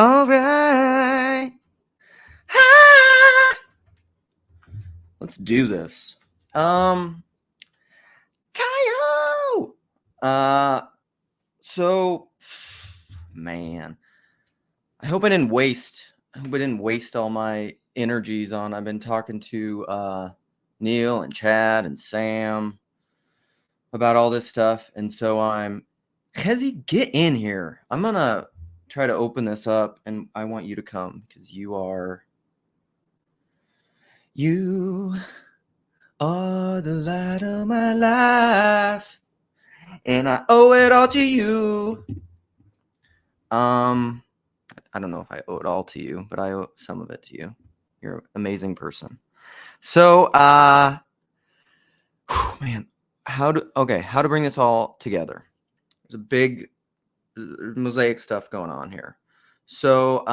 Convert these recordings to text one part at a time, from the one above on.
All right. Ah! Let's do this. Tayo! So, man, I hope I didn't waste all my energies on. I've been talking to Neil and Chad and Sam about all this stuff, and so Hezi, get in here. I'm gonna try to open this up, and I want you to come because you are the light of my life, and I owe it all to you. I don't know if I owe it all to you, but I owe some of it to you. You're an amazing person. So, man, how to bring this all together? There's a big mosaic stuff going on here. So,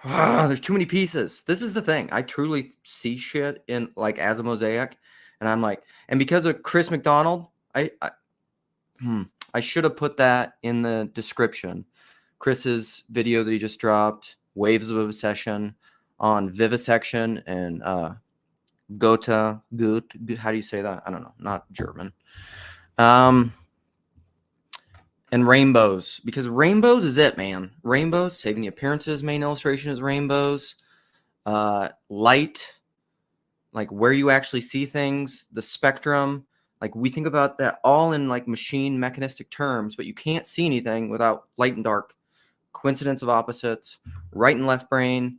there's too many pieces. This is the thing. I truly see shit in like as a mosaic, and I'm like, and because of Chris McDonald, I should have put that in the description. Chris's video that he just dropped, Waves of Obsession on vivisection and Goethe. How do you say that? I don't know. Not German. And rainbows, because rainbows is it, man. Rainbows, saving the appearances. Main illustration is rainbows. Light, like where you actually see things, the spectrum. Like we think about that all in like machine mechanistic terms, but you can't see anything without light and dark. Coincidence of opposites, right and left brain,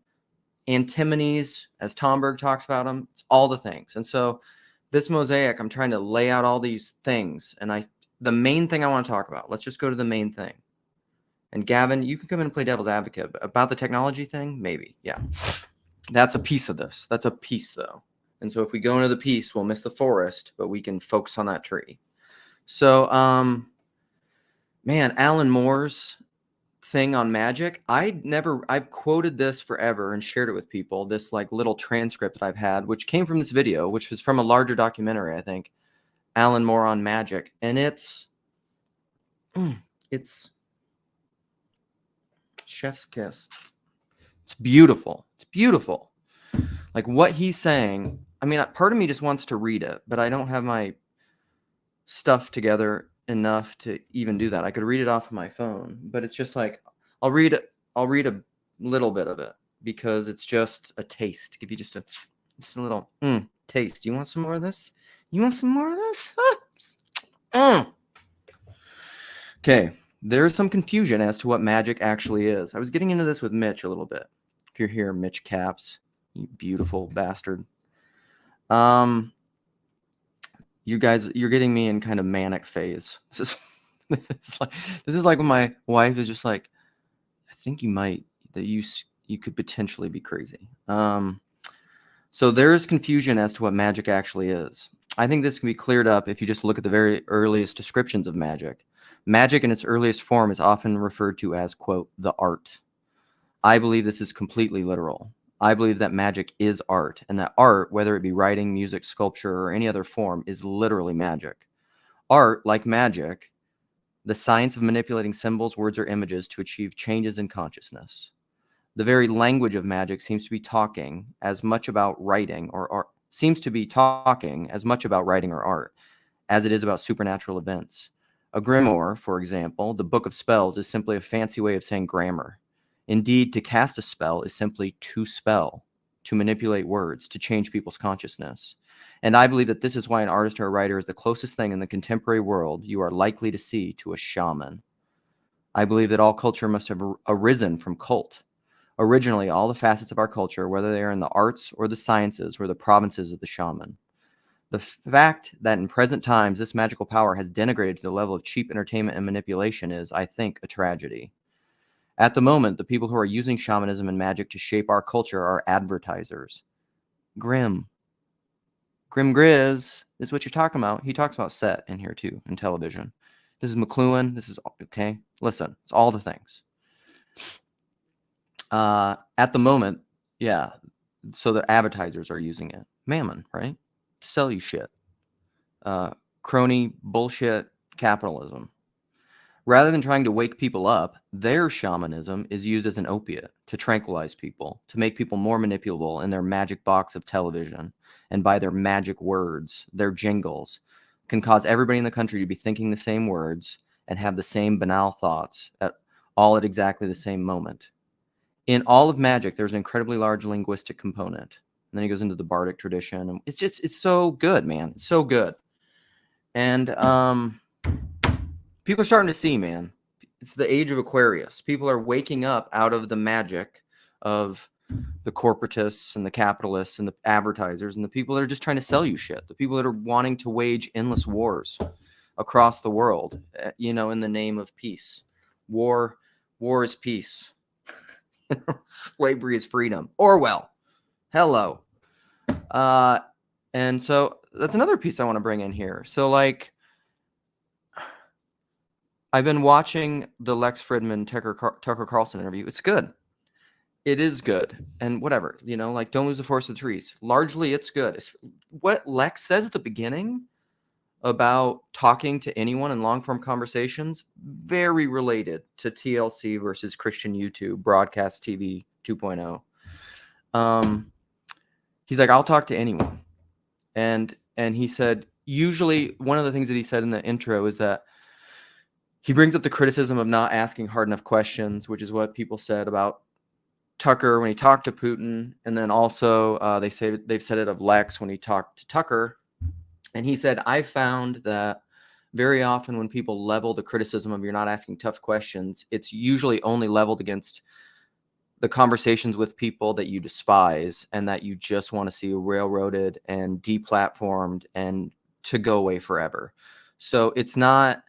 antimonies, as Tomberg talks about them. It's all the things. And so this mosaic, I'm trying to lay out all these things. And the main thing I want to talk about, let's just go to the main thing. And Gavin, you can come in and play devil's advocate. But about the technology thing, maybe. Yeah. That's a piece of this. That's a piece, though. And so if we go into the piece, we'll miss the forest, but we can focus on that tree. So, man, Alan Moore's thing on magic, I've quoted this forever and shared it with people, this like little transcript that I've had, which came from this video, which was from a larger documentary, I think, Alan Moore on magic. And it's chef's kiss. It's beautiful. It's beautiful. Like what he's saying, I mean, part of me just wants to read it, but I don't have my stuff together enough to even do that. I could read it off of my phone, but it's just like I'll read a little bit of it because it's just a taste. Give you just a little taste. You want some more of this? You want some more of this? Okay, there's some confusion as to what magic actually is. I was getting into this with Mitch a little bit. If you're here, Mitch Caps, you beautiful bastard. You guys, you're getting me in kind of manic phase. This is like when my wife is just like, I think you could potentially be crazy. So there's confusion as to what magic actually is. I think this can be cleared up if you just look at the very earliest descriptions of magic. Magic in its earliest form is often referred to as, quote, the art. I believe this is completely literal. I believe that magic is art, and that art, whether it be writing, music, sculpture, or any other form, is literally magic. Art, like magic, the science of manipulating symbols, words, or images to achieve changes in consciousness. The very language of magic seems to be talking as much about writing or art, as it is about supernatural events. A grimoire, for example, the book of spells, is simply a fancy way of saying grammar. Indeed, to cast a spell is simply to spell, to manipulate words, to change people's consciousness. And I believe that this is why an artist or a writer is the closest thing in the contemporary world you are likely to see to a shaman. I believe that all culture must have arisen from cult. Originally, all the facets of our culture, whether they are in the arts or the sciences, were the provinces of the shaman. The fact that in present times this magical power has denigrated to the level of cheap entertainment and manipulation is, I think, a tragedy. At the moment, the people who are using shamanism and magic to shape our culture are advertisers. Grim Grizz is what you're talking about. He talks about set in here too, in television. This is McLuhan. This is, okay, listen, it's all the things. At the moment, yeah, so the advertisers are using it. Mammon, right? To sell you shit. Crony bullshit capitalism. Rather than trying to wake people up, their shamanism is used as an opiate to tranquilize people, to make people more manipulable in their magic box of television, and by their magic words, their jingles, can cause everybody in the country to be thinking the same words and have the same banal thoughts all at exactly the same moment. In all of magic, there's an incredibly large linguistic component. And then he goes into the bardic tradition. And it's so good, man. It's so good. And people are starting to see, man. It's the age of Aquarius. People are waking up out of the magic of the corporatists and the capitalists and the advertisers and the people that are just trying to sell you shit. The people that are wanting to wage endless wars across the world, in the name of peace. War is peace. Slavery is freedom. Orwell. Hello. And so that's another piece I want to bring in here. So like, I've been watching the Lex Fridman Tucker Carlson interview. It's good. It is good. And whatever, like don't lose the forest of the trees. Largely it's good. It's what Lex says at the beginning about talking to anyone in long-form conversations, very related to TLC versus Christian YouTube, broadcast TV 2.0. He's like, I'll talk to anyone. And he said, usually one of the things that he said in the intro is that he brings up the criticism of not asking hard enough questions, which is what people said about Tucker when he talked to Putin. And then also they've said it of Lex when he talked to Tucker. And he said, I found that very often when people level the criticism of you're not asking tough questions, it's usually only leveled against the conversations with people that you despise and that you just want to see railroaded and deplatformed and to go away forever. So it's not,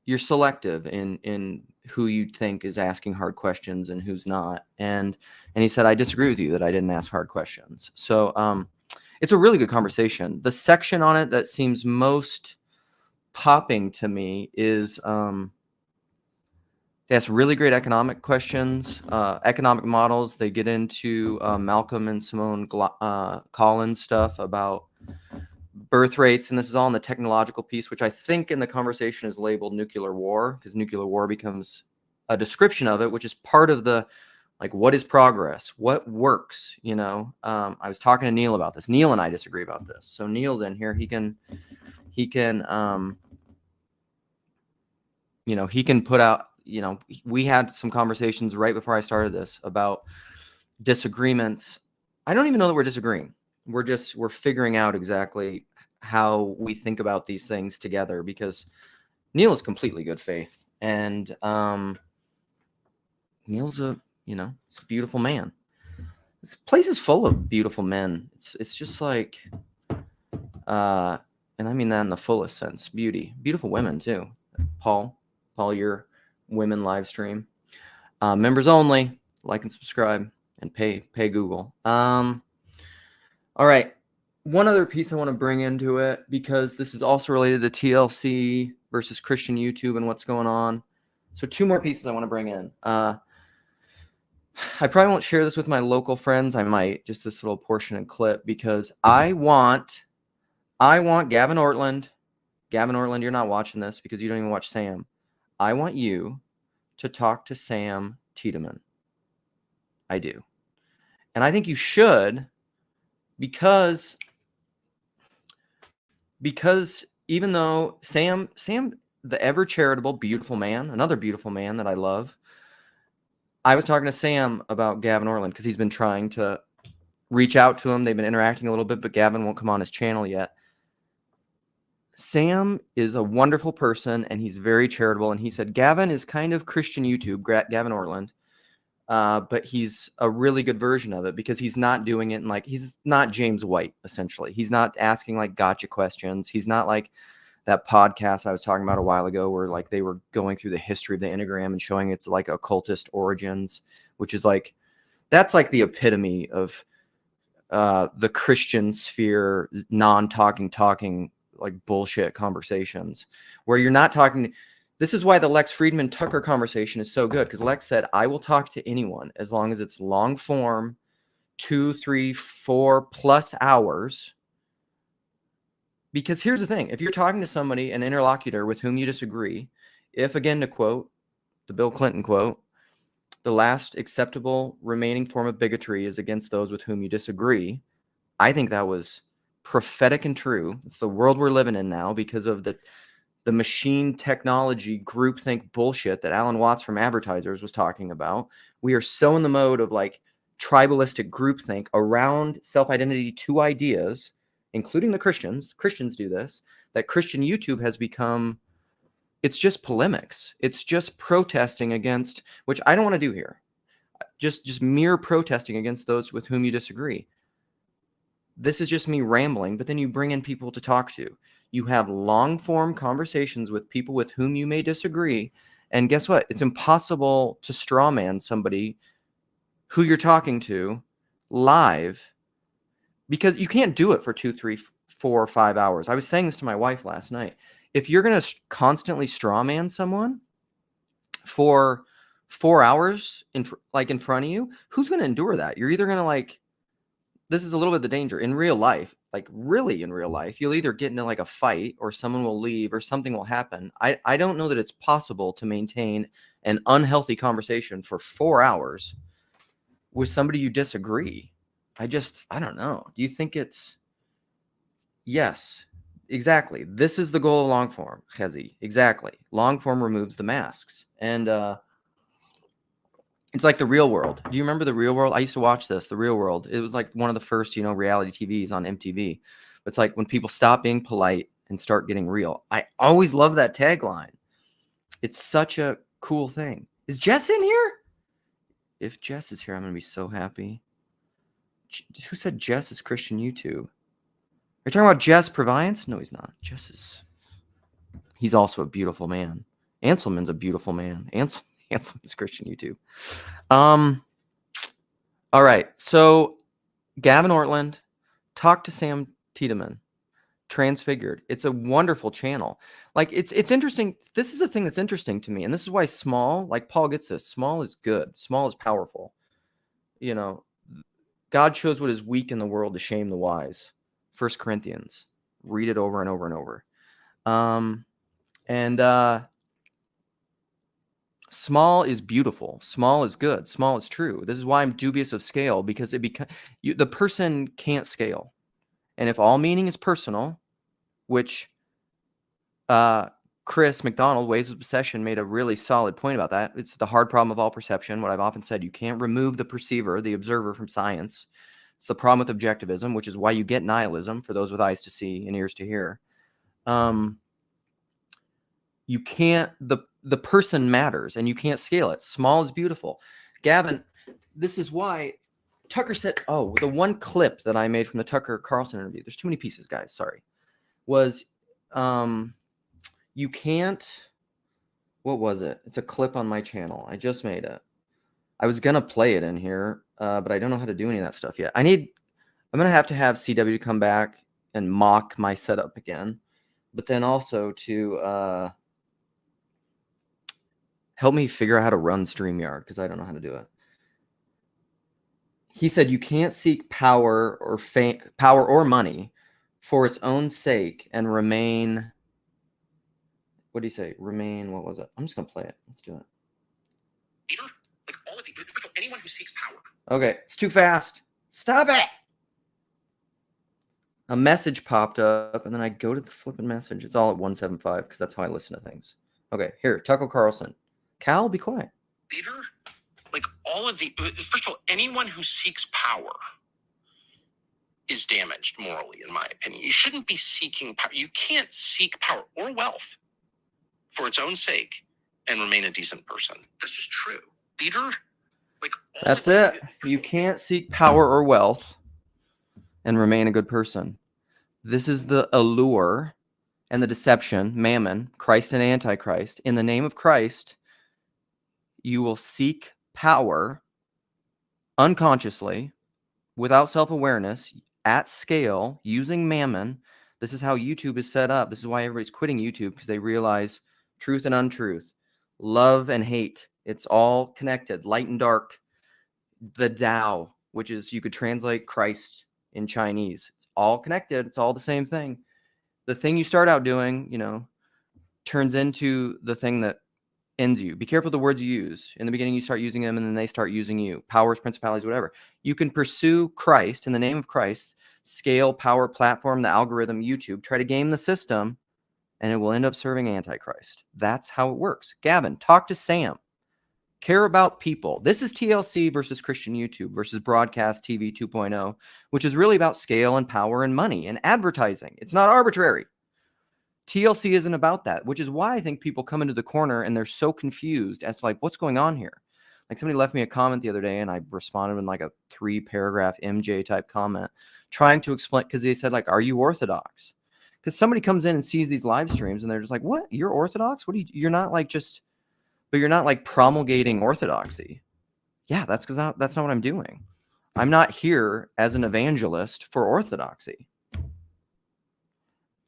you're selective in who you think is asking hard questions and who's not. And he said, I disagree with you that I didn't ask hard questions. So it's a really good conversation. The section on it that seems most popping to me is they ask really great economic questions, economic models. They get into Malcolm and Simone Collins stuff about birth rates, and this is all in the technological piece, which I think in the conversation is labeled nuclear war, because nuclear war becomes a description of it, which is part of the, like, what is progress? What works? I was talking to Neil about this. Neil and I disagree about this. So Neil's in here. He can put out, we had some conversations right before I started this about disagreements. I don't even know that we're disagreeing. We're figuring out exactly how we think about these things together, because Neil is completely good faith. And Neil's he's a beautiful man. This place is full of beautiful men. It's just like, and I mean that in the fullest sense, beautiful women too. Paul, your women live stream, members only, like and subscribe and pay Google. All right. One other piece I want to bring into it, because this is also related to TLC versus Christian YouTube and what's going on. So 2 more pieces I want to bring in. I probably won't share this with my local friends. I might, just this little portion and clip, because I want Gavin Ortland. Gavin Ortland, you're not watching this because you don't even watch Sam. I want you to talk to Sam Tiedemann. I do. And I think you should, because even though Sam, the ever charitable, beautiful man, another beautiful man that I love, I was talking to Sam about Gavin Ortland because he's been trying to reach out to him. They've been interacting a little bit, but Gavin won't come on his channel yet. Sam is a wonderful person, and he's very charitable. And he said Gavin is kind of Christian YouTube, Gavin Ortland, but he's a really good version of it, because he's not doing it in, like, he's not James White, essentially. He's not asking like gotcha questions. He's not like that podcast I was talking about a while ago where like they were going through the history of the Enneagram and showing its like occultist origins, which is like, that's like the epitome of the Christian sphere, talking like bullshit conversations where you're not talking. This is why the Lex Fridman Tucker conversation is so good, because Lex said, I will talk to anyone as long as it's long form, 2, 3, 4+ hours. Because here's the thing, if you're talking to somebody, an interlocutor with whom you disagree, If, again, to quote the Bill Clinton quote, the last acceptable remaining form of bigotry is against those with whom you disagree. I think that was prophetic and true. It's the world we're living in now because of the machine technology groupthink bullshit that Alan Watts from Advertisers was talking about. We are so in the mode of like tribalistic groupthink around self-identity to ideas, including the Christians. Christians do this, that Christian YouTube has become, it's just polemics. It's just protesting against, which I don't want to do here. Just mere protesting against those with whom you disagree. This is just me rambling, but then you bring in people to talk to. You have long-form conversations with people with whom you may disagree. And guess what? It's impossible to straw man somebody who you're talking to live because you can't do it for 2, 3, 4, 5 hours. I was saying this to my wife last night. If you're going to constantly straw man someone for 4 hours in front of you, who's going to endure that? You're either going to like, this is a little bit the danger in real life, like really in real life, you'll either get into like a fight or someone will leave or something will happen. I don't know that it's possible to maintain an unhealthy conversation for 4 hours with somebody you disagree. I don't know. Do you think it's, yes, exactly. This is the goal of long form, Chezi. Exactly. Long form removes the masks. And, it's like The Real World. Do you remember The Real World? I used to watch this, The Real World. It was like one of the first, reality TVs on MTV. It's like when people stop being polite and start getting real. I always love that tagline. It's such a cool thing. Is Jess in here? If Jess is here, I'm going to be so happy. Who said Jess is Christian YouTube? Are you talking about Jess Proviance? No, he's not. He's also a beautiful man. Anselman's a beautiful man. Anselman's Christian YouTube. All right. So Gavin Ortland, talk to Sam Tiedemann, Transfigured. It's a wonderful channel. Like it's interesting. This is the thing that's interesting to me. And this is why small, like Paul gets this, small is good. Small is powerful. God shows what is weak in the world to shame the wise. 1 Corinthians. Read it over and over and over. Small is beautiful. Small is good. Small is true. This is why I'm dubious of scale, because the person can't scale. And if all meaning is personal, which Chris McDonald, Waves of Possession, made a really solid point about that. It's the hard problem of all perception. What I've often said, you can't remove the perceiver, the observer, from science. It's the problem with objectivism, which is why you get nihilism for those with eyes to see and ears to hear. You can't, the person matters, and you can't scale it. Small is beautiful. Gavin, this is why Tucker said, the one clip that I made from the Tucker Carlson interview, there's too many pieces, guys, sorry, was you can't, what was it? It's a clip on my channel. I just made it. I was going to play it in here, but I don't know how to do any of that stuff yet. I'm going to have CW come back and mock my setup again, but then also to help me figure out how to run StreamYard, because I don't know how to do it. He said you can't seek power or fame, power or money for its own sake and remain. What did he say? Remain. What was it? I'm just gonna play it. Let's do it. Peter, like all of the anyone who seeks power. Okay, it's too fast. Stop it. A message popped up, and then I go to the flipping message. It's all at 175 because that's how I listen to things. Okay, here, Tucker Carlson. Cal, be quiet. Peter, like all of the, first of all, anyone who seeks power is damaged morally, in my opinion. You shouldn't be seeking power. You can't seek power or wealth for its own sake and remain a decent person. That's just true. Peter, like that's it. You can't seek power or wealth and remain a good person. This is the allure and the deception, mammon, Christ and Antichrist. In the name of Christ, you will seek power unconsciously, without self-awareness, at scale, using mammon. This is how YouTube is set up. This is why everybody's quitting YouTube, because they realize truth and untruth, love and hate. It's all connected, light and dark. The Tao, which is, you could translate Christ in Chinese. It's all connected. It's all the same thing. The thing you start out doing, turns into the thing that ends you. Be careful of the words you use. In the beginning, you start using them, and then they start using you. Powers, principalities, whatever. You can pursue Christ in the name of Christ, scale, power, platform, the algorithm, YouTube, try to game the system, and it will end up serving Antichrist. That's how it works. Gavin, talk to Sam. Care about people. This is TLC versus Christian YouTube versus broadcast TV 2.0, which is really about scale and power and money and advertising. It's not arbitrary. TLC isn't about that, which is why I think people come into the corner and they're so confused as to like, what's going on here? Like somebody left me a comment the other day and I responded in like a 3-paragraph MJ type comment trying to explain, because they said like, are you Orthodox? Because somebody comes in and sees these live streams and they're just like, what? You're Orthodox? What do you're not like just, but you're not like promulgating orthodoxy. Yeah, that's not what I'm doing. I'm not here as an evangelist for orthodoxy.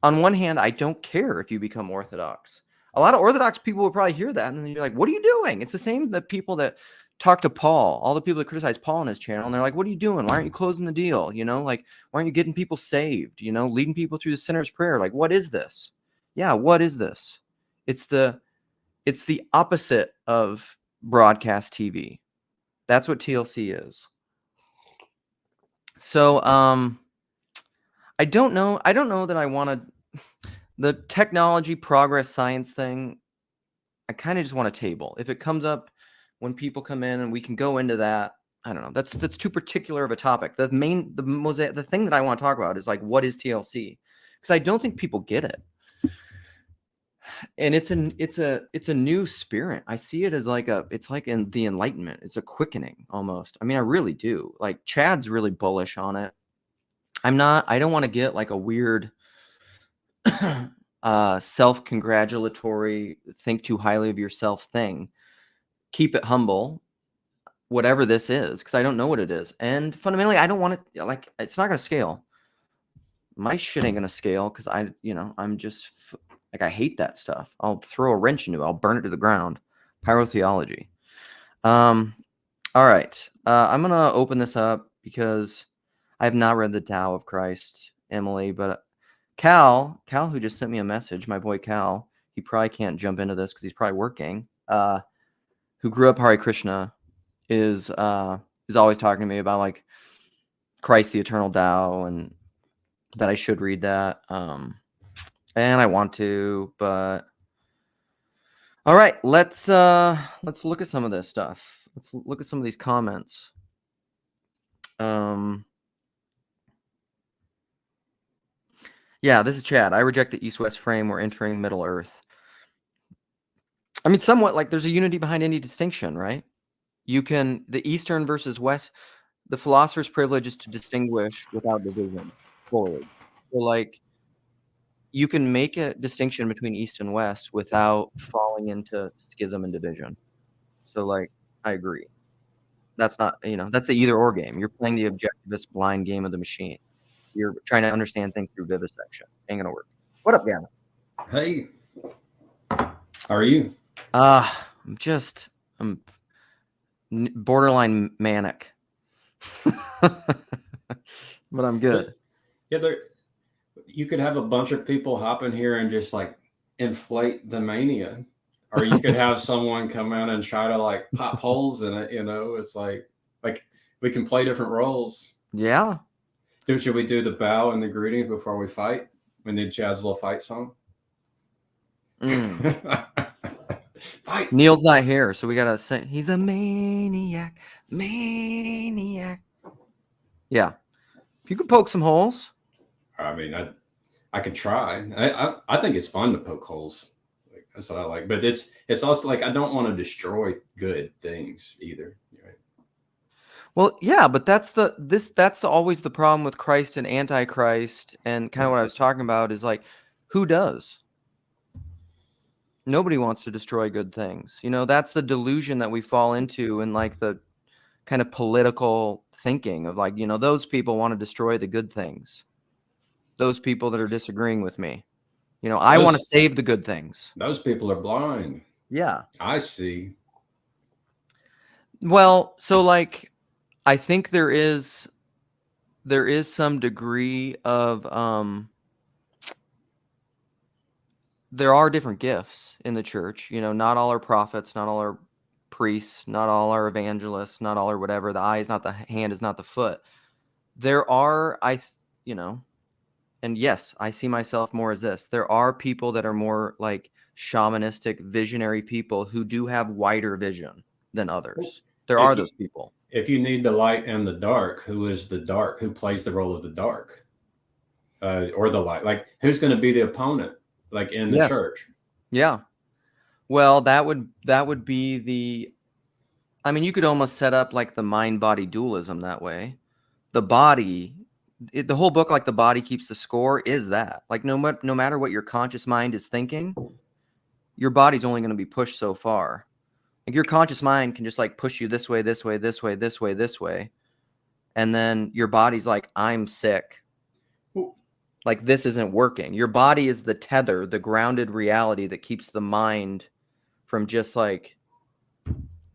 On one hand, I don't care if you become Orthodox. A lot of Orthodox people will probably hear that and then you're like, what are you doing? It's the same that people that talk to Paul, all the people that criticize Paul on his channel, and they're like, what are you doing? Why aren't you closing the deal? You know, like, why aren't you getting people saved? You know, leading people through the sinner's prayer? Like, what is this? Yeah, what is this? It's the opposite of broadcast TV. That's what TLC is. So, I don't know that I want to, the technology, progress, science thing, I kind of just want a table. If it comes up when people come in and we can go into that, I don't know. That's too particular of a topic. The thing that I want to talk about is like, what is TLC? Because I don't think people get it. And it's a new spirit. I see it as like it's like in the Enlightenment. It's a quickening almost. I mean, I really do. Like Chad's really bullish on it. I don't want to get like a weird self-congratulatory, think too highly of yourself thing. Keep it humble, whatever this is, because I don't know what it is. And fundamentally, I don't want it, like, it's not going to scale. My shit ain't going to scale because I'm just like, I hate that stuff. I'll throw a wrench into it. I'll burn it to the ground. Pyrotheology. All right. I'm going to open this up because I have not read the Tao of Christ, Emily, but Cal, who just sent me a message, my boy Cal, he probably can't jump into this because he's probably working, who grew up Hare Krishna, is always talking to me about like Christ, the Eternal Tao, and that I should read that. And I want to, but all right, let's look at some of this stuff. Let's look at some of these comments. Yeah, this is Chad. I reject the East-West frame. We're entering Middle Earth. I mean, somewhat like there's a unity behind any distinction, right? The Eastern versus West, the philosopher's privilege is to distinguish without division fully. So like, you can make a distinction between East and West without falling into schism and division. So like, I agree. That's not, that's the either or game. You're playing the objectivist blind game of the machine. You're trying to understand things through vivisection. Ain't gonna work. What up, Gavin? Hey, how are you? I'm borderline manic, but I'm good. Yeah, you could have a bunch of people hop in here and just like inflate the mania, or you could have someone come out and try to like pop holes in it. It's like we can play different roles. Yeah. Should we do the bow and the greetings before we fight? We need Chad's little fight song. Fight. Neil's not here, so we gotta say he's a maniac. Yeah, you could poke some holes. I mean, I could try. I think it's fun to poke holes. Like, that's what I like. But it's also like I don't want to destroy good things either. Right? Well, yeah, but that's always the problem with Christ and Antichrist, and kind of what I was talking about is like, who does? Nobody wants to destroy good things. That's the delusion that we fall into in like the kind of political thinking of like, those people want to destroy the good things. Those people that are disagreeing with me. I want to save the good things. Those people are blind. Yeah. I see. Well, so like, I think there is some degree of there are different gifts in the church. You know, not all are prophets, not all are priests, not all are evangelists, not all are whatever. The eye is not the hand, is not the foot. There are, you know, and yes, I see myself more as this. There are people that are more like shamanistic, visionary people who do have wider vision than others. There are If you those people. if you need the light and the dark, who is the dark? Who plays the role of the dark, or the light? Like, who's going to be the opponent, like in the Yes. church? Yeah. Well, that would be the. I mean, you could almost set up like the mind-body dualism that way. The body, the whole book, like The Body Keeps the Score, is that. Like no matter what your conscious mind is thinking, your body's only going to be pushed so far. Like your conscious mind can just like push you this way, this way, this way, this way, this way. And then your body's like, I'm sick. Like this isn't working. Your body is the tether, the grounded reality that keeps the mind from just like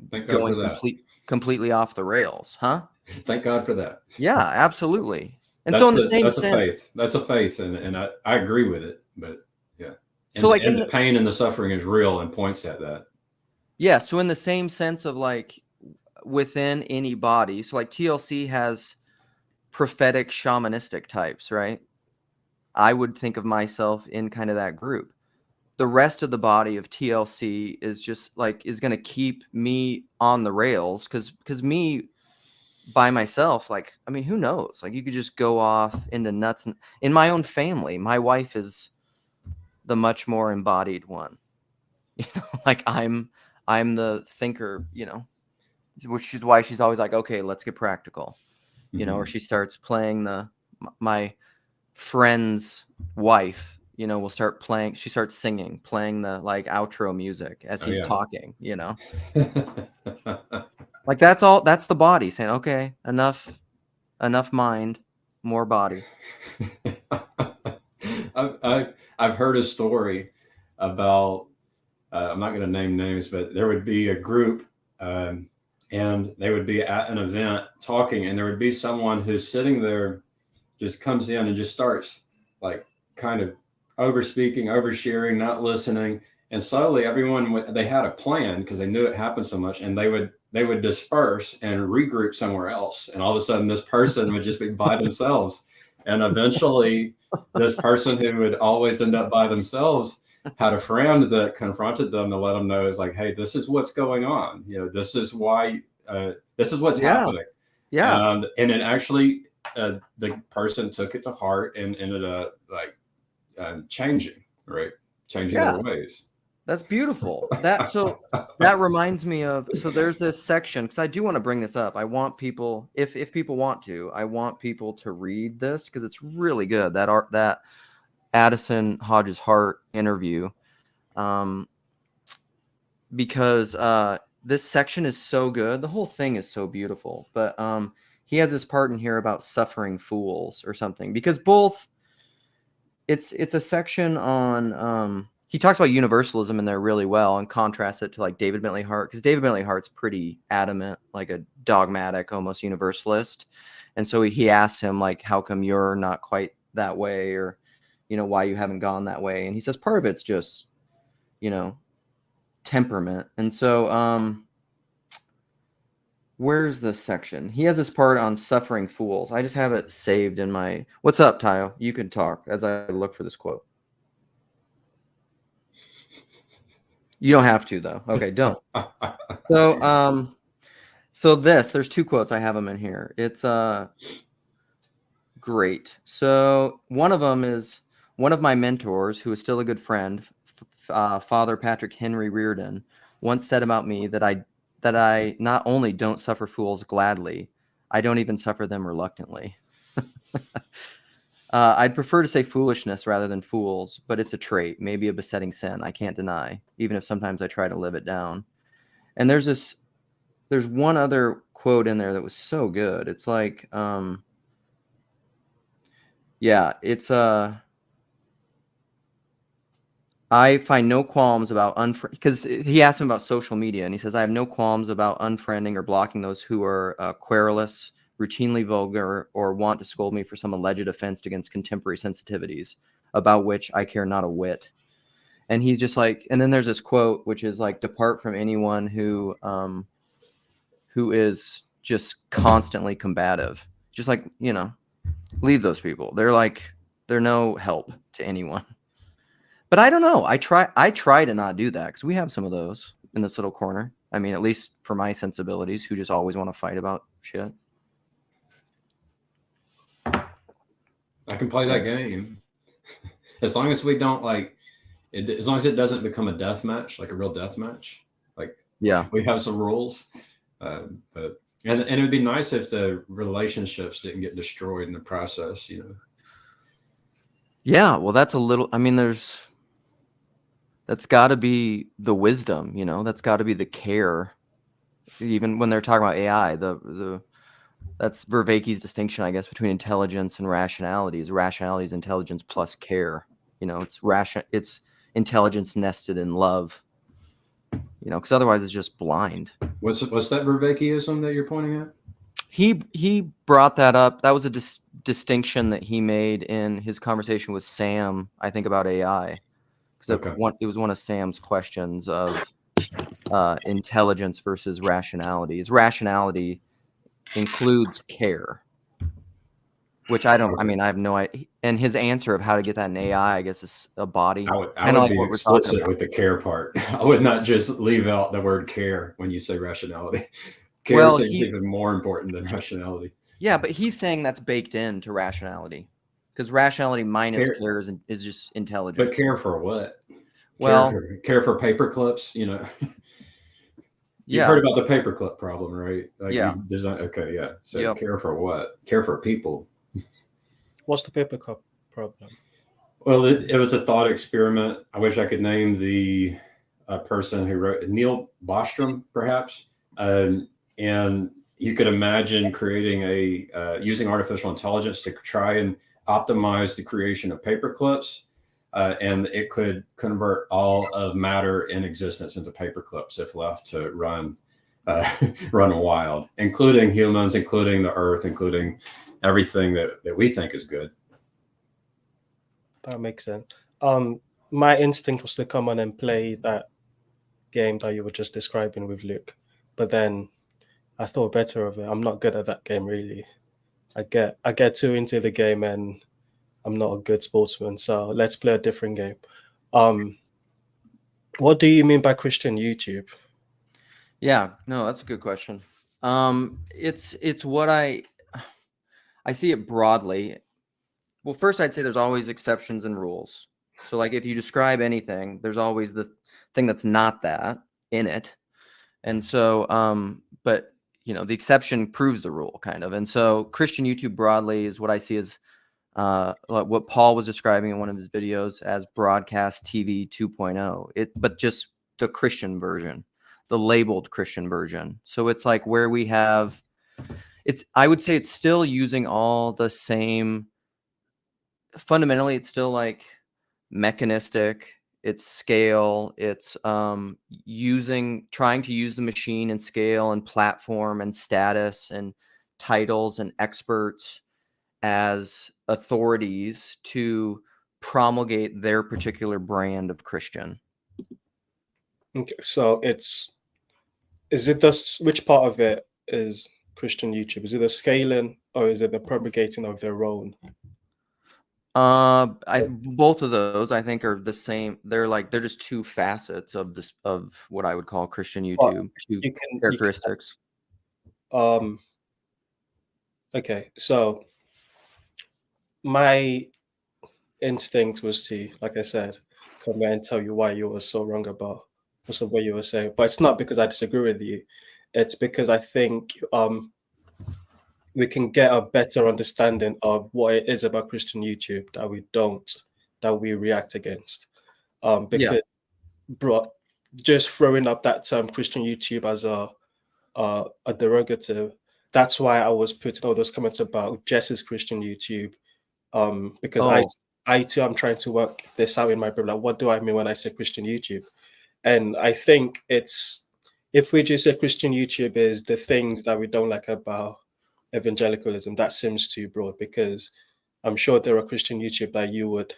Thank God going for that. completely off the rails, huh? Thank God for that. Yeah, absolutely. And That's so in the same that's sense, a faith. That's a faith, and I agree with it. But yeah, so like and the pain and the suffering is real and points at that. yeah, so in the same sense of like within any body, so like TLC has prophetic shamanistic types, right? I would think of myself in kind of that group. The rest of the body of TLC is just like is going to keep me on the rails because me by myself, like, I mean, who knows? Like you could just go off into nuts. And in my own family, my wife is the much more embodied one. You know, like I'm the thinker, you know, which is why she's always like, okay, let's get practical, you know, or she starts playing my friend's wife, you know, will start playing, she starts singing, playing the like outro music as he's talking, you know, like that's the body saying, okay, enough mind, more body. I've heard a story about, I'm not going to name names, but there would be a group, and they would be at an event talking, and there would be someone who's sitting there, just comes in and just starts like kind of over speaking, oversharing, not listening. And slowly everyone, they had a plan because they knew it happened so much, and they would disperse and regroup somewhere else. And all of a sudden this person would just be by themselves. And eventually this person who would always end up by themselves had a friend that confronted them to let them know, is like, hey, this is what's going on. You know, this is why, this is what's happening. Yeah. And it actually, the person took it to heart and ended up like changing their ways. That's beautiful. That reminds me of, so there's this section, because I do want to bring this up. I want people, if people want to, I want people to read this because it's really good. That Addison Hodges Hart interview, because this section is so good. The whole thing is so beautiful. But he has this part in here about suffering fools or something, because both it's a section on he talks about universalism in there really well and contrasts it to like David Bentley Hart, because David Bentley Hart's pretty adamant, like a dogmatic, almost universalist. And so he asked him like, how come you're not quite that way, or, you know, why you haven't gone that way. And he says part of it's just, you know, temperament. And so where's this section? He has this part on suffering fools. I just have it saved in my, what's up, Tayo? You can talk as I look for this quote. You don't have to though. Okay, don't. So there's two quotes. I have them in here. It's great. So one of them is one of my mentors, who is still a good friend, Father Patrick Henry Reardon, once said about me that I not only don't suffer fools gladly, I don't even suffer them reluctantly. I'd prefer to say foolishness rather than fools, but it's a trait, maybe a besetting sin I can't deny, even if sometimes I try to live it down. And there's one other quote in there that was so good. It's like, it's I find no qualms about because he asked him about social media, and he says, I have no qualms about unfriending or blocking those who are querulous, routinely vulgar, or want to scold me for some alleged offense against contemporary sensitivities, about which I care not a whit. And he's just like, and then there's this quote, which is like, depart from anyone who is just constantly combative. Just like, you know, leave those people. They're no help to anyone. But I don't know. I try to not do that because we have some of those in this little corner. I mean, at least for my sensibilities, who just always want to fight about shit. I can play that game as long as we don't like it. As long as it doesn't become a death match, like a real death match. Like, yeah, we have some rules. But it would be nice if the relationships didn't get destroyed in the process. You know. Yeah. Well, that's a little. I mean, that's got to be the wisdom. You know, that's got to be the care. Even when they're talking about AI, that's Vervaeke's distinction, I guess, between intelligence and rationality. Rationality is intelligence plus care. You know, it's intelligence nested in love. You know, because otherwise it's just blind. What's that Vervaekeism that you're pointing at? He brought that up. That was a distinction that he made in his conversation with Sam, I think, about AI. Because it was one of Sam's questions of intelligence versus rationality. His rationality includes care, which I don't. Okay. I mean, I have no idea. And his answer of how to get that in AI, I guess, is a body. I would be explicit with the care part. I would not just leave out the word care when you say rationality. Care seems even more important than rationality. Yeah, but he's saying that's baked into rationality, because rationality minus care is just intelligence. But care for what? Well, care for paper clips, you know. You've heard about the paperclip problem, right? Like, yeah. Okay, yeah. So care for what? Care for people. What's the paperclip problem? Well, it was a thought experiment. I wish I could name the person who wrote, Neil Bostrom, perhaps. And you could imagine creating using artificial intelligence to try and optimize the creation of paperclips. And it could convert all of matter in existence into paperclips if left to run wild, including humans, including the earth, including everything that we think is good. That makes sense. My instinct was to come on and play that game that you were just describing with Luke, but then I thought better of it. I'm not good at that game, really. I get too into the game and I'm not a good sportsman, so let's play a different game. What do you mean by Christian YouTube? Yeah, no, that's a good question. It's what I see it broadly. Well, first I'd say there's always exceptions and rules. So like if you describe anything, there's always the thing that's not that in it. And so, but you know, the exception proves the rule kind of. And so Christian YouTube broadly is what I see as what Paul was describing in one of his videos as broadcast TV 2.0, but just the Christian version, the labeled Christian version. So it's like where we have, I would say it's still using all the same, fundamentally, it's still like mechanistic, it's scale, it's trying to use the machine and scale and platform and status and titles and experts as authorities to promulgate their particular brand of Christian. Okay, so which part of it is Christian YouTube? Is it the scaling or is it the propagating of their own? Both of those I think are the same. They're just two facets of what I would call Christian YouTube. Two characteristics. Okay, so my instinct was to, like I said, come here and tell you why you were so wrong about what you were saying. But it's not because I disagree with you. It's because I think we can get a better understanding of what it is about Christian YouTube that we react against. Because just throwing up that term Christian YouTube as a derogative, that's why I was putting all those comments about Jess's Christian YouTube. Because I too am trying to work this out in my brain. Like, what do I mean when I say Christian YouTube? And I think if we just say Christian YouTube is the things that we don't like about evangelicalism, that seems too broad, because I'm sure there are Christian YouTube that you would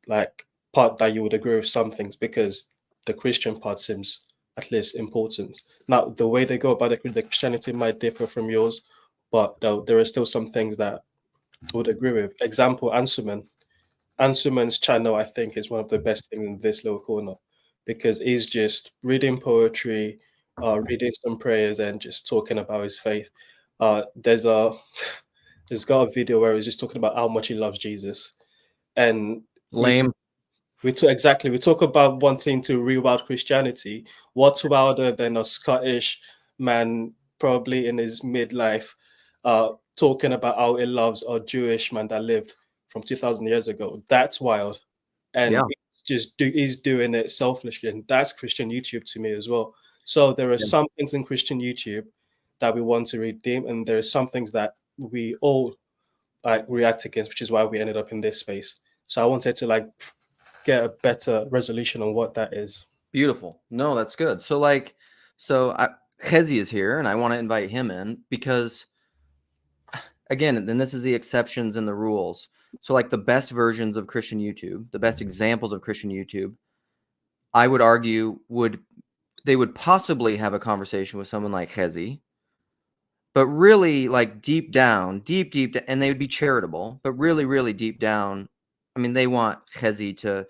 like part that you would agree with some things, because the Christian part seems at least important. Now, the way they go about the Christianity might differ from yours, but there are still some things that I would agree with. Example, Ansuman. Ansuman's channel, I think, is one of the best things in this little corner, because he's just reading poetry, reading some prayers, and just talking about his faith. There's got a video where he's just talking about how much he loves Jesus, and Lame. we talk about wanting to rewild Christianity. What's wilder than a Scottish man, probably in his midlife, talking about how he loves a Jewish man that lived from 2,000 years ago? That's wild, and Yeah. he's doing it selfishly, and that's Christian YouTube to me as well. So there are Yeah. some things in Christian YouTube that we want to redeem, and there are some things that we all react against, which is why we ended up in this space. So I wanted to get a better resolution on what that is. Beautiful. No, that's good. So Chezi is here, and I want to invite him in because, again, then this is the exceptions and the rules. So like the best versions of Christian YouTube, the best examples of Christian YouTube, I would argue they would possibly have a conversation with someone like Chezi, but really like deep down, and they would be charitable, but really, really deep down, I mean, they want Chezi to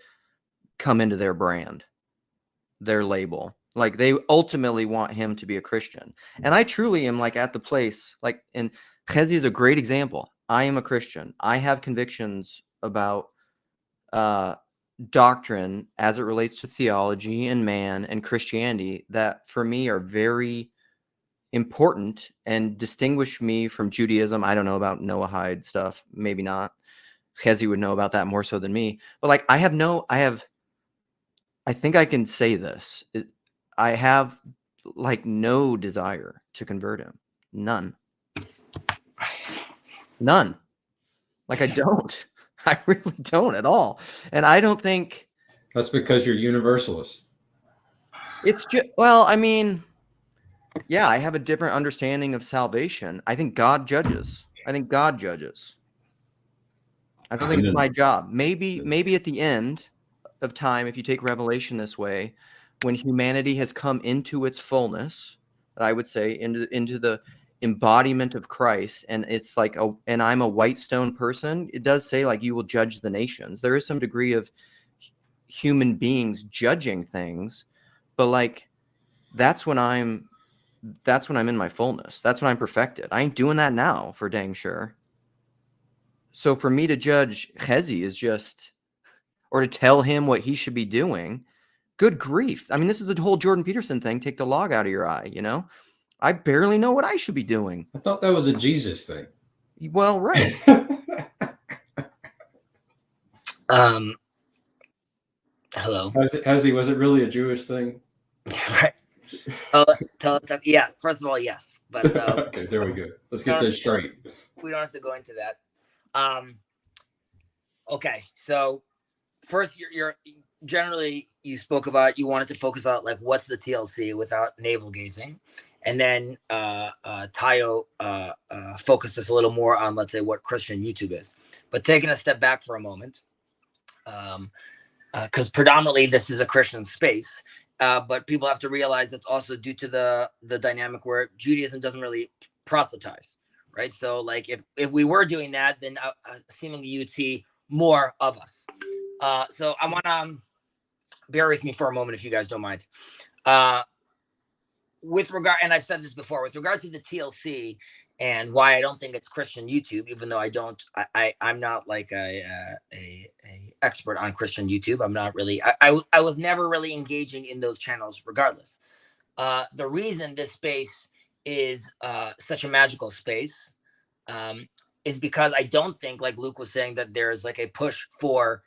come into their brand, their label. Like they ultimately want him to be a Christian. And I truly am like at the place, like, and Chezi is a great example. I am a Christian. I have convictions about doctrine as it relates to theology and man and Christianity that for me are very important and distinguish me from Judaism. I don't know about Noahide stuff. Maybe not. Chezi would know about that more so than me. But like I think I can say this. I have like no desire to convert him. None. Like I don't. I really don't at all. And I don't think that's because you're universalist. It's just, well, I mean, yeah, I have a different understanding of salvation. I think God judges. I don't think it's my job. Maybe at the end of time, if you take Revelation this way, when humanity has come into its fullness, I would say into the embodiment of Christ, and it's like and I'm a white stone person, it does say like you will judge the nations. There is some degree of human beings judging things, but like that's when I'm in my fullness. That's when I'm perfected. I ain't doing that now for dang sure. So for me to judge Chezi is just, or to tell him what he should be doing, good grief. I mean, this is the whole Jordan Peterson thing. Take the log out of your eye, you know? I barely know what I should be doing. I thought that was a Jesus thing. Well, right. Hello. Was it really a Jewish thing? Right. Yeah. First of all, yes. But okay, there we go. Let's get this straight. We don't have to go into that. Okay. So first, you're generally you spoke about you wanted to focus on like what's the TLC without navel gazing, and then Tayo focused us a little more on, let's say, what Christian YouTube is. But taking a step back for a moment, because predominantly this is a Christian space, but people have to realize that's also due to the dynamic where Judaism doesn't really proselytize, right? So like if we were doing that, then seemingly you'd see more of us. So I want to bear with me for a moment, if you guys don't mind. With regard, and I've said this before, with regard to the TLC and why I don't think it's Christian YouTube, even though I'm not like a expert on Christian YouTube. I'm not really, I was never really engaging in those channels regardless. The reason this space is such a magical space is because I don't think, like Luke was saying, that there's like a push for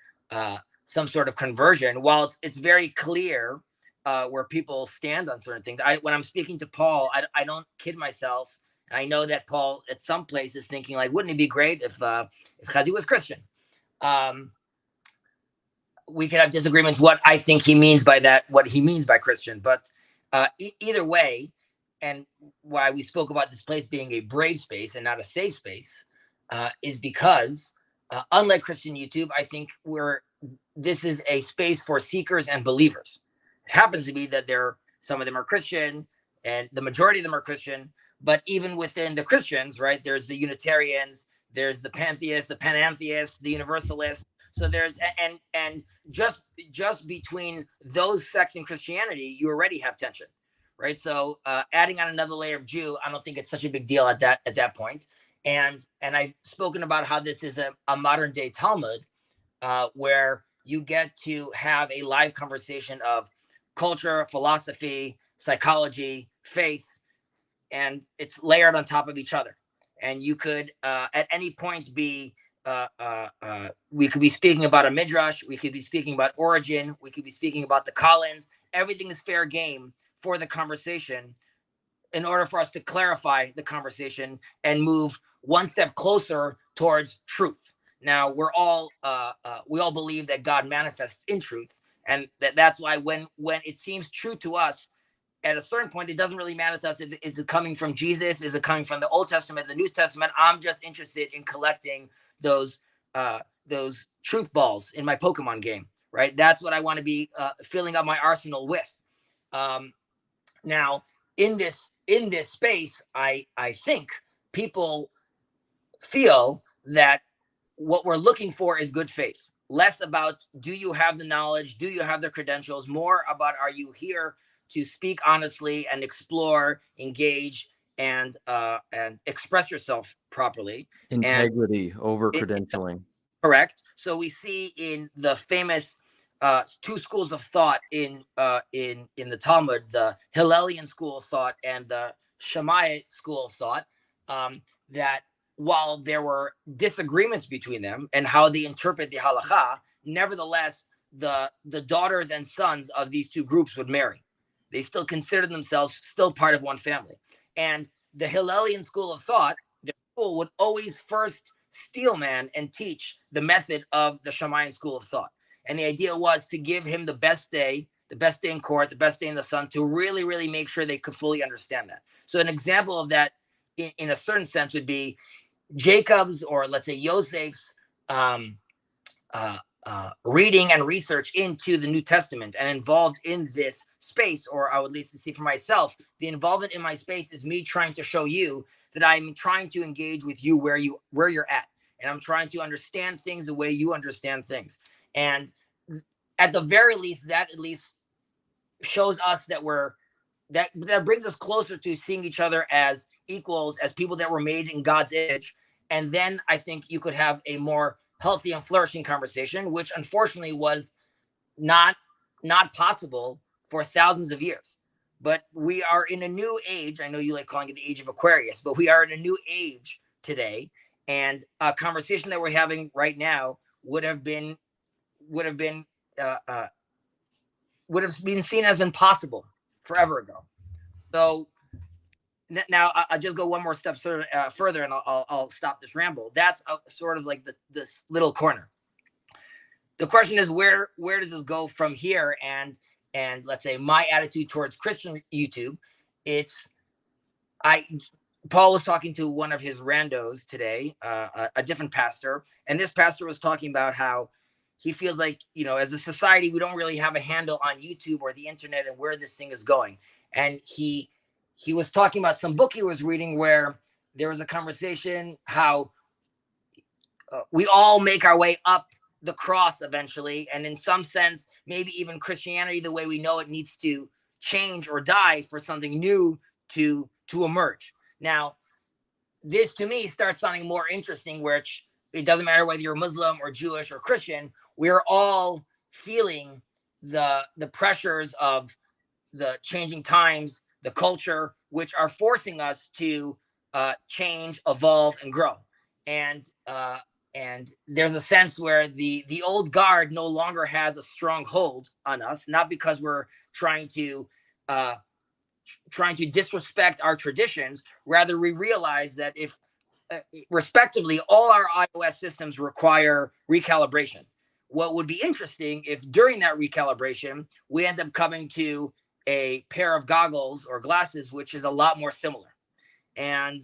some sort of conversion. While it's very clear where people stand on certain things. When I'm speaking to Paul, I don't kid myself. I know that Paul at some place is thinking like, wouldn't it be great if Chezi was Christian? We could have disagreements what I think he means by that, what he means by Christian. But either way, and why we spoke about this place being a brave space and not a safe space, is because unlike Christian YouTube, I think we're this is a space for seekers and believers. It happens to be that some of them are Christian, and the majority of them are Christian. But even within the Christians, right, there's the Unitarians, there's the pantheists, the panentheists, the universalists. So there's and just between those sects in Christianity, you already have tension, right? So adding on another layer of Jew, I don't think it's such a big deal at that point. And I've spoken about how this is a modern day Talmud, where you get to have a live conversation of culture, philosophy, psychology, faith, and it's layered on top of each other. And you could at any point be we could be speaking about a midrash, we could be speaking about origin, we could be speaking about the Collins. Everything is fair game for the conversation, in order for us to clarify the conversation and move one step closer towards truth. Now we all believe that God manifests in truth, and that's why when it seems true to us, at a certain point, it doesn't really matter to us. Is it coming from Jesus? Is it coming from the Old Testament, the New Testament? I'm just interested in collecting those truth balls in my Pokemon game, right? That's what I want to be filling up my arsenal with. Now, in this space, I think people feel that what we're looking for is good faith. Less about, do you have the knowledge? Do you have the credentials? More about, are you here to speak honestly and explore, engage, and express yourself properly? Integrity over credentialing. Correct. So we see in the famous two schools of thought in the Talmud, the Hillelian school of thought and the Shammai school of thought, that while there were disagreements between them and how they interpret the halakha, nevertheless, the daughters and sons of these two groups would marry. They still considered themselves still part of one family. And the Hillelian school of thought, their school would always first steelman and teach the method of the Shammaian school of thought. And the idea was to give him the best day in court, the best day in the sun, to really, really make sure they could fully understand that. So an example of that in a certain sense would be Jacob's, or let's say Yosef's, reading and research into the New Testament and involved in this space, or I would at least see for myself, the involvement in my space is me trying to show you that I'm trying to engage with you where you're at, and I'm trying to understand things the way you understand things. And at the very least, that at least shows us that that brings us closer to seeing each other as equals, as people that were made in God's image. And then I think you could have a more healthy and flourishing conversation, which unfortunately was not possible for thousands of years. But we are in a new age. I know you like calling it the age of Aquarius, but we are in a new age today. And a conversation that we're having right now would have been seen as impossible forever ago. So now I'll just go one more step further, and I'll stop this ramble. That's sort of like this little corner. The question is, where does this go from here? And let's say my attitude towards Christian YouTube, Paul was talking to one of his randos today, a different pastor, and this pastor was talking about how he feels like, as a society, we don't really have a handle on YouTube or the internet and where this thing is going. And he was talking about some book he was reading where there was a conversation how we all make our way up the cross eventually. And in some sense, maybe even Christianity, the way we know it, needs to change or die for something new to emerge. Now, this to me starts sounding more interesting, where it doesn't matter whether you're Muslim or Jewish or Christian. We're all feeling the pressures of the changing times, the culture, which are forcing us to change, evolve, and grow. And there's a sense where the old guard no longer has a strong hold on us, not because we're trying to disrespect our traditions. Rather, we realize that if respectively, all our iOS systems require recalibration. What would be interesting if during that recalibration, we end up coming to a pair of goggles or glasses, which is a lot more similar. And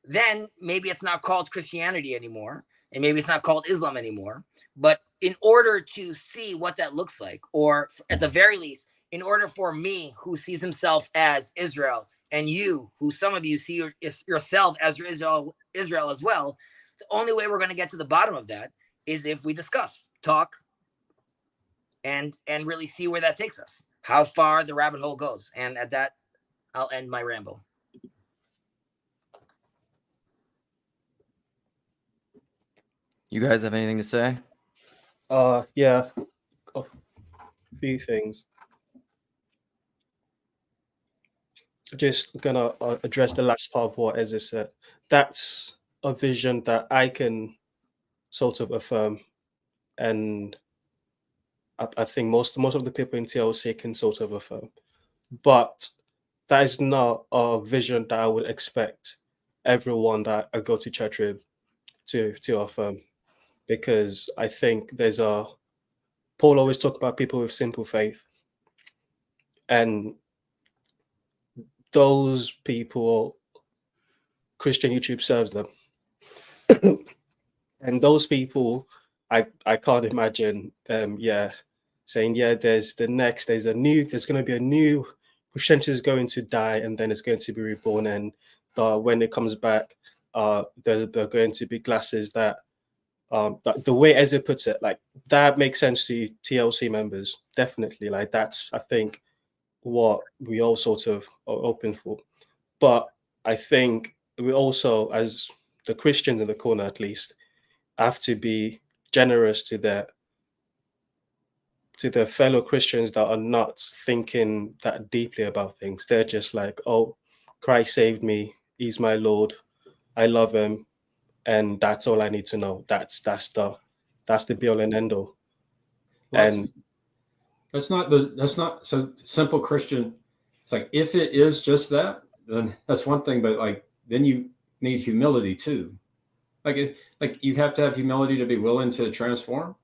then maybe it's not called Christianity anymore, and maybe it's not called Islam anymore, but in order to see what that looks like, or at the very least, in order for me, who sees himself as Israel, and you, who some of you see yourself as Israel as well, the only way we're going to get to the bottom of that is if we discuss, talk, and really see where that takes us, how far the rabbit hole goes. And at that, I'll end my ramble. You guys have anything to say? Yeah, a few things. Just gonna address the last part of what Ezra said. That's a vision that I can sort of affirm, and I think most of the people in TLC can sort of affirm. But that is not a vision that I would expect everyone that I go to church with to affirm, because I think there's Paul always talk about people with simple faith, and those people, Christian YouTube serves them. And those people, I can't imagine them, saying, there's going to be a new Christianity is going to die, and then it's going to be reborn, and when it comes back, there are going to be glasses that the way Ezra puts it, like, that makes sense to TLC members, definitely. Like, that's, I think, what we all sort of are open for. But I think we also, as the Christians in the corner at least, have to be generous to their fellow Christians that are not thinking that deeply about things. They're just like, oh, Christ saved me, he's my Lord, I love him, and that's all I need to know. That's the be all and end all. Well, And that's not so simple Christian. It's like, if it is just that, then that's one thing, but like, then you need humility too. Like you have to have humility to be willing to transform.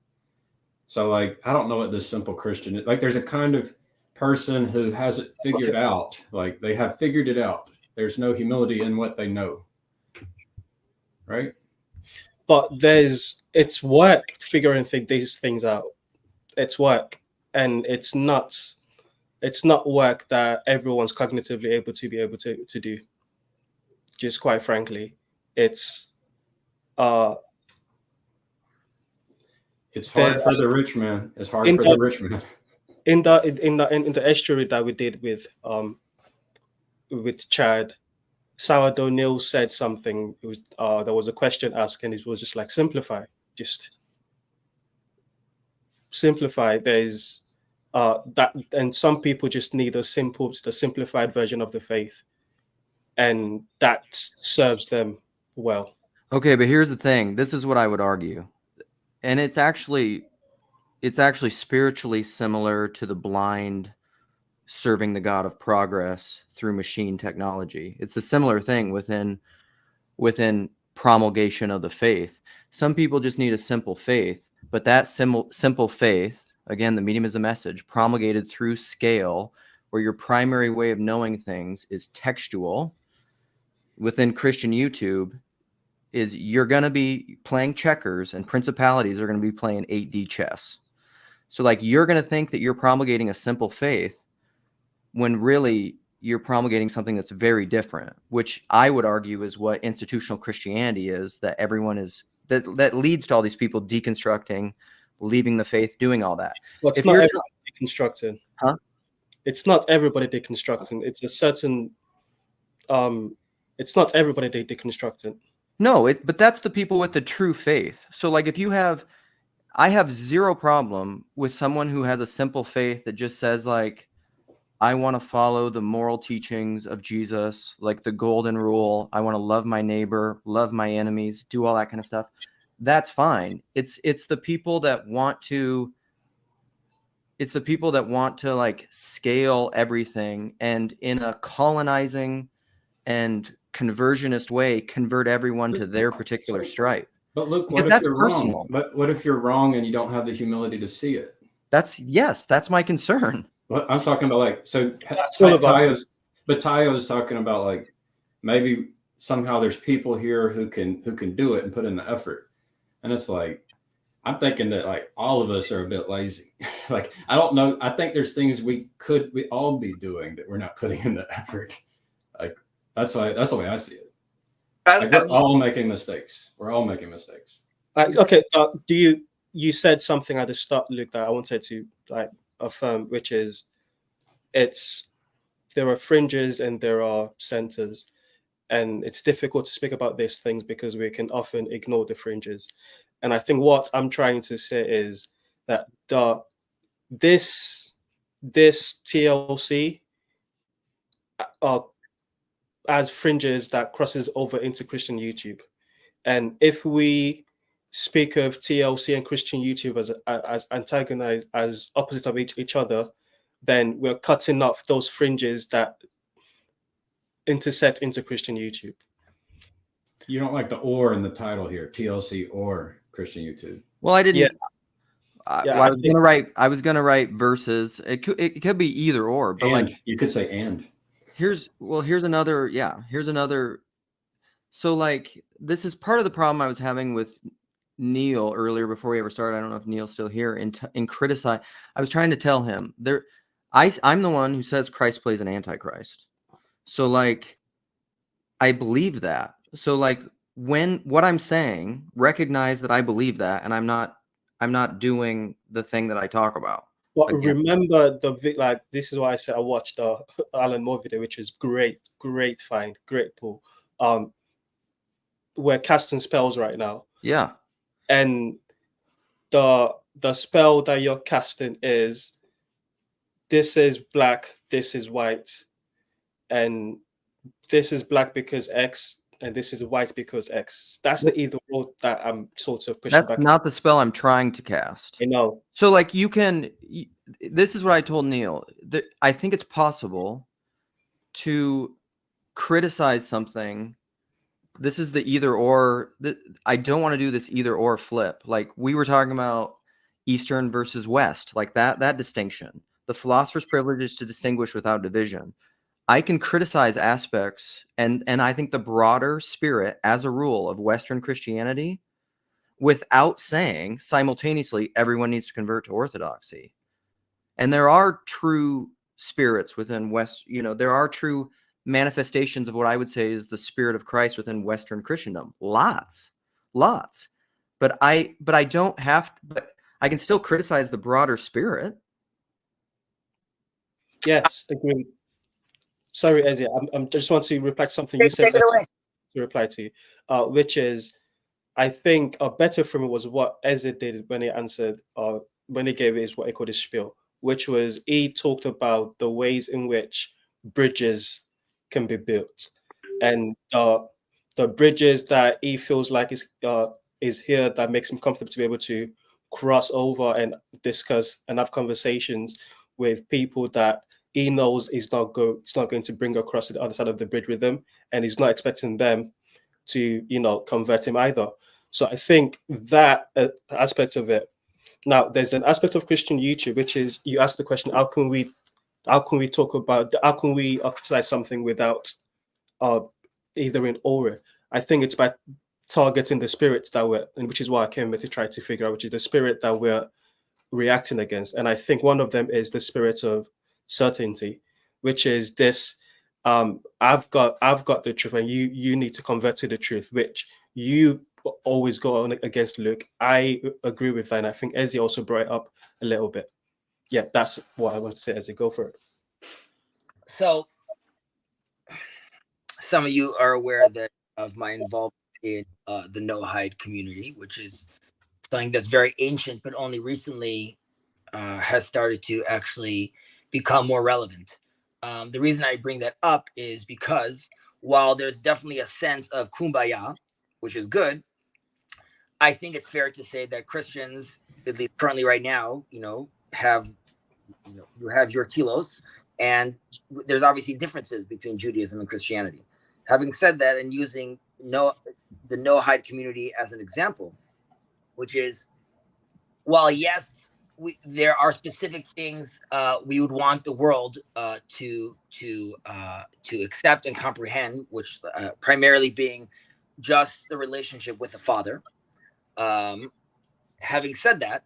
So like, I don't know what this simple Christian is. Like, there's a kind of person who has it figured out. Like, they have figured it out. There's no humility in what they know. Right? But it's work figuring these things out. It's work, and it's not work that everyone's cognitively able to do. Just quite frankly, it's hard for the rich man. It's hard for the rich man. In the estuary that we did with Chad, Sourdough Neil said something. It was there was a question asked, and it was just like, simplify. Just simplify. There's that, and some people just need the simplified version of the faith, and that serves them well. Okay, but here's the thing. This is what I would argue. And it's actually spiritually similar to the blind serving the God of progress through machine technology. It's a similar thing within promulgation of the faith. Some people just need a simple faith, but that simple faith, again, the medium is the message, promulgated through scale, where your primary way of knowing things is textual. Within Christian YouTube, is you're going to be playing checkers, and principalities are going to be playing 8D chess. So like, you're going to think that you're promulgating a simple faith when really you're promulgating something that's very different, which I would argue is what institutional Christianity is, that everyone is, that leads to all these people deconstructing, leaving the faith, doing all that. Well, it's not everybody deconstructing. Huh? It's not everybody deconstructing. It's a certain, it's not everybody deconstructing. No, but that's the people with the true faith. So like, I have zero problem with someone who has a simple faith that just says like, I want to follow the moral teachings of Jesus, like the golden rule. I want to love my neighbor, love my enemies, do all that kind of stuff. That's fine. It's the people that want to like scale everything, and in a colonizing and conversionist way, convert everyone to their particular stripe. But look, because what if that's you're personal. wrong? But what if you're wrong and you don't have the humility to see it? That's my concern. Well, I'm talking about like, so That's one of Tayo's talking about like, maybe somehow there's people here who can do it and put in the effort. And it's like, I'm thinking that like all of us are a bit lazy. Like I don't know. I think there's things we all be doing that we're not putting in the effort. Like that's the way I see it. Like we're all making mistakes. We're all making mistakes. Okay. You said something at the start, Luke, that I wanted to like affirm, which is there are fringes and there are centers, and it's difficult to speak about these things because we can often ignore the fringes. And I think what I'm trying to say is that this TLC as fringes that crosses over into Christian YouTube. And if we speak of TLC and Christian YouTube as antagonized, as opposite of each other, then we're cutting off those fringes that intersect into Christian YouTube. You don't like the "or" in the title here, TLC or Christian YouTube. Well, I didn't. Yeah. I was gonna write versus. It could be either or, but And like you could say "and." here's another. Yeah, here's another. So like this is part of the problem I was having with Neil earlier before we ever started. I don't know if Neil's still here. In criticize, I was trying to tell him I'm the one who says Christ plays an antichrist. So like, I believe that. So like, when what I'm saying, recognize that I believe that, and I'm not doing the thing that I talk about. But Again. remember like this is why I said I watched the Alan Moore video, which is great find, great pull. We're casting spells right now. Yeah. And the spell that you're casting is this is black, this is white, and this is black because X, and this is white because X. That's the either or that I'm sort of pushing back. That's not the spell I'm trying to cast. You know. So like this is what I told Neil. I think it's possible to criticize something. This is the either or. I don't want to do this either or flip. Like we were talking about Eastern versus West, like that distinction. The philosopher's privilege is to distinguish without division. I can criticize aspects and I think the broader spirit as a rule of Western Christianity without saying simultaneously everyone needs to convert to Orthodoxy. And there are true spirits within there are true manifestations of what I would say is the spirit of Christ within Western Christendom. Lots. But I don't have to, but I can still criticize the broader spirit. Yes, agree. Sorry, Ezzy, I just want to reply to something you said. To reply to you, which is, I think a better for me was what Ezzy did when he answered, when he gave his what he called his spiel, which was he talked about the ways in which bridges can be built, and the bridges that he feels like is here that makes him comfortable to be able to cross over and discuss and have conversations with people that he knows he's not going to bring across to the other side of the bridge with them, and he's not expecting them to convert him either. So I think that aspect of it. Now there's an aspect of Christian YouTube, which is you ask the question, how can we criticize something without either in or? I think it's by targeting the spirits that which is why I came here to try to figure out which is the spirit that we're reacting against. And I think one of them is the spirit of certainty, which is this I've got the truth and you need to convert to the truth, which you always go on against, Luke. I agree with that, and I think Ezzy also brought it up a little bit. Yeah, that's what I want to say. Ezzy, go for it. So some of you are aware of my involvement in the no-hide community, which is something that's very ancient, but only recently has started to actually become more relevant. The reason I bring that up is because while there's definitely a sense of kumbaya, which is good, I think it's fair to say that Christians, at least currently right now, you have your telos, and there's obviously differences between Judaism and Christianity. Having said that, and using the no-hide community as an example, which is, while yes, there are specific things we would want the world to accept and comprehend, which primarily being just the relationship with the Father. having said that,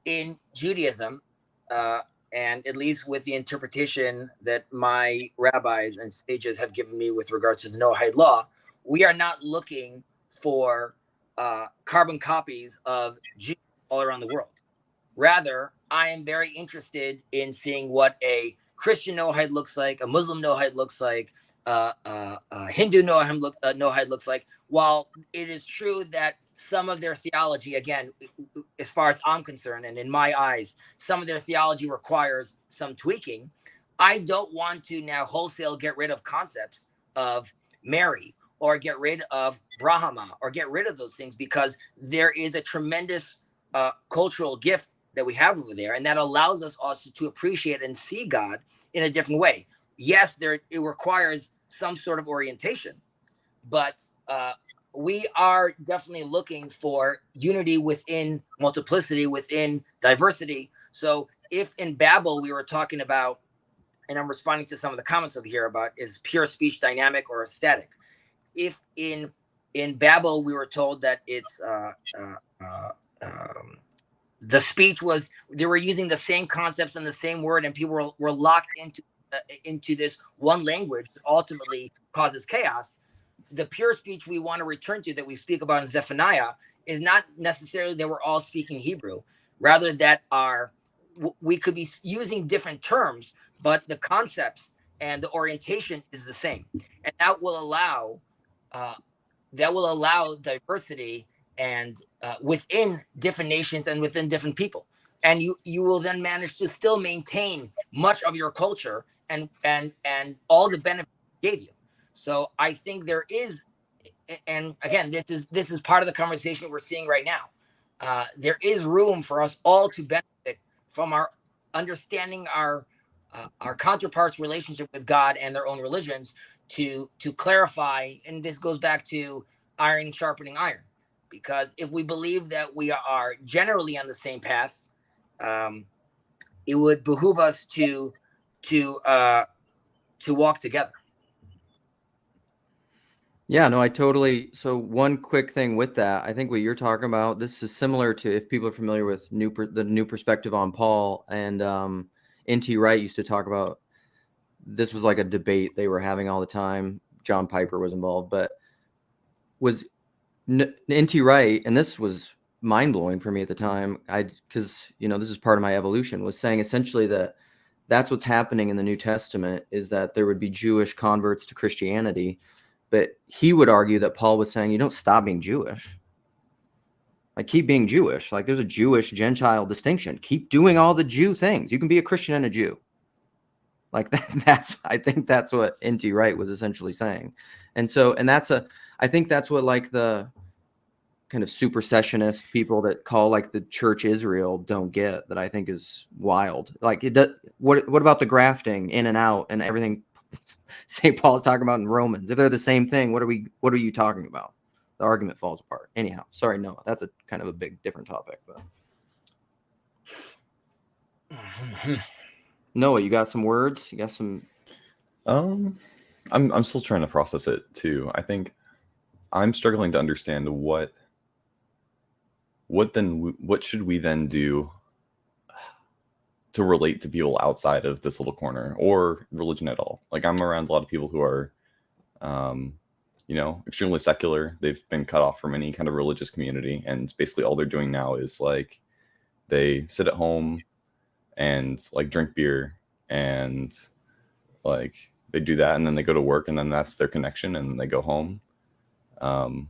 in Judaism, and at least with the interpretation that my rabbis and sages have given me with regards to the Noahide law, we are not looking for carbon copies of Jews all around the world. Rather, I am very interested in seeing what a Christian Noahide looks like, a Muslim Noahide looks like, Hindu Noahide looks like. While it is true that some of their theology, again, as far as I'm concerned, and in my eyes, some of their theology requires some tweaking, I don't want to now wholesale get rid of concepts of Mary or get rid of Brahma or get rid of those things, because there is a tremendous cultural gift that we have over there, and that allows us also to appreciate and see God in a different way. Yes, it requires some sort of orientation, but we are definitely looking for unity within multiplicity, within diversity. So if in Babel we were talking about, and I'm responding to some of the comments over here about, is pure speech dynamic or static? If in Babel we were told that it's the speech was, they were using the same concepts and the same word, and people were locked into this one language that ultimately causes chaos. The pure speech we want to return to, that we speak about in Zephaniah, is not necessarily that we're all speaking Hebrew, rather that we could be using different terms, but the concepts and the orientation is the same, and that will allow diversity and within different nations and within different people, and you will then manage to still maintain much of your culture and all the benefits it gave you. So I think there is, and again, this is part of the conversation we're seeing right now. There is room for us all to benefit from our understanding our counterparts' relationship with God and their own religions, to clarify, and this goes back to iron sharpening iron. Because if we believe that we are generally on the same path, it would behoove us to walk together. Yeah, no, I totally. So one quick thing with that, I think what you're talking about, this is similar to, if people are familiar with the new perspective on Paul, and N.T. Wright used to talk about, this was like a debate they were having all the time. John Piper was involved, but was N.T. Wright, and this was mind-blowing for me at the time, because this is part of my evolution, was saying essentially that that's what's happening in the New Testament, is that there would be Jewish converts to Christianity, but he would argue that Paul was saying, you don't stop being Jewish, like keep being Jewish, like there's a Jewish Gentile distinction, keep doing all the Jew things, you can be a Christian and a Jew. Like I think that's what N.T. Wright was essentially saying. And I think that's what like the kind of supersessionist people that call like the church Israel don't get, that I think is wild. Like what about the grafting in and out and everything St. Paul is talking about in Romans? If they're the same thing, what are you talking about? The argument falls apart. Anyhow, sorry, Noah, that's a kind of a big different topic, but Noah, you got some words? You got some? I'm still trying to process it too. I think I'm struggling to understand what should we then do to relate to people outside of this little corner or religion at all. Like, I'm around a lot of people who are, extremely secular. They've been cut off from any kind of religious community, and basically all they're doing now is like they sit at home and like drink beer, and like they do that, and then they go to work, and then that's their connection, and they go home. And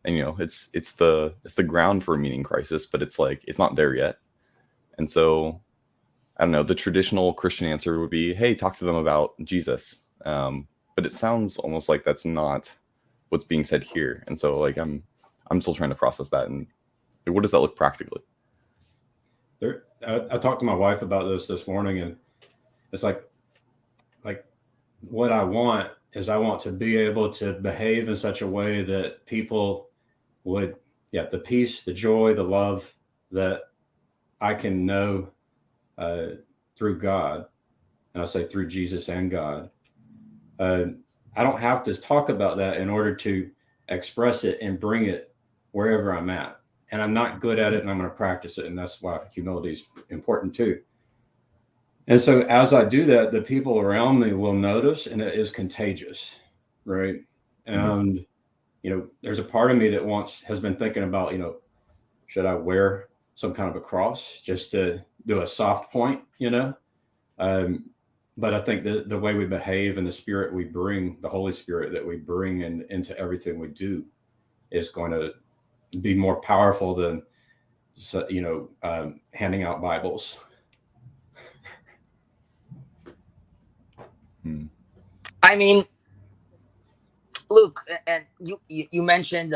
it's the ground for a meaning crisis, but it's like it's not there yet. And so I don't know, the traditional Christian answer would be, hey, talk to them about Jesus. But it sounds almost like that's not what's being said here. And so like I'm still trying to process that, and what does that look practically? I talked to my wife about this morning, and it's like what I want is I want to be able to behave in such a way that people would, the peace, the joy, the love that I can know through God, and I say through Jesus and God. I don't have to talk about that in order to express it and bring it wherever I'm at. And I'm not good at it, and I'm going to practice it. And that's why humility is important too. And so as I do that, the people around me will notice, and it is contagious, right? And, you know, there's a part of me that has been thinking about, you know, should I wear some kind of a cross just to do a soft point, you know? But I think the way we behave and the spirit we bring, the Holy Spirit that we bring into everything we do is going to be more powerful than, you know, handing out Bibles. I mean, Luke, and you mentioned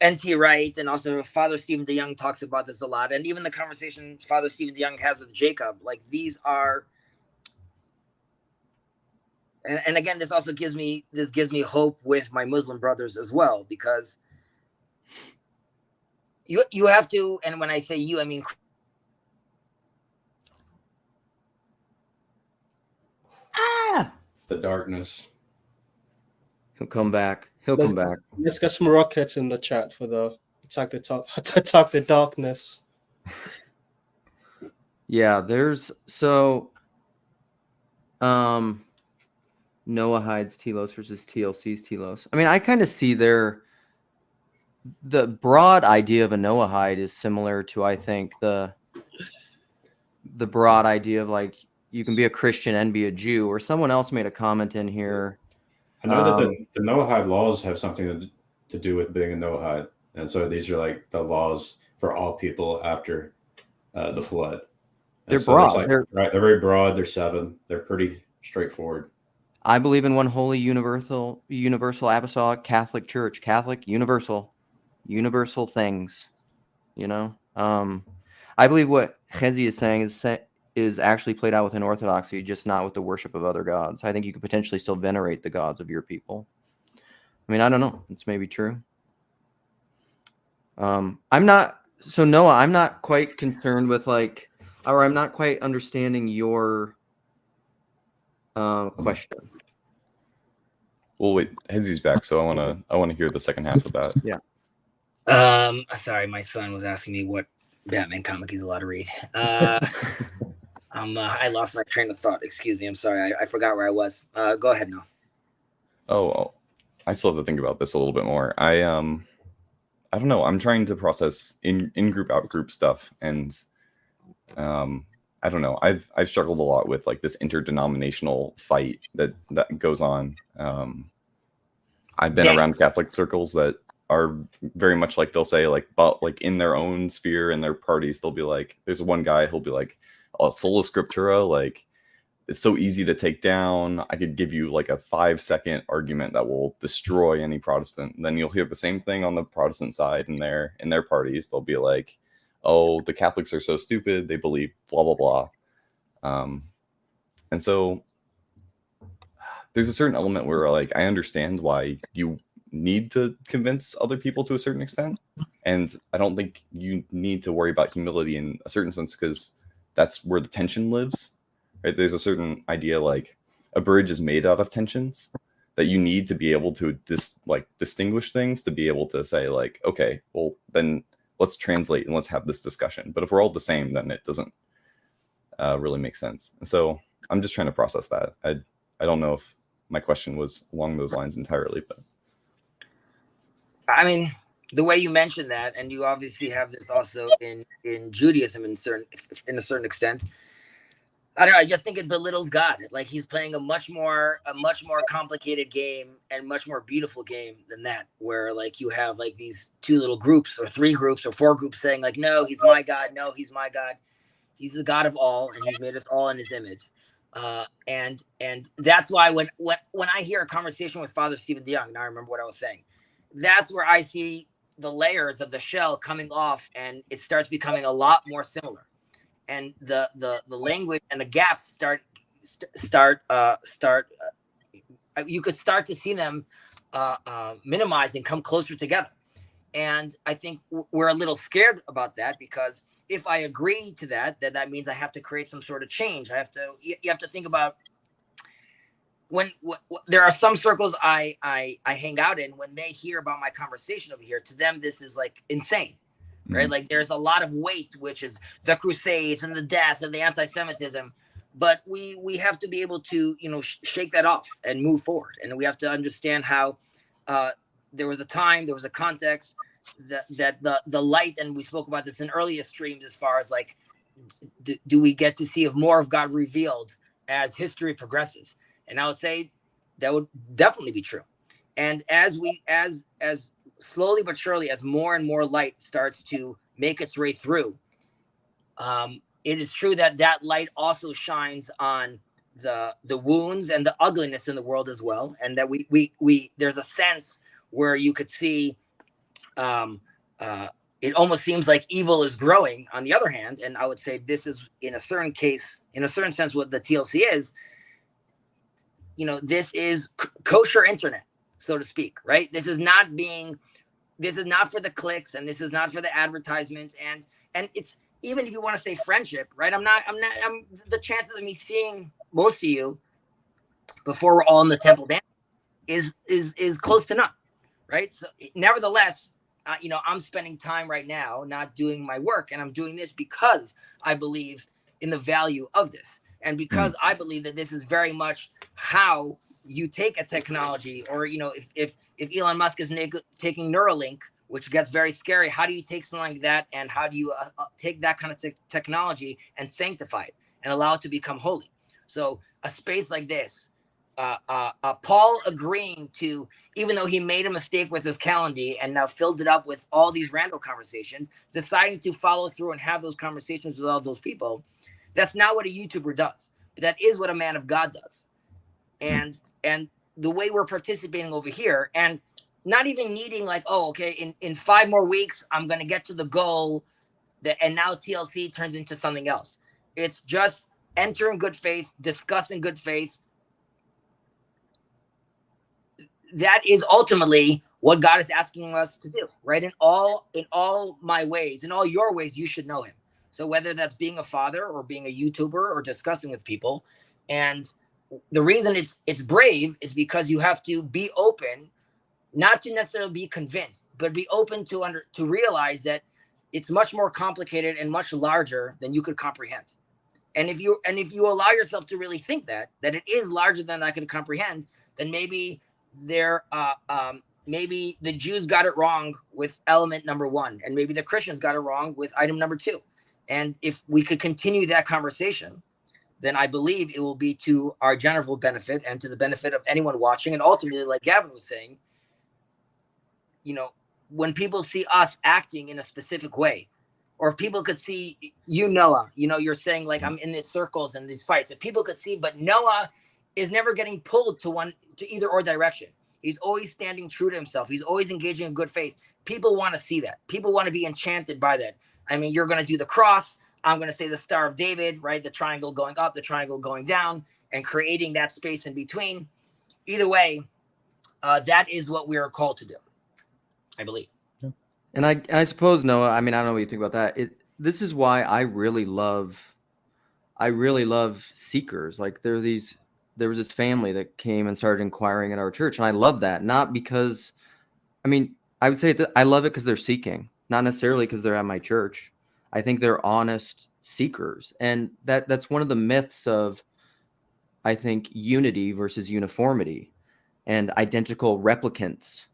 N.T. Wright, and also Father Stephen DeYoung talks about this a lot, and even the conversation Father Stephen DeYoung has with Jacob, like these are, and again, this also gives me hope with my Muslim brothers as well, because you have to, and when I say you, I mean the darkness. He'll come back. He'll come back. Let's get some rockets in the chat for the attack the darkness. Yeah, there's Noahide's Telos versus TLC's Telos. I mean, I kind of see the broad idea of a Noahide is similar to, I think, the broad idea of like you can be a Christian and be a Jew. Or someone else made a comment in here. I know that the Noahide laws have something to do with being a Noahide. And so these are like the laws for all people after the flood. And they're so broad. They're very broad. They're 7. They're pretty straightforward. I believe in one holy, universal, apostolic, Catholic Church. Catholic, universal things. You know, I believe what Chezi is saying is actually played out within Orthodoxy, just not with the worship of other gods. I think you could potentially still venerate the gods of your people. I mean, I don't know. It's maybe true. I'm not quite concerned with I'm not quite understanding your question. Well, wait, Hezi's back, so I wanna hear the second half of that. Yeah. Sorry, my son was asking me what Batman comic he's allowed to read. I lost my train of thought. Excuse me. I'm sorry. I forgot where I was. Go ahead now. Oh, I still have to think about this a little bit more. I don't know. I'm trying to process in-group, out-group stuff, and I don't know. I've struggled a lot with like this interdenominational fight that goes on. I've been around Catholic circles that are very much like they'll say like, but like in their own sphere in their parties, they'll be like, there's one guy who'll be like, oh, sola scriptura, like it's so easy to take down. I could give you like a 5-second argument that will destroy any Protestant. And then you'll hear the same thing on the Protestant side in their parties. They'll be like, oh, the Catholics are so stupid. They believe blah, blah, blah. And so there's a certain element where like, I understand why you need to convince other people to a certain extent. And I don't think you need to worry about humility in a certain sense, because that's where the tension lives, right? There's a certain idea like a bridge is made out of tensions that you need to be able to distinguish things, to be able to say like, okay, well then let's translate and let's have this discussion. But if we're all the same, then it doesn't really make sense. And so I'm just trying to process that. I don't know if my question was along those lines entirely, but I mean, the way you mentioned that, and you obviously have this also in Judaism in a certain extent. I don't know. I just think it belittles God. Like he's playing a much more complicated game and much more beautiful game than that, where like you have like these 2 little groups or 3 groups or 4 groups saying like, no, he's my God. No, he's my God. He's the God of all, and he's made us all in his image. And that's why when I hear a conversation with Father Stephen DeYoung, now I remember what I was saying. That's where I see the layers of the shell coming off, and it starts becoming a lot more similar. And the language and the gaps start you could start to see them minimize and come closer together. And I think we're a little scared about that, because if I agree to that, then that means I have to create some sort of change. You have to think about there are some circles I hang out in, when they hear about my conversation over here, to them this is like insane, right? Like there's a lot of weight, which is the Crusades and the death and the anti-Semitism, but we have to be able to, you know, shake that off and move forward, and we have to understand how there was a time, there was a context that the light, and we spoke about this in earlier streams, as far as like, do we get to see more of God revealed as history progresses? And I would say that would definitely be true. And as slowly but surely, as more and more light starts to make its way through, it is true that light also shines on the wounds and the ugliness in the world as well. And that we there's a sense where you could see, it almost seems like evil is growing on the other hand. And I would say this is, in a certain sense, what the TLC is. You know, this is kosher internet, so to speak, right? This is not for the clicks, and this is not for the advertisement. And it's, even if you want to say friendship, right? I'm the chances of me seeing most of you before we're all in the temple dance is close to none, right? So nevertheless, you know, I'm spending time right now not doing my work, and I'm doing this because I believe in the value of this. And because I believe that this is very much how you take a technology, or, you know, if Elon Musk is taking Neuralink, which gets very scary, how do you take something like that, and how do you take that kind of technology and sanctify it and allow it to become holy? So a space like this, Paul agreeing to, even though he made a mistake with his calendar and now filled it up with all these random conversations, deciding to follow through and have those conversations with all those people. That's not what a YouTuber does, but that is what a man of God does. And the way we're participating over here, and not even needing like, oh, okay, in 5 more weeks, I'm going to get to the goal, and now TLC turns into something else. It's just enter in good faith, discuss in good faith. That is ultimately what God is asking us to do, right? In all my ways, in all your ways, you should know him. So whether that's being a father or being a YouTuber or discussing with people. And the reason it's brave is because you have to be open, not to necessarily be convinced, but be open to realize that it's much more complicated and much larger than you could comprehend. And if you allow yourself to really think that it is larger than I could comprehend, then maybe maybe the Jews got it wrong with element number 1, and maybe the Christians got it wrong with item number 2. And if we could continue that conversation, then I believe it will be to our general benefit and to the benefit of anyone watching. And ultimately, like Gavin was saying, you know, when people see us acting in a specific way, or if people could see you, Noah, you know, you're saying like, I'm in these circles and these fights, if people could see, but Noah is never getting pulled to either or direction. He's always standing true to himself. He's always engaging in good faith. People want to see that. People want to be enchanted by that. I mean, you're going to do the cross. I'm going to say the Star of David, right? The triangle going up, the triangle going down, and creating that space in between. Either way, that is what we are called to do, I believe. And I suppose, Noah, I mean, I don't know what you think about that. This is why I really love seekers. Like there was this family that came and started inquiring at our church, and I love that. Not because, I mean, I would say that I love it because they're seeking, not necessarily because they're at my church. I think they're honest seekers, and that's one of the myths of, I think, unity versus uniformity and identical replicants.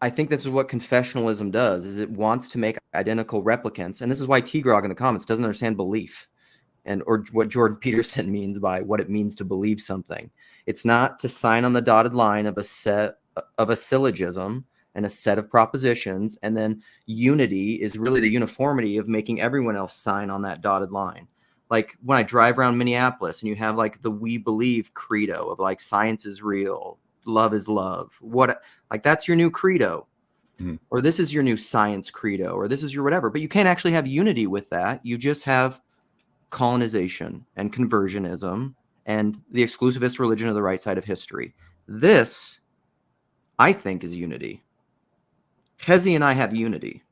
I think this is what confessionalism does, is it wants to make identical replicants. And this is why T-Grog in the comments doesn't understand belief, or what Jordan Peterson means by what it means to believe something. It's not to sign on the dotted line of a syllogism and a set of propositions, and then unity is really the uniformity of making everyone else sign on that dotted line. Like when I drive around Minneapolis and you have like the we believe credo of like science is real, love is love, like that's your new credo. Or this is your new science credo, or this is your whatever. But you can't actually have unity with that. You just have colonization and conversionism and the exclusivist religion of the right side of history. This, I think, is unity. Hezi and I have unity.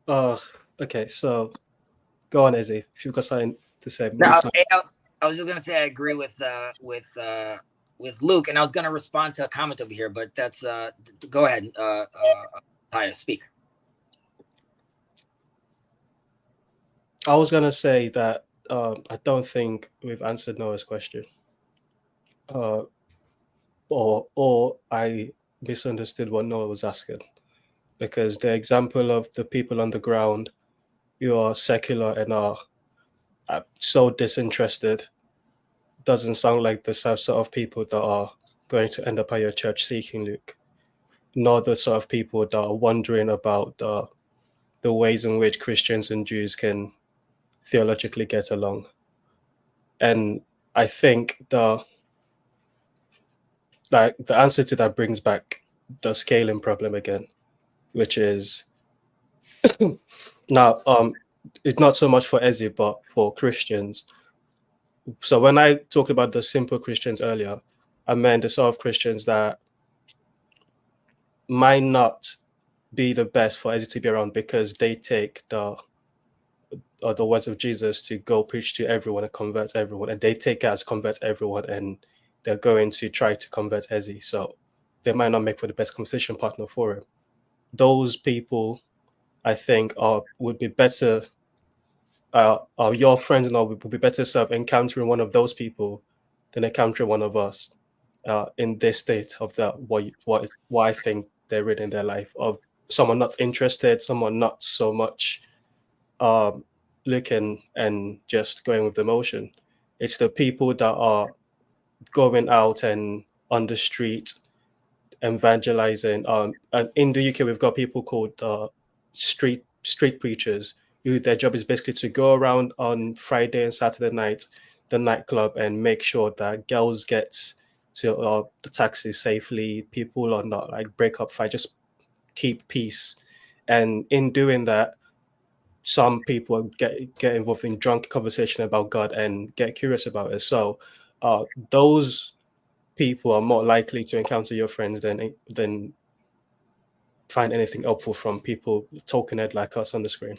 Okay, so Go on, Izzy. If you've got something to say. No, I was just gonna say I agree with Luke, and I was gonna respond to a comment over here, but that's go ahead, Taya, speak. I was gonna say that I don't think we've answered Noah's question, or I misunderstood what Noah was asking, because the example of the people on the ground who are secular and are so disinterested doesn't sound like the sort of people that are going to end up at your church seeking Luke, nor the sort of people that are wondering about the ways in which Christians and Jews can theologically get along. And I think the answer to that brings back the scaling problem again, which is now it's not so much for Ezzy, but for Christians. So when I talked about the simple Christians earlier, I meant the sort of Christians that might not be the best for Ezzy to be around because they take the words of Jesus to go preach to everyone and convert everyone, and they take it as convert everyone, and they're going to try to convert Ezzy. So they might not make for the best conversation partner for him. Those people, I think, would be better. Your friends and all would be better served encountering one of those people than encountering one of us in this state of what I think they're in their life, of someone not interested, someone not so much looking and just going with the motion. It's the people that are going out and on the street evangelizing. And in the UK, we've got people called street preachers, who their job is basically to go around on Friday and Saturday nights, the nightclub, and make sure that girls get to the taxis safely, people are not like break up fight, just keep peace. And in doing that, some people get involved in drunk conversation about God and get curious about it. So those people are more likely to encounter your friends than find anything helpful from people talking head like us on the screen.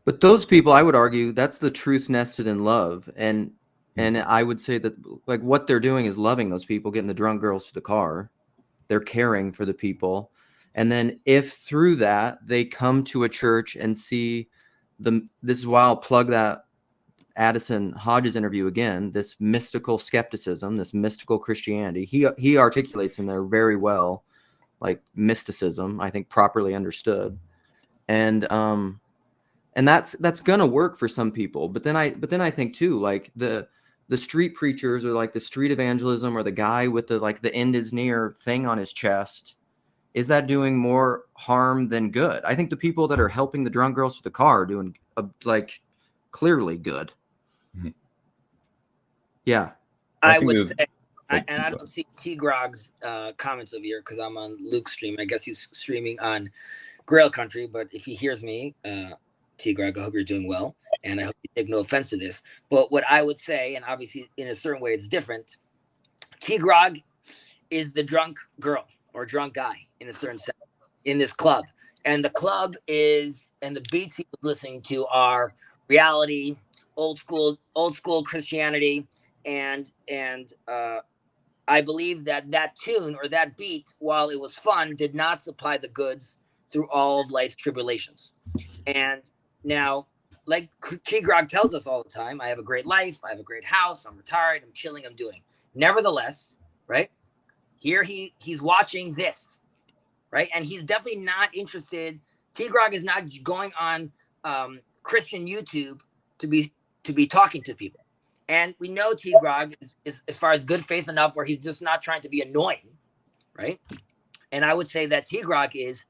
But those people, I would argue, that's the truth nested in love. And I would say that like what they're doing is loving those people, getting the drunk girls to the car. They're caring for the people. And then if through that they come to a church and see this is why I'll plug that Addison Hodges interview again, this mystical skepticism, this mystical Christianity. He articulates in there very well, like mysticism, I think properly understood. And that's gonna work for some people. But then I think too, like the street preachers or like the street evangelism or the guy with the end is near thing on his chest, is that doing more harm than good? I think the people that are helping the drunk girls to the car are doing clearly good. Mm-hmm. Yeah. I would say, and I don't see T-Grog's comments over here because I'm on Luke's stream. I guess he's streaming on Grail Country, but if he hears me, T-Grog, I hope you're doing well, and I hope you take no offense to this. But what I would say, and obviously in a certain way it's different, T-Grog is the drunk girl or drunk guy in a certain sense in this club. And the club is, and the beats he was listening to are reality, old school Christianity. And I believe that tune or that beat, while it was fun, did not supply the goods through all of life's tribulations. And now, like T-Grog tells us all the time, I have a great life, I have a great house, I'm retired, I'm chilling, I'm doing. Nevertheless, right? Here he's watching this, right? And he's definitely not interested. T-Grog is not going on Christian YouTube to be talking to people. And we know T-Grog is as far as good faith enough where he's just not trying to be annoying, right? And I would say that T-Grog is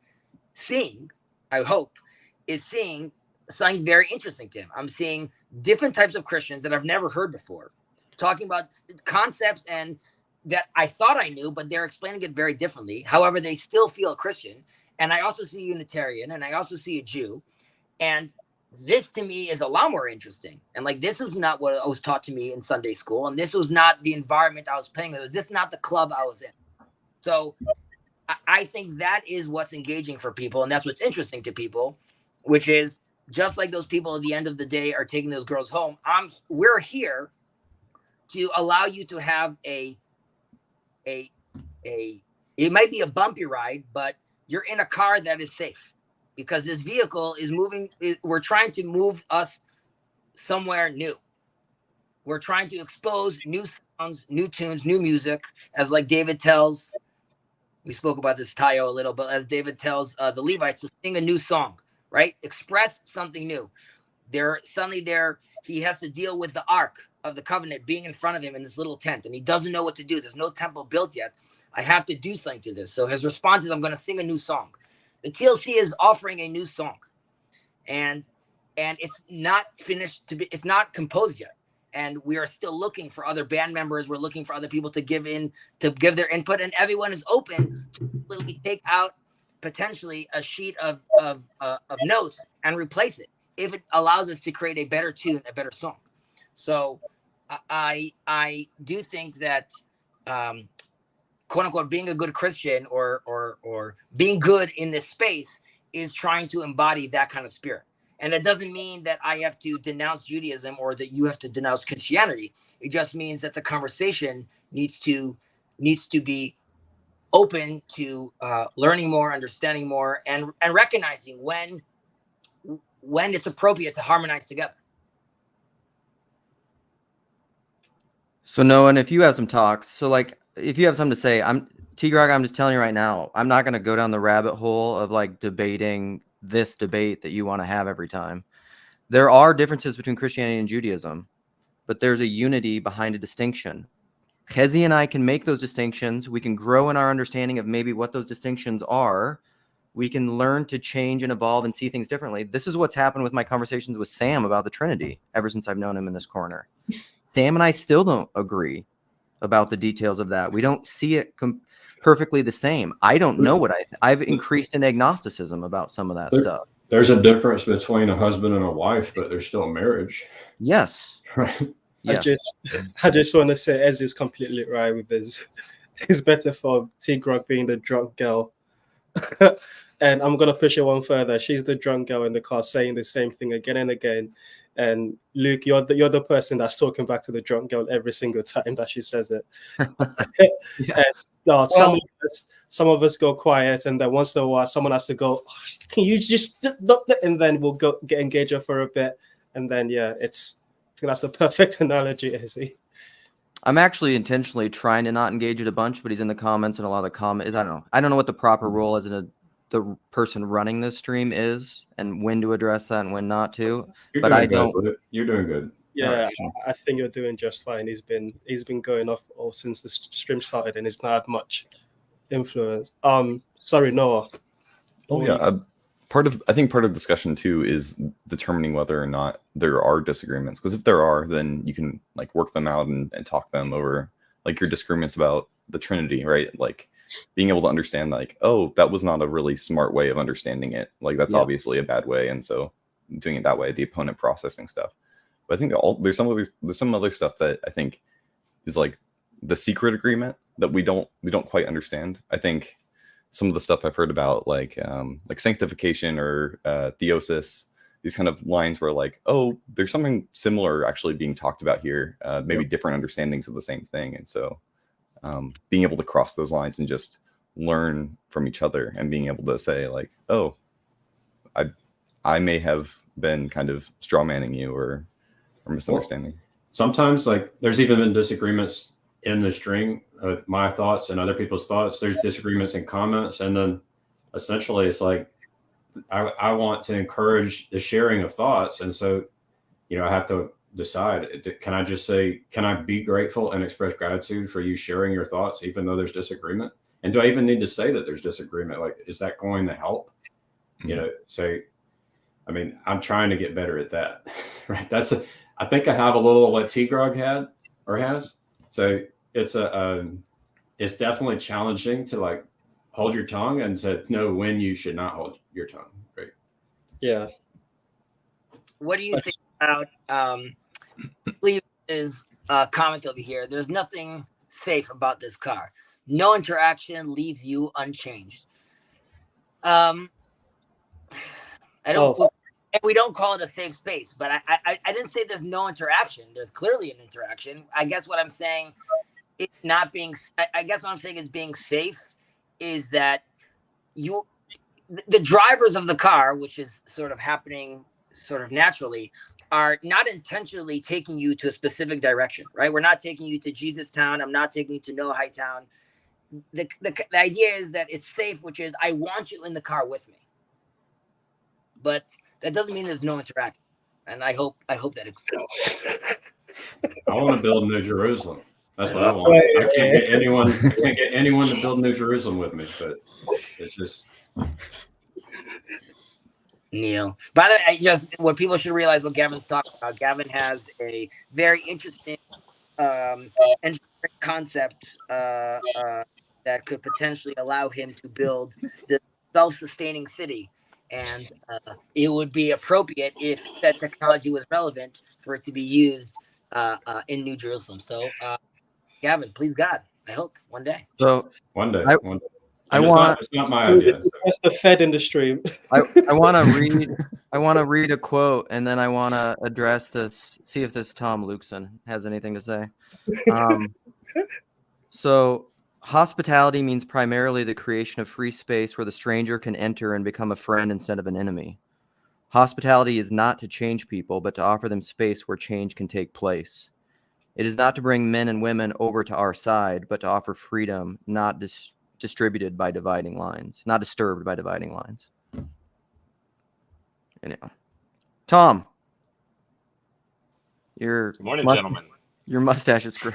seeing something very interesting to him. I'm seeing different types of Christians that I've never heard before talking about concepts and that I thought I knew, but they're explaining it very differently. However, they still feel a Christian. And I also see a Unitarian, and I also see a Jew. And this to me is a lot more interesting. And like, this is not what was taught to me in Sunday school. And this was not the environment I was playing with. This is not the club I was in. So I think that is what's engaging for people. And that's what's interesting to people, which is just like those people at the end of the day are taking those girls home, we're here to allow you to have it might be a bumpy ride, but you're in a car that is safe because this vehicle is moving. We're trying to move us somewhere new. We're trying to expose new songs, new tunes, new music, as like David tells, we spoke about this Tayo a little, but as David tells the Levites to sing a new song, right? Express something new. He has to deal with the Ark of the Covenant being in front of him in this little tent, and he doesn't know what to do. There's no temple built yet. I have to do something to this. So his response is, I'm going to sing a new song. The TLC is offering a new song, and it's not finished it's not composed yet. And we are still looking for other band members. We're looking for other people to give their input, and everyone is open to literally take out potentially a sheet of notes and replace it if it allows us to create a better tune, a better song. So I do think that quote unquote being a good Christian or being good in this space is trying to embody that kind of spirit. And that doesn't mean that I have to denounce Judaism or that you have to denounce Christianity. It just means that the conversation needs to be open to learning more, understanding more, and recognizing when it's appropriate to harmonize together. So Noah, and if you have some talks, so like if you have something to say, T-Grog, I'm just telling you right now, I'm not going to go down the rabbit hole of like debating this debate that you want to have every time. There are differences between Christianity and Judaism, but there's a unity behind a distinction. Hezi and I can make those distinctions. We can grow in our understanding of maybe what those distinctions are. We can learn to change and evolve and see things differently. This is what's happened with my conversations with Sam about the Trinity ever since I've known him in this corner. Sam and I still don't agree about the details of that. We don't see it perfectly the same. I don't know what I've increased in agnosticism about some of that stuff. There's a difference between a husband and a wife, but there's still a marriage. Yes. Right. Yes. I just want to say Ez is completely right with his metaphor of T-Grog being the drunk girl. And I'm going to push it one further. She's the drunk girl in the car saying the same thing again and again. And Luke, you're the person that's talking back to the drunk girl every single time that she says it. Yeah. And, some of us go quiet, and then once in a while, someone has to go, can you just, and then we'll go get engaged for a bit. And then, I think that's the perfect analogy, Izzy. I'm actually intentionally trying to not engage it a bunch, but he's in the comments, and a lot of the comments, I don't know what the proper role as the person running this stream is and when to address that and when not to. You're doing good. Yeah, I think you're doing just fine. He's been going off all since the stream started, and he's not had much influence. Sorry, Noah. Oh yeah, I think part of discussion too is determining whether or not there are disagreements. Because if there are, then you can like work them out and talk them over, like your disagreements about the Trinity, right? Like being able to understand like, oh, that was not a really smart way of understanding it. Like that's obviously a bad way, and so doing it that way, the opponent processing stuff. But I think there's some other stuff that I think is like the secret agreement that we don't quite understand. I think some of the stuff I've heard about like sanctification or theosis, these kind of lines where like, oh, there's something similar actually being talked about here, maybe different understandings of the same thing. And so being able to cross those lines and just learn from each other and being able to say like, oh, I may have been kind of straw manning you or misunderstanding. Well, sometimes like there's even been disagreements in the stream of my thoughts and other people's thoughts. There's disagreements in comments, and then essentially it's like I want to encourage the sharing of thoughts, and so I have to decide, can I just say, can I be grateful and express gratitude for you sharing your thoughts even though there's disagreement? And do I even need to say that there's disagreement? Like, is that going to help? Say, I mean, I'm trying to get better at that. Right? I think I have a little of what T-Grog had or has. So it's definitely challenging to like hold your tongue and to know when you should not hold your tongue. Right? Yeah. What do you think about Cleve's comment over here? There's nothing safe about this car. No interaction leaves you unchanged. I don't. and we don't call it a safe space. But I didn't say there's no interaction. There's clearly an interaction. I guess what I'm saying, it's not being. I guess what I'm saying is being safe is that the drivers of the car, which is sort of happening sort of naturally, are not intentionally taking you to a specific direction, right? We're not taking you to Jesus Town. I'm not taking you to Noahide Town. The idea is that it's safe, which is I want you in the car with me. But that doesn't mean there's no interaction. And I hope that it's I want to build New Jerusalem. That's what I want. I can't get anyone to build New Jerusalem with me, but it's just Neil. By the way, just what people should realize what Gavin's talking about. Gavin has a very interesting engineering concept that could potentially allow him to build the self-sustaining city. And it would be appropriate if that technology was relevant for it to be used in New Jerusalem. So, Gavin, please God, I hope one day. So one day. It's not my idea. That's the Fed in the stream. I want to read a quote, and then I want to address this. See if this Tom Lukeson has anything to say. So, hospitality means primarily the creation of free space where the stranger can enter and become a friend instead of an enemy. Hospitality is not to change people, but to offer them space where change can take place. It is not to bring men and women over to our side, but to offer freedom, not distributed by dividing lines, not disturbed by dividing lines. Anyhow, Tom, Good morning, gentlemen. Your mustache is great.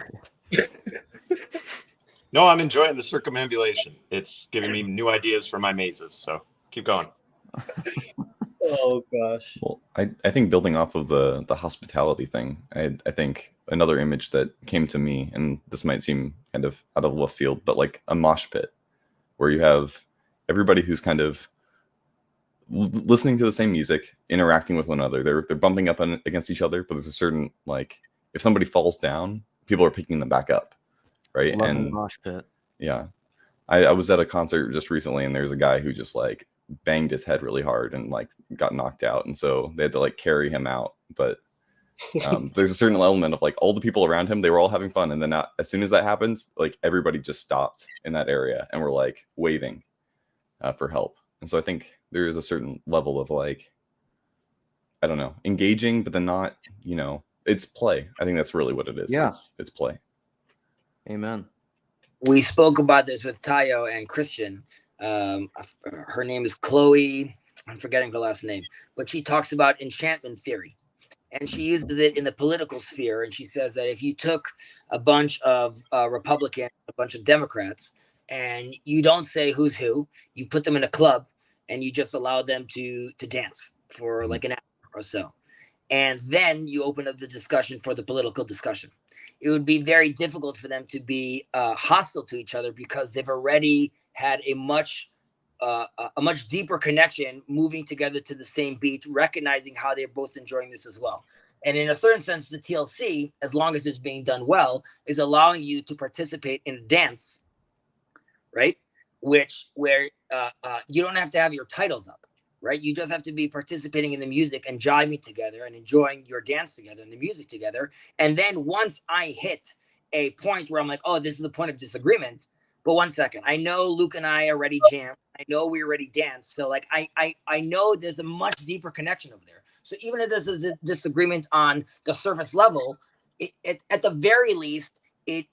No, I'm enjoying the circumambulation. It's giving me new ideas for my mazes. So keep going. Oh gosh. Well, I think building off of the hospitality thing, I think another image that came to me, and this might seem kind of out of left field, but like a mosh pit, where you have everybody who's kind of listening to the same music, interacting with one another. They're bumping up against each other, but there's a certain, like, if somebody falls down, people are picking them back up, right? And mosh pit. Yeah, I was at a concert just recently, and there's a guy who just like banged his head really hard and like got knocked out, and so they had to like carry him out. But there's a certain element of like all the people around him, they were all having fun, and then as soon as that happens, like everybody just stopped in that area and were like waving for help. And so I think there is a certain level of like, I don't know, engaging, but then not, it's play. I think that's really what it is. Yeah, it's play. Amen. We spoke about this with Tayo and Christian. Her name is Chloe. I'm forgetting her last name, but she talks about enchantment theory, and she uses it in the political sphere. And she says that if you took a bunch of Republicans, a bunch of Democrats, and you don't say who's who, you put them in a club and you just allow them to dance for like an hour or so. And then you open up the discussion for the political discussion. It would be very difficult for them to be hostile to each other because they've already had a much deeper connection, moving together to the same beat, recognizing how they're both enjoying this as well. And in a certain sense, the TLC, as long as it's being done well, is allowing you to participate in a dance, right? Where you don't have to have your titles up, right? You just have to be participating in the music and jiving together and enjoying your dance together and the music together. And then once I hit a point where I'm like, oh, this is a point of disagreement, but one second, I know Luke and I already jammed. I know we already danced. So like, I know there's a much deeper connection over there. So even if there's a disagreement on the surface level, at the very least, it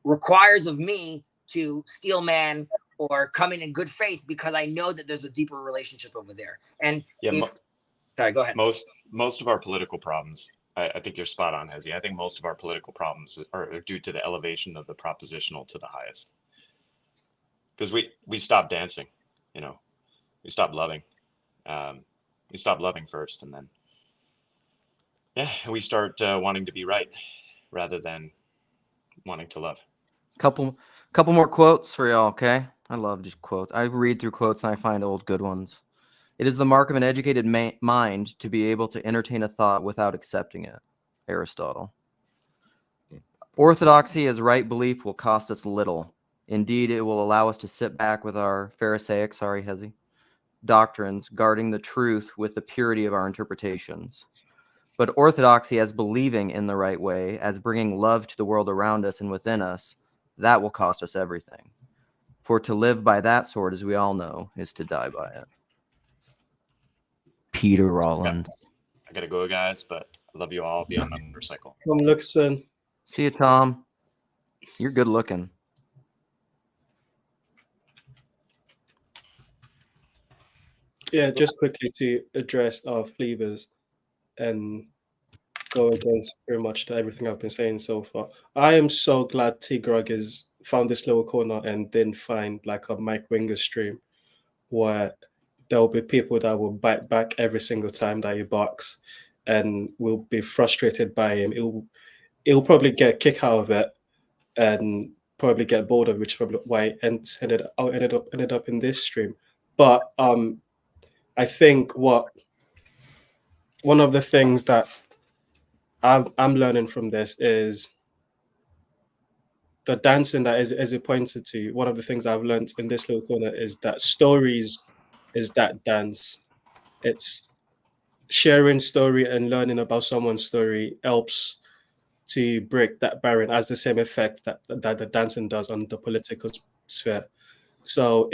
requires of me to steel man or come in good faith because I know that there's a deeper relationship over there. And sorry, go ahead. Most of our political problems, I think you're spot on, Hezi. I think most of our political problems are due to the elevation of the propositional to the highest. Because we stopped dancing, we stopped loving. We stopped loving first, and then we start wanting to be right rather than wanting to love. Couple more quotes for y'all, okay? I love just quotes. I read through quotes and I find old good ones. It is the mark of an educated mind to be able to entertain a thought without accepting it. Aristotle. Orthodoxy as right belief will cost us little. Indeed, it will allow us to sit back with our Pharisaic, sorry, Hezi, doctrines, guarding the truth with the purity of our interpretations. But orthodoxy as believing in the right way, as bringing love to the world around us and within us, that will cost us everything. For to live by that sword, as we all know, is to die by it. Peter Rolland. I gotta go, guys, but I love you all. I'll be on my motorcycle. From Luxon. See you, Tom. You're good looking. Yeah, just quickly to address our Fleavers and go against pretty much to everything I've been saying so far. I am so glad T-Grog has found this little corner and didn't find like a Mike Winger stream where there'll be people that will bite back every single time that he barks and will be frustrated by him. He'll probably get a kick out of it and probably get bored of it, which is probably why he ended up in this stream. But I think one of the things that I'm learning from this is the dancing that as it pointed to. One of the things I've learned in this little corner is that stories is that dance. It's sharing story and learning about someone's story helps to break that barrier, has the same effect that the dancing does on the political sphere. So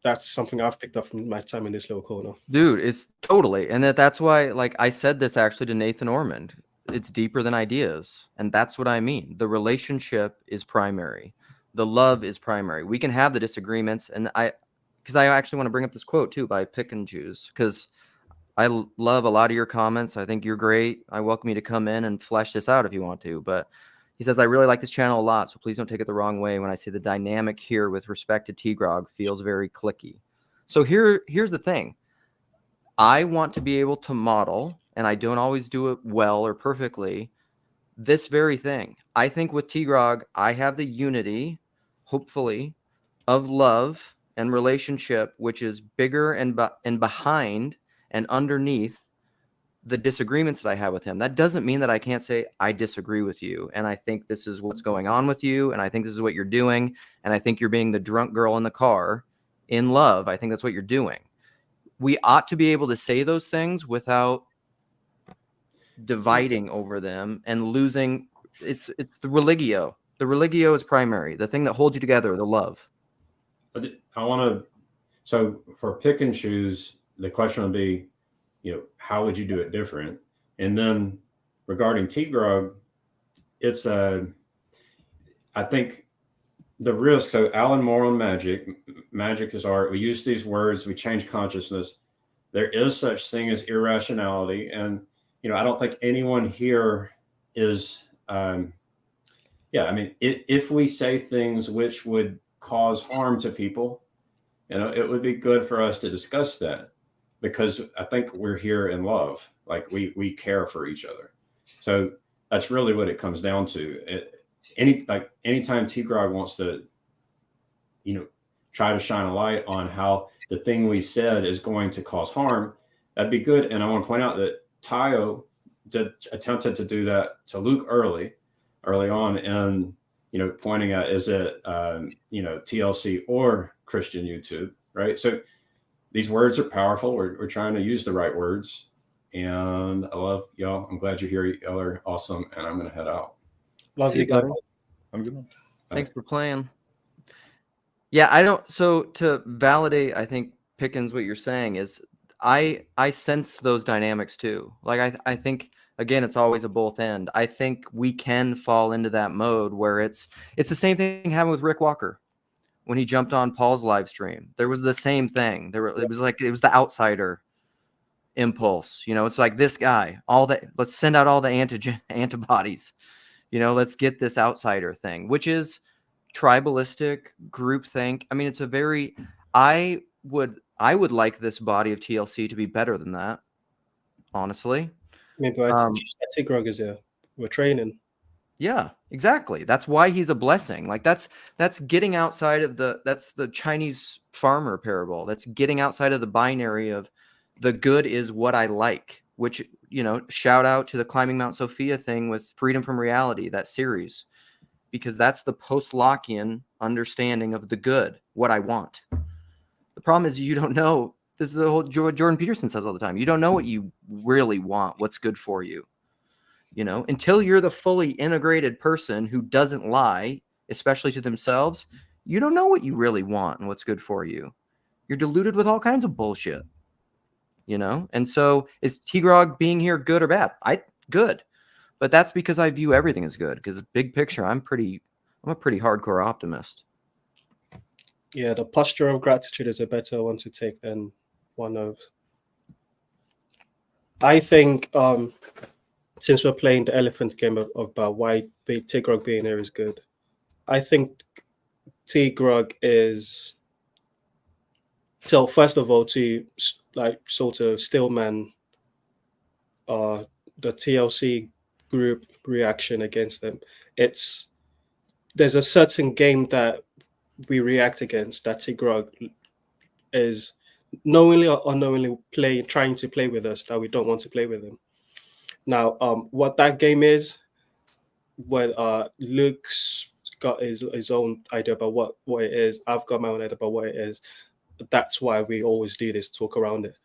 that's something I've picked up from my time in this little corner. Dude, it's totally. And that's why, like, I said this actually to Nathan Ormond. It's deeper than ideas. And that's what I mean. The relationship is primary. The love is primary. We can have the disagreements. And because I actually want to bring up this quote too by Pick and Choose, because I love a lot of your comments. I think you're great. I welcome you to come in and flesh this out if you want to. But he says, I really like this channel a lot, so please don't take it the wrong way when I say the dynamic here with respect to T-Grog feels very cliquey. So here's the thing. I want to be able to model, and I don't always do it well or perfectly, this very thing. I think with T-Grog, I have the unity, hopefully, of love and relationship, which is bigger and behind and underneath the disagreements that I have with him. That doesn't mean that I can't say I disagree with you, and I think this is what's going on with you, and I think this is what you're doing, and I think you're being the drunk girl in the car in love. I think that's what you're doing. We ought to be able to say those things without dividing over them and losing. It's the religio. The religio is primary. The thing that holds you together, the love. I want to. So for Pick and Choose, the question would be, how would you do it different? And then regarding T-Grog, it's I think the risk. So Alan Moore on magic is art. We use these words, we change consciousness. There is such thing as irrationality. And, I don't think anyone here is, if we say things which would cause harm to people, it would be good for us to discuss that. Because I think we're here in love, like we care for each other. So that's really what it comes down to. Anytime T-Grog wants to, try to shine a light on how the thing we said is going to cause harm, that'd be good. And I want to point out that Tayo attempted to do that to Luke early on, and pointing at, is it TLC or Christian YouTube, right? So these words are powerful. We're trying to use the right words. And I love y'all. I'm glad you're here. Y'all are awesome. And I'm going to head out. Love you guys. I'm good. Thanks for playing. Yeah, so to validate, I think, Pickens, what you're saying is I sense those dynamics too. Like, I think, again, it's always a both end. I think we can fall into that mode where it's the same thing happened with Rick Walker. When he jumped on Paul's live stream, there was the same thing. It was the outsider impulse. It's like this guy, let's send out all the antibodies. Let's get this outsider thing, which is tribalistic groupthink. I mean, it's a very, I would like this body of TLC to be better than that, honestly. Maybe T-Grog is here. We're training. Yeah, exactly. That's why he's a blessing. Like that's getting outside of that's the Chinese farmer parable. That's getting outside of the binary of the good is what I like, which, shout out to the Climbing Mount Sophia thing with Freedom from Reality, that series. because that's the post-Lockean understanding of the good, what I want. The problem is you don't know. This is the whole Jordan Peterson says all the time. You don't know what you really want, what's good for you. You know, until you're the fully integrated person who doesn't lie, especially to themselves, you don't know what you really want and what's good for you. You're deluded with all kinds of bullshit. You know, and so is T-Grog being here good or bad? Good, but that's because I view everything as good. Because big picture, I'm a pretty hardcore optimist. Yeah, the posture of gratitude is a better one to take than one of. I think since we're playing the elephant game about why T-Grog being here is good, I think T-Grog is. So first of all, to like sort of stillman the TLC group reaction against them, there's a certain game that we react against that T-Grog is knowingly or unknowingly trying to play with us, that we don't want to play with him. Now, what that game is, when Luke's got his own idea about what it is, I've got my own idea about what it is. That's why we always do this, talk around it.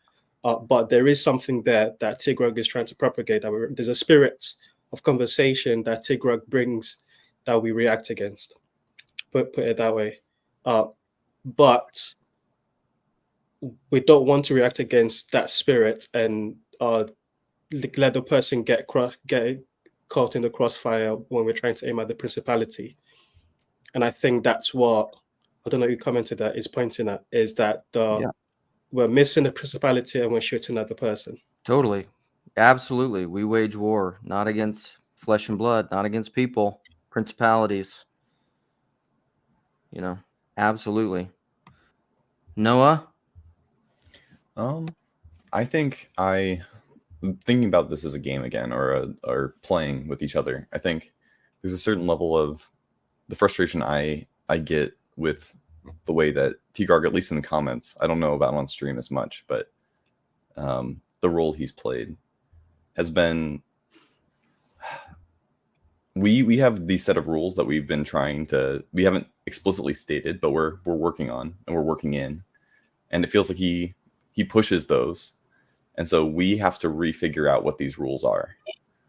But there is something there that T-Grog is trying to propagate. There's a spirit of conversation that T-Grog brings that we react against. Put it that way. But we don't want to react against that spirit and let the person get caught in the crossfire when we're trying to aim at the principality. And I think that's what, I don't know who commented that, is pointing at, is that we're missing the principality and we're shooting at the person. Totally. Absolutely. We wage war, not against flesh and blood, not against people, principalities. You know, absolutely. Noah? I think thinking about this as a game again, or playing with each other, I think there's a certain level of the frustration I get with the way that T-Grog, at least in the comments, I don't know about on stream as much, but the role he's played has been, we have these set of rules that we've been we haven't explicitly stated, but we're working on and we're working in, and it feels like he pushes those, and so we have to refigure out what these rules are.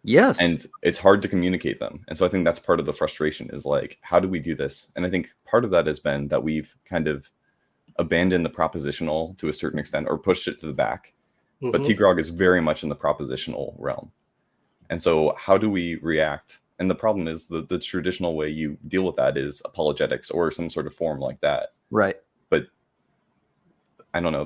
Yes. And it's hard to communicate them. And so I think that's part of the frustration, is like, how do we do this? And I think part of that has been that we've kind of abandoned the propositional to a certain extent, or pushed it to the back. Mm-hmm. But T-Grog is very much in the propositional realm. And so how do we react? And the problem is the traditional way you deal with that is apologetics or some sort of form like that. Right. But I don't know.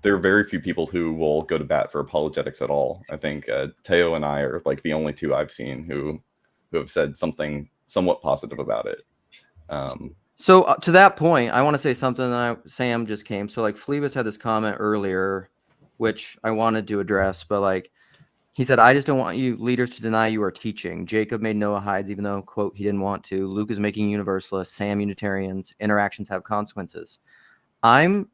There are very few people who will go to bat for apologetics at all. I think Teo and I are like the only two I've seen who have said something somewhat positive about it. So to that point, I want to say something that Sam just came. So like Phlebas had this comment earlier, which I wanted to address, but like he said, I just don't want you leaders to deny you are teaching. Jacob made Noah hides, even though, quote, he didn't want to. Luke is making universalists. Sam Unitarians. Interactions have consequences. I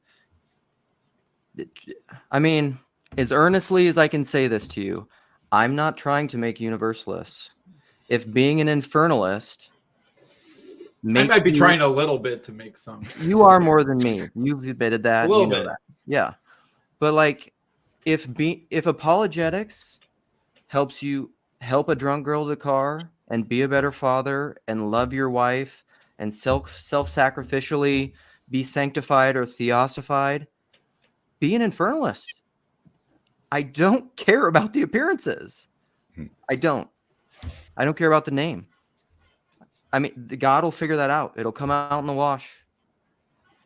mean, as earnestly as I can say this to you, I'm not trying to make universalists. If being an infernalist makes I might be trying a little bit to make some. You are more than me. You've admitted that. A little you know bit. That. Yeah. But like, if apologetics helps you help a drunk girl to the car and be a better father and love your wife and self-sacrificially be sanctified or theosified, be an infernalist. I don't care about the appearances. I don't care about the name. I mean, God will figure that out. It'll come out in the wash.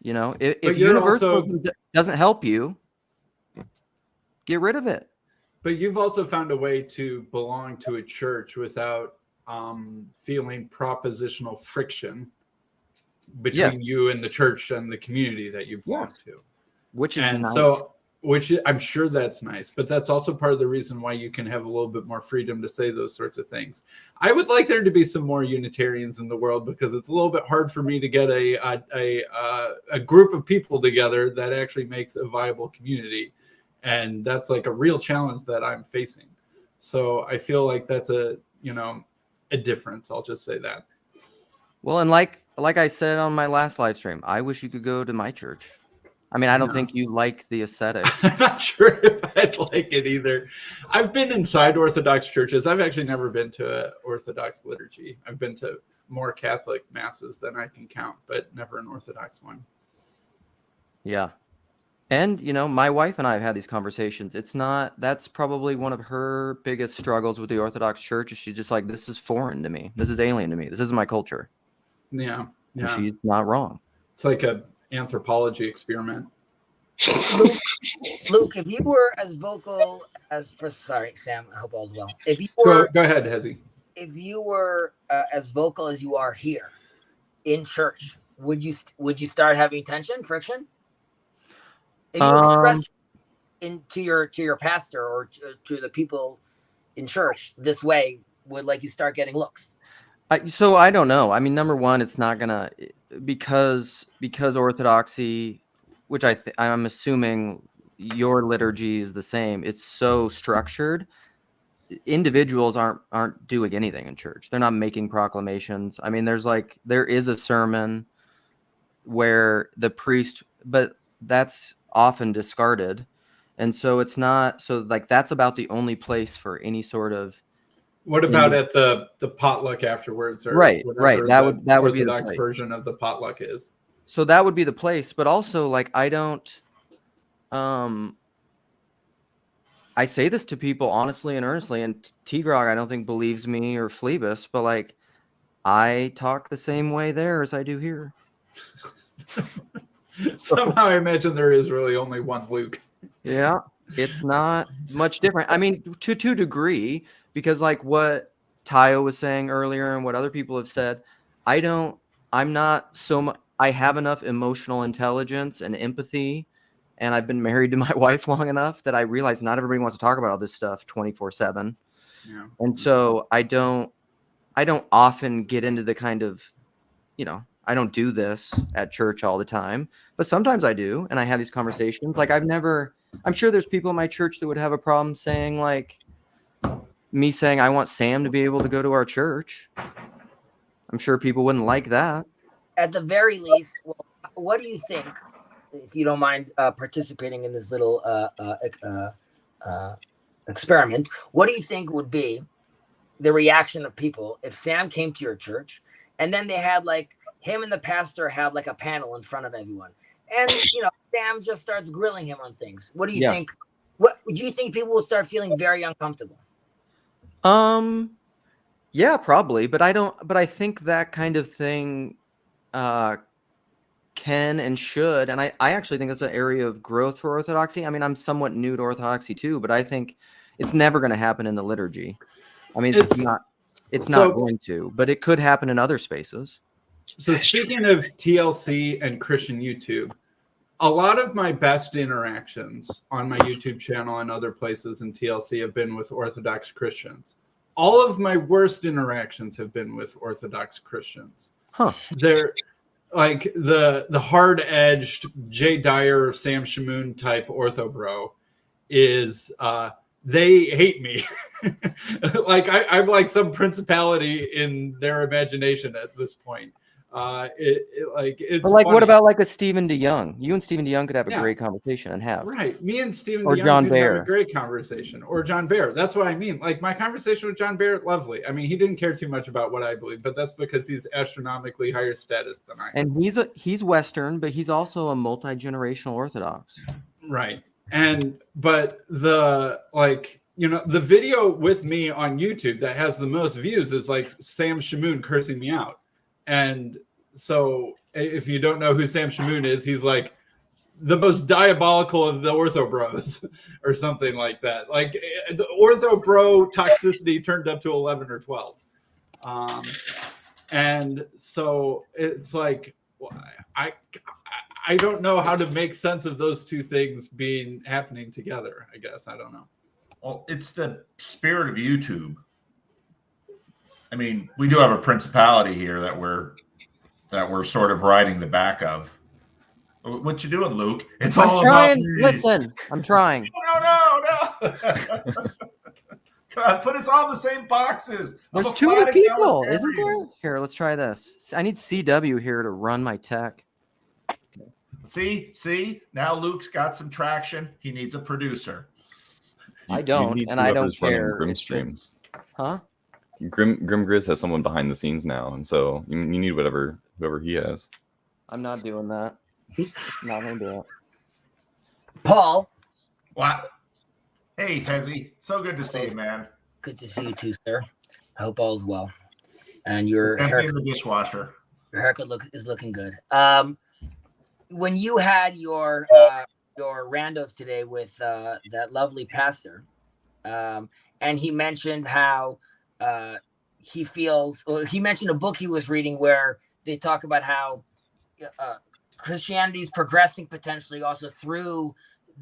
You know, if universalism doesn't help you, get rid of it. But you've also found a way to belong to a church without feeling propositional friction between you and the church and the community that you belong to. Which is nice. So, I'm sure that's nice, but that's also part of the reason why you can have a little bit more freedom to say those sorts of things. I would like there to be some more Unitarians in the world, because it's a little bit hard for me to get a group of people together that actually makes a viable community. And that's like a real challenge that I'm facing. So I feel like that's a difference. I'll just say that. Well, and like I said on my last live stream, I wish you could go to my church. I mean, I don't think you like the aesthetics. I'm not sure if I'd like it either. I've been inside Orthodox churches. I've actually never been to an Orthodox liturgy. I've been to more Catholic masses than I can count, but never an Orthodox one. Yeah. And, you know, my wife and I have had these conversations. That's probably one of her biggest struggles with the Orthodox Church is she's just like, this is foreign to me. This is alien to me. This isn't my culture. Yeah. And she's not wrong. It's like an anthropology experiment. Luke, if you were as vocal as sorry, Sam, I hope all's well. If you were, go ahead, Hezi. If you were as vocal as you are here in church, would you start having tension, friction? If you express to your pastor or to the people in church this way, would like you start getting looks? So I don't know. I mean, number one, it's not gonna because Orthodoxy, which I'm assuming your liturgy is the same. It's so structured. Individuals aren't doing anything in church. They're not making proclamations. I mean, there is a sermon where the priest, but that's often discarded, and so it's not. So like that's about the only place for any sort of. What about at the potluck afterwards? Or right. That would be the Orthodox version of the potluck is. So that would be the place, but also like I don't. I say this to people honestly and earnestly, and T-Grog I don't think believes me or Phlebas, but like I talk the same way there as I do here. Somehow I imagine there is really only one Luke. Yeah, it's not much different. I mean, to a degree, because like what Tayo was saying earlier and what other people have said, I'm not so much. I have enough emotional intelligence and empathy, and I've been married to my wife long enough that I realize not everybody wants to talk about all this stuff 24/7. Yeah. And so I don't often get into the kind of, you know, I don't do this at church all the time, but sometimes I do, and I have these conversations. Like I'm sure there's people in my church that would have a problem saying like me saying I want Sam to be able to go to our church. I'm sure people wouldn't like that. At the very least, well, what do you think, if you don't mind participating in this little experiment, what do you think would be the reaction of people if Sam came to your church and then they had like him and the pastor had like a panel in front of everyone, and you know Sam just starts grilling him on things? What do you think? What do you think people will start feeling very uncomfortable? Yeah, probably, but I think that kind of thing can and should, and I actually think it's an area of growth for Orthodoxy. I mean, I'm somewhat new to Orthodoxy too, but I think it's never going to happen in the liturgy. I mean, it's not going to, but it could happen in other spaces. So speaking of TLC and Christian YouTube, a lot of my best interactions on my YouTube channel and other places in TLC have been with Orthodox Christians. All of my worst interactions have been with Orthodox Christians. Huh. They're like the hard-edged Jay Dyer, Sam Shamoon type ortho bro is they hate me. Like I'm like some principality in their imagination at this point. It's like funny. what about like a Stephen DeYoung? You and Stephen DeYoung could have a great conversation and have. Right. Me and Stephen or DeYoung John could Bear. have a great conversation. Or John Bear. That's what I mean. Like my conversation with John Bear, lovely. I mean, he didn't care too much about what I believe, but that's because he's astronomically higher status than I am. And he's Western, but he's also a multi-generational Orthodox. Right. But the the video with me on YouTube that has the most views is like Sam Shamoon cursing me out. And so if you don't know who Sam Shamoon is, he's like the most diabolical of the ortho bros or something like that. Like the ortho bro toxicity turned up to 11 or 12. And so it's like, I don't know how to make sense of those two things happening together. I guess. I don't know. Well, it's the spirit of YouTube. I mean, we do have a principality here that we're sort of riding the back of. What you doing, Luke? It's all trying. about me. Listen, I'm trying. No. Come on, put us all in the same boxes. There's I'm a too many flat people, isn't egalitarian. there? Here, let's try this. I need CW here to run my tech. See, now Luke's got some traction. He needs a producer. I don't, need and I don't whoever's running care. Grim It's just- streams. Huh? Grim Grizz has someone behind the scenes now, and so you need whoever he has. I'm not doing that. Not gonna do it. Paul, What? Hey, Hezzy. So good to see you, man. good to see you too, sir. I hope all is well. And your Empty in haircut, the dishwasher. is looking good. When you had your randos today with that lovely pastor, and he mentioned how he feels. Well, he mentioned a book he was reading where they talk about how Christianity is progressing potentially also through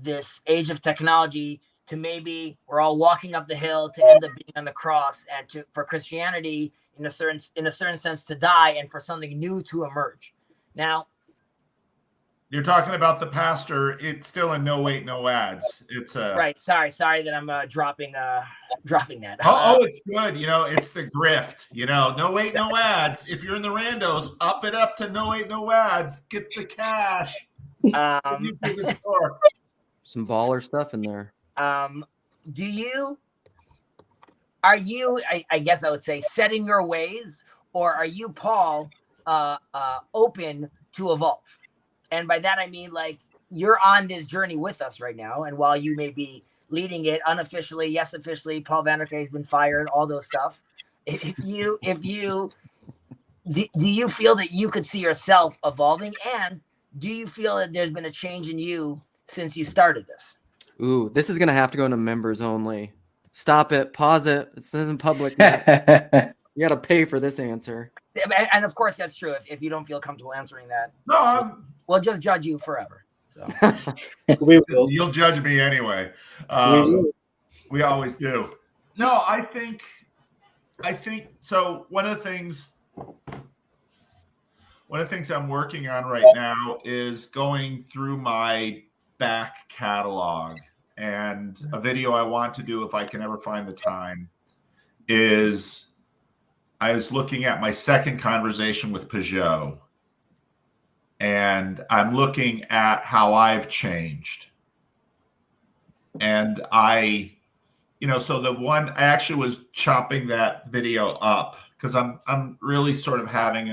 this age of technology to maybe we're all walking up the hill to end up being on the cross, and for Christianity in a certain sense to die and for something new to emerge. Now, You're talking about the pastor. It's still in No Wait, No Ads. It's right. Sorry that I'm dropping that. it's good. It's the grift. No Wait, No Ads. If you're in the randos, up it up to No Wait, No Ads. Get the cash. You give the score. Some baller stuff in there. Are you, I guess I would say, set in your ways, or are you, Paul, open to evolve? And by that, I mean, like, you're on this journey with us right now. And while you may be leading it unofficially, yes, officially, Paul Vanderkay has been fired, all those stuff. Do you feel that you could see yourself evolving? And do you feel that there's been a change in you since you started this? Ooh, this is gonna have to go into members only. Stop it. Pause it. This isn't public. You gotta pay for this answer. And of course, that's true. If you don't feel comfortable answering that, No, we'll just judge you forever. So We will. you'll judge me anyway. We will. We always do. No, I think so. One of the things I'm working on right now is going through my back catalog, and a video I want to do if I can ever find the time is I was looking at my second conversation with Peugeot, and I'm looking at how I've changed. And so the one I actually was chopping that video up because I'm really sort of having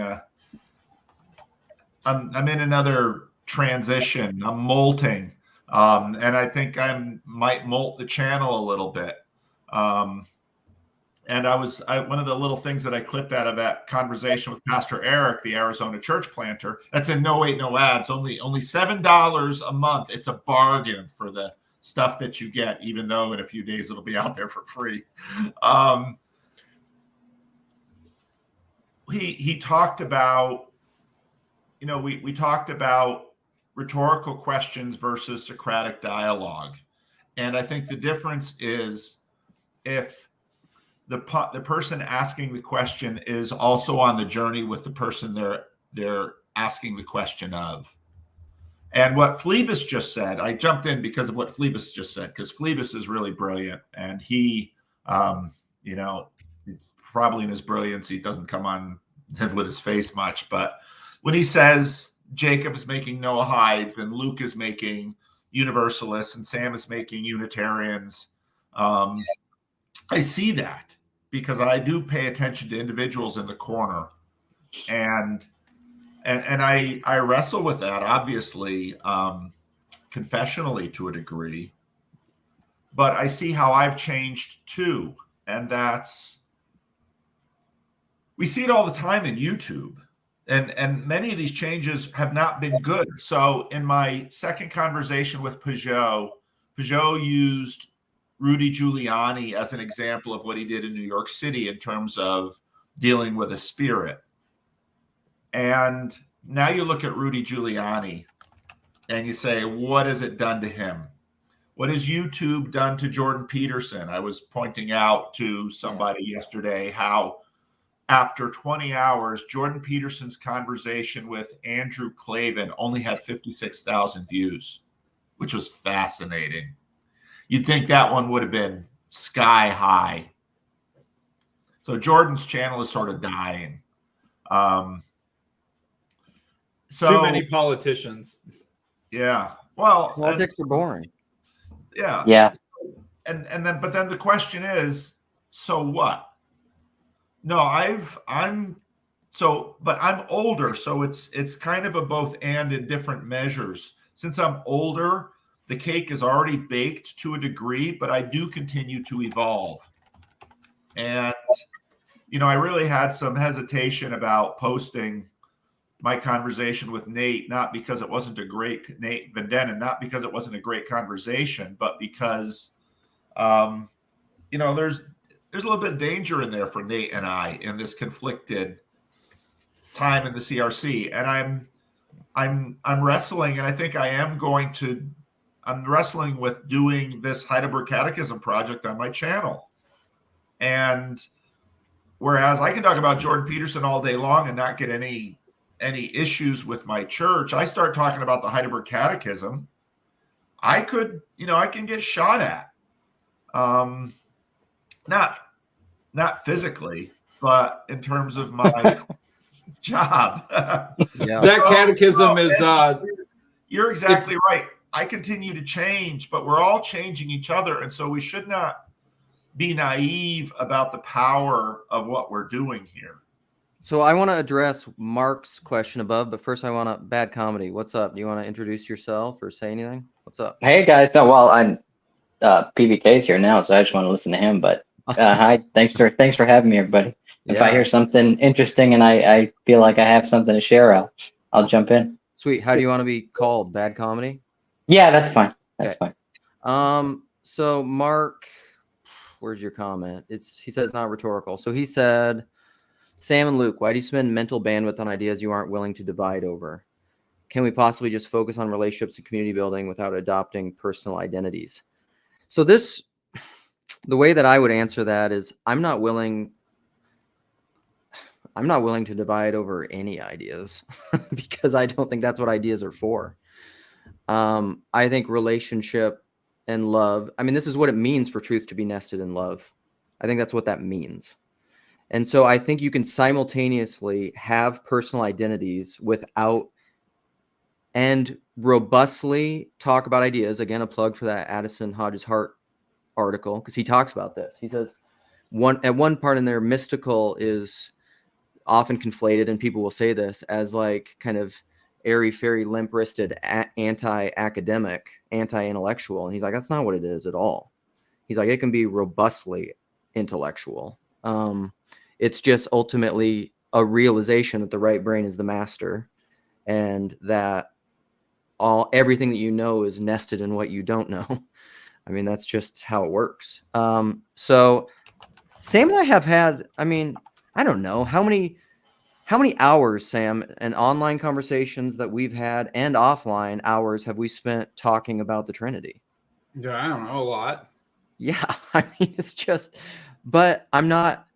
I'm in another transition. I'm molting, and I think I might molt the channel a little bit. And one of the little things that I clipped out of that conversation with Pastor Eric, the Arizona church planter, that's in No Wait, No Ads, only $7 a month. It's a bargain for the stuff that you get, even though in a few days it'll be out there for free. He talked about, we talked about rhetorical questions versus Socratic dialogue. And I think the difference is if the person asking the question is also on the journey with the person they're asking the question of. And what Phlebas just said, I jumped in because of what Phlebas just said, because Phlebas is really brilliant. And he, it's probably in his brilliance, he doesn't come on with his face much. But when he says Jacob is making Noahides and Luke is making Universalists and Sam is making Unitarians, I see that because I do pay attention to individuals in the corner, and I wrestle with that, obviously, confessionally to a degree, but I see how I've changed too. And we see it all the time in YouTube, and many of these changes have not been good. So in my second conversation with Peugeot used Rudy Giuliani as an example of what he did in New York City in terms of dealing with a spirit. And now you look at Rudy Giuliani and you say, what has it done to him? What has YouTube done to Jordan Peterson? I was pointing out to somebody yesterday how after 20 hours, Jordan Peterson's conversation with Andrew Klavan only had 56,000 views, which was fascinating. You'd think that one would have been sky high. So Jordan's channel is sort of dying. So Too many politicians. yeah. Well, Politics are boring. yeah. Yeah. And then, but then the question is, so what? No, but I'm older, so it's kind of a both and in different measures. Since I'm older, the cake is already baked to a degree, but I do continue to evolve. And, I really had some hesitation about posting my conversation with Nate, not because it wasn't a great Nate Van Dennen, not because it wasn't a great conversation, but because, there's a little bit of danger in there for Nate and I in this conflicted time in the CRC. And I'm wrestling, and I think I'm wrestling with doing this Heidelberg Catechism project on my channel. And whereas I can talk about Jordan Peterson all day long and not get any issues with my church, I start talking about the Heidelberg Catechism, I can get shot at. Not physically, but in terms of my job. Yeah. That catechism is you're exactly right. I continue to change, but we're all changing each other. And so we should not be naive about the power of what we're doing here. So I want to address Mark's question above, but first I want to Bad Comedy. What's up? Do you want to introduce yourself or say anything? What's up? Hey guys, no, well, I'm PBK's here now, so I just want to listen to him. But hi, thanks for having me, everybody. If I hear something interesting and I feel like I have something to share, I'll jump in. Sweet. How do you want to be called? Bad Comedy? Yeah, that's fine. That's fine. So Mark, where's your comment? He said it's not rhetorical. So he said, Sam and Luke, why do you spend mental bandwidth on ideas you aren't willing to divide over? Can we possibly just focus on relationships and community building without adopting personal identities? So the way that I would answer that is I'm not willing to divide over any ideas because I don't think that's what ideas are for. I think relationship and love, this is what it means for truth to be nested in love. I think that's what that means. And so I think you can simultaneously have personal identities without and robustly talk about ideas. Again, a plug for that Addison Hodges Hart article, because he talks about this. He says at one part in there, mystical is often conflated, and people will say this as like kind of airy-fairy, limp-wristed, anti-academic, anti-intellectual. And he's like, that's not what it is at all. He's like, it can be robustly intellectual. It's just ultimately a realization that the right brain is the master and that everything that you know is nested in what you don't know. That's just how it works. So Sam and I have had, I don't know how many hours, Sam, and online conversations that we've had and offline hours have we spent talking about the Trinity? Yeah, I don't know, a lot. Yeah, it's just, but I'm not.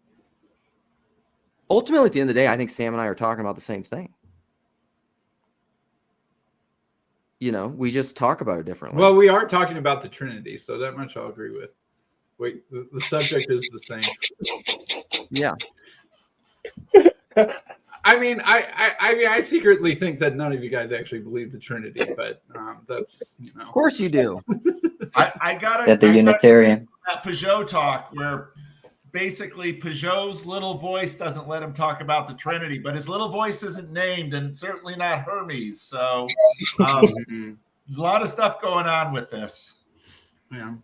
Ultimately, at the end of the day, I think Sam and I are talking about the same thing. We just talk about it differently. Well, we are talking about the Trinity, so that much I'll agree with. Wait, the subject is the same. Yeah. I secretly think that none of you guys actually believe the Trinity, but that's Of course you do. I got That the Unitarian. That Peugeot talk where basically Peugeot's little voice doesn't let him talk about the Trinity, but his little voice isn't named, and certainly not Hermes. So there's a lot of stuff going on with this. Yeah.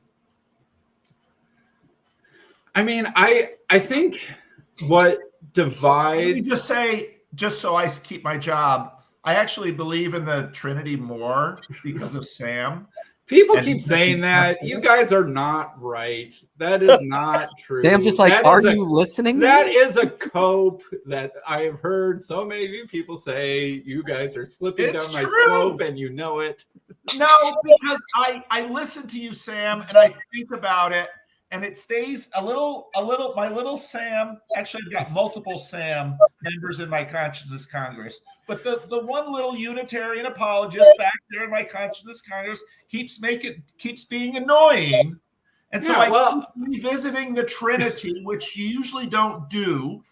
I think what divides. Let me just say, just so I keep my job, I actually believe in the Trinity more because of Sam. People keep saying that. You guys are not right. That is not true. Sam's just like, are you listening? That is a cope that I have heard so many of you people say. You guys are slipping down my slope, and you know it. No, because I listen to you, Sam, and I think about it, and it stays a little. My little Sam. Actually, I've got multiple Sam members in my Consciousness Congress, but the one little Unitarian apologist back there in my Consciousness Congress keeps being annoying, And so I keep revisiting the Trinity, which you usually don't do.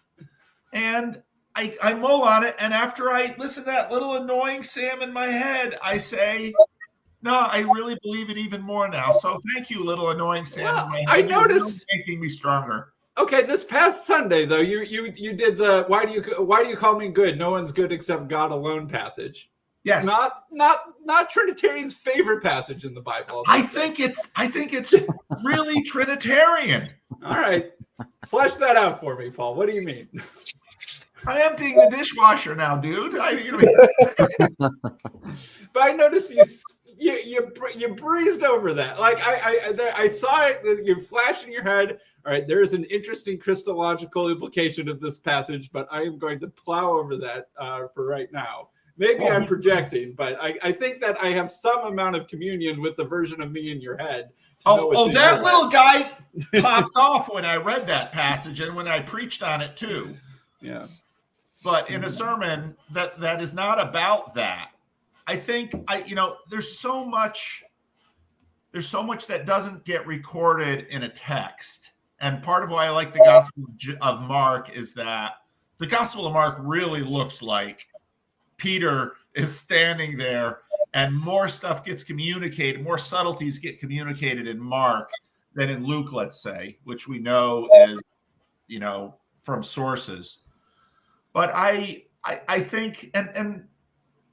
And I mull on it. And after I listen to that little annoying Sam in my head, I say, no, I really believe it even more now. So thank you, little annoying Sam. Well, in my head. I You're noticed really making me stronger. Okay, this past Sunday though, you did the why do you call me good? No one's good except God alone passage. Yes. Not Trinitarian's favorite passage in the Bible. I think it's really Trinitarian. All right. Flesh that out for me, Paul. What do you mean? I'm emptying the dishwasher now, dude. But I noticed you breezed over that. Like I saw it. You flash in your head. All right, there is an interesting Christological implication of this passage, but I am going to plow over that for right now. Maybe I'm projecting, but I think that I have some amount of communion with the version of me in your head. That little guy popped off when I read that passage and when I preached on it too. Yeah. But in a sermon that is not about that. I think there's so much that doesn't get recorded in a text. And part of why I like the Gospel of Mark is that the Gospel of Mark really looks like Peter is standing there and more stuff gets communicated, more subtleties get communicated in Mark than in Luke, let's say, which we know is, from sources. But I think, and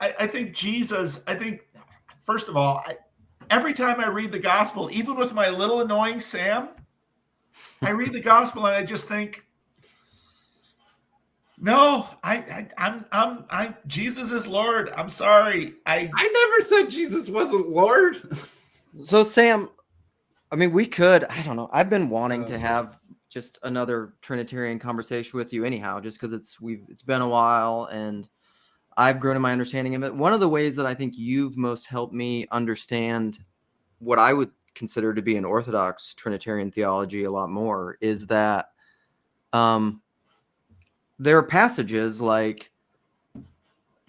I think Jesus, first of all, every time I read the gospel, even with my little annoying Sam, I read the gospel and I just think, no, I'm Jesus is Lord. I'm sorry. I never said Jesus wasn't Lord. So Sam, I mean, I don't know. I've been wanting to have just another Trinitarian conversation with you anyhow, just because it's been a while and I've grown in my understanding of it. One of the ways that I think you've most helped me understand what I would consider to be an orthodox Trinitarian theology a lot more is that there are passages like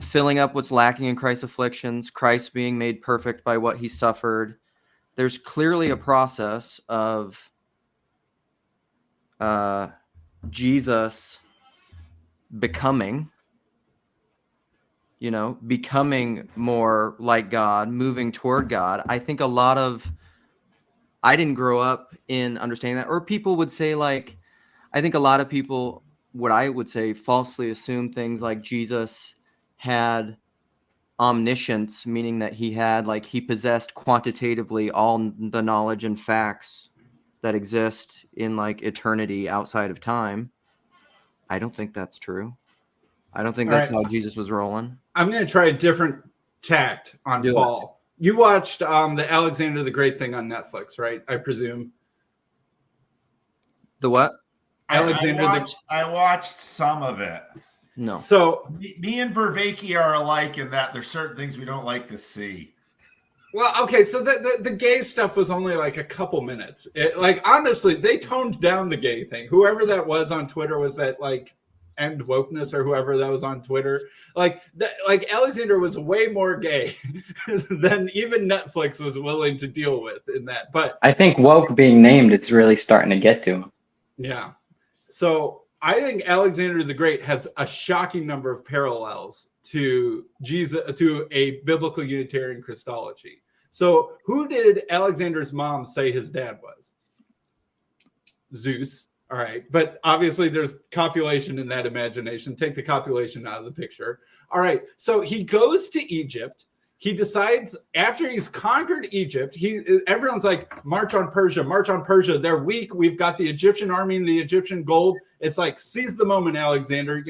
filling up what's lacking in Christ's afflictions, Christ being made perfect by what he suffered. There's clearly a process of Jesus becoming more like God, moving toward God. I think I didn't grow up in understanding that, or people would say I think a lot of people, what I would say, falsely assume things like Jesus had omniscience, meaning that he possessed quantitatively all the knowledge and facts that exist in eternity outside of time. I don't think that's true. I don't think that's how Jesus was rolling. I'm going to try a different tact on Paul. You watched the Alexander the Great thing on Netflix, right? I presume. The what? I watched some of it. No. So me and Vervaeke are alike in that there's certain things we don't like to see. Well, okay, so the gay stuff was only a couple minutes. Honestly, they toned down the gay thing. Whoever that was on Twitter was that End Wokeness or whoever that was on Twitter. Alexander was way more gay than even Netflix was willing to deal with in that. But I think woke being named, it's really starting to get to him. Yeah. So I think Alexander the Great has a shocking number of parallels to Jesus, to a biblical Unitarian Christology. So who did Alexander's mom say his dad was? Zeus. All right. But obviously there's copulation in that imagination. Take the copulation out of the picture. All right. So he goes to Egypt. He decides after he's conquered Egypt, everyone's like, march on Persia, march on Persia. They're weak. We've got the Egyptian army and the Egyptian gold. It's seize the moment, Alexander,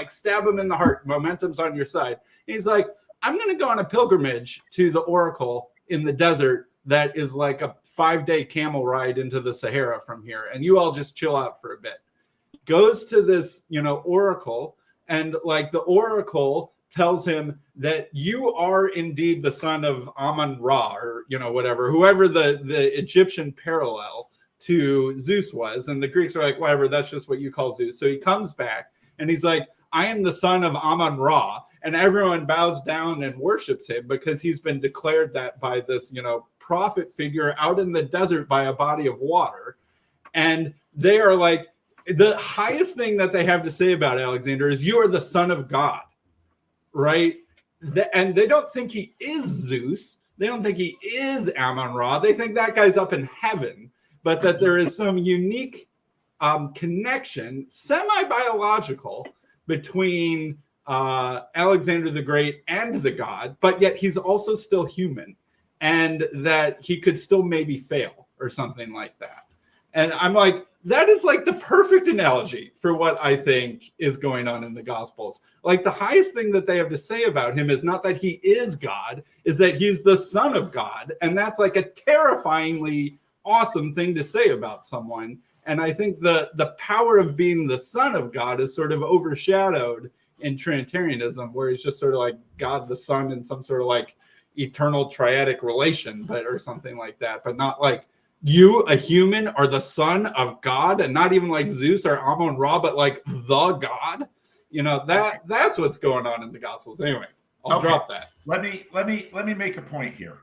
stab him in the heart. Momentum's on your side. And he's like, I'm going to go on a pilgrimage to the oracle in the desert. That is like a 5-day camel ride into the Sahara from here. And you all just chill out for a bit. Goes to this, oracle. And the oracle tells him that you are indeed the son of Amun-Ra or, whatever, whoever the Egyptian parallel to Zeus was. And the Greeks are like, whatever, that's just what you call Zeus. So he comes back and he's like, I am the son of Amun-Ra. And everyone bows down and worships him because he's been declared that by this, prophet figure out in the desert by a body of water. And they are like, the highest thing that they have to say about Alexander is, you are the son of God, right? And they don't think he is Zeus. They don't think he is Ammon-Ra. They think that guy's up in heaven, but that there is some unique connection, semi-biological, between Alexander the Great and the god, but yet he's also still human, and that he could still maybe fail or something like that. And I'm like, that is like the perfect analogy for what I think is going on in the Gospels. Like, the highest thing that they have to say about him is not that he is God, is that he's the Son of God. And that's like a terrifyingly awesome thing to say about someone. And I think the power of being the Son of God is sort of overshadowed in Trinitarianism, where he's just sort of like God the Son in some sort of like eternal triadic relation, but or something like that, but not like, you, a human, are the son of God, and not even like Zeus or Ammon-Ra, but like the God. You know, that's what's going on in the Gospels. Anyway, I'll drop that. Let me make a point here,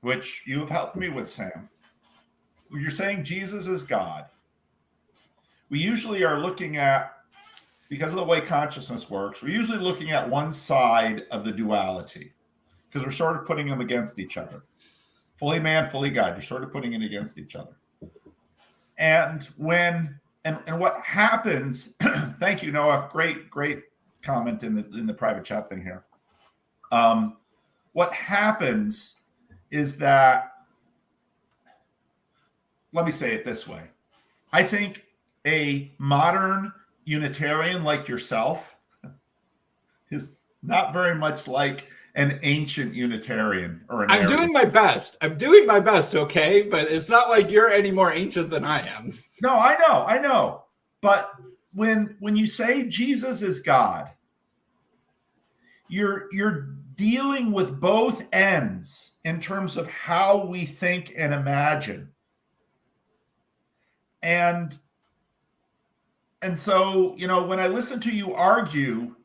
which you have helped me with, Sam. You're saying Jesus is God. We usually are looking at, because of the way consciousness works, we're usually looking at one side of the duality, because we're sort of putting them against each other. Fully man, fully God. You're sort of putting it against each other. And what happens, thank you, Noah. Great comment in the private chat thing here. What happens is that, let me say it this way. I think a modern Unitarian like yourself is not very much like an ancient Unitarian or an I'm doing my best. Okay, but it's not like you're any more ancient than I am. No, I know. But when you say Jesus is God, you're dealing with both ends in terms of how we think and imagine. And so, you know, when I listen to you argue,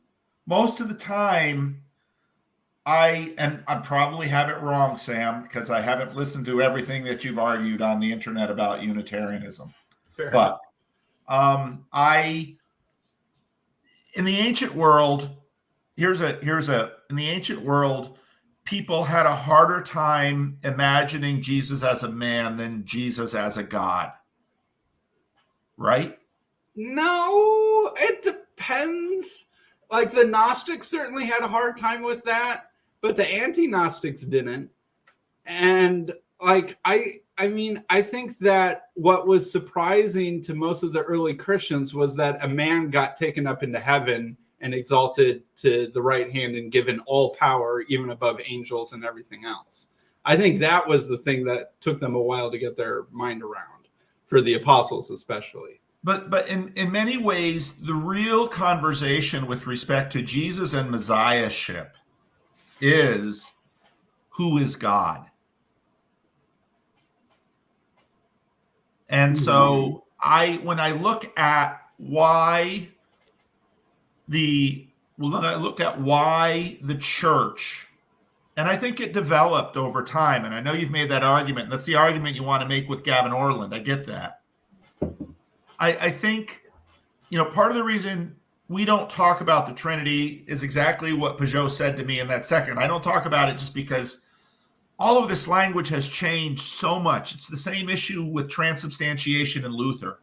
most of the time, I probably have it wrong, Sam, because I haven't listened to everything that you've argued on the internet about Unitarianism. Fair but in the ancient world, in the ancient world, people had a harder time imagining Jesus as a man than Jesus as a God. Right? No, it depends. Like, the Gnostics certainly had a hard time with that, but the anti-Gnostics didn't. And like, I mean, I think that what was surprising to most of the early Christians was that a man got taken up into heaven and exalted to the right hand and given all power, even above angels and everything else. I think that was the thing that took them a while to get their mind around, for the apostles especially. But in many ways, the real conversation with respect to Jesus and Messiahship is, who is God? And so when I look at why the church, and I think it developed over time, and I know you've made that argument, and that's the argument you want to make with Gavin Orland. I get that. I think, you know, part of the reason we don't talk about the Trinity is exactly what Peugeot said to me in that second. I don't talk about it just because all of this language has changed so much. It's the same issue with transubstantiation and Luther.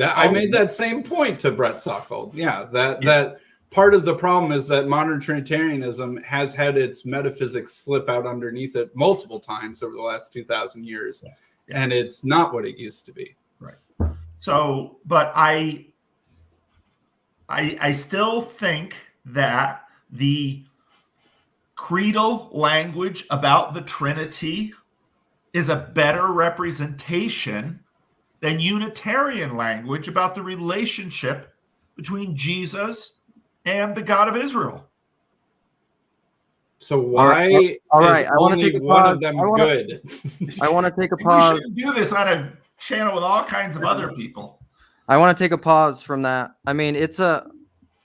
I made that same point to Brett Sockhold. Yeah, that part of the problem is that modern Trinitarianism has had its metaphysics slip out underneath it multiple times over the last 2,000 years, and it's not what it used to be. Right. So, but I still think that the creedal language about the Trinity is a better representation than Unitarian language about the relationship between Jesus and the God of Israel. So why all right, is I want to only take a one pause. of them I wanna- good? I want to take a We pause. shouldn't do this on a channel with all kinds of other people. I want to take a pause from that. I mean,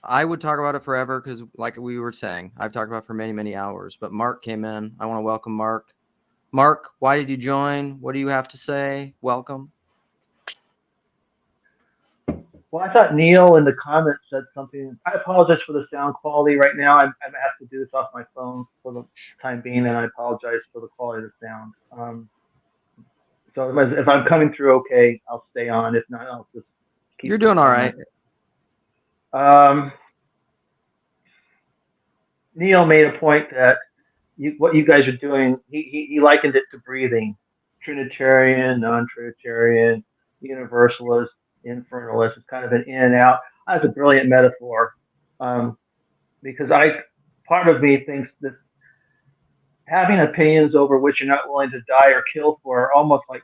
I would talk about it forever because, like we were saying, I've talked about it for many, many hours. But Mark came in. I want to welcome Mark. Mark, why did you join? What do you have to say? Welcome. Well, I thought Neil in the comments said something. I apologize for the sound quality right now. I'm asked to do this off my phone for the time being, and I apologize for the quality of the sound. So if I'm coming through okay, I'll stay on. If not, I'll just keep. You're doing all right. Neil made a point that what you guys are doing, he likened it to breathing. Trinitarian, non-Trinitarian, universalist, infernalist. It's kind of an in and out. That's a brilliant metaphor, because part of me thinks that having opinions over which you're not willing to die or kill for are almost like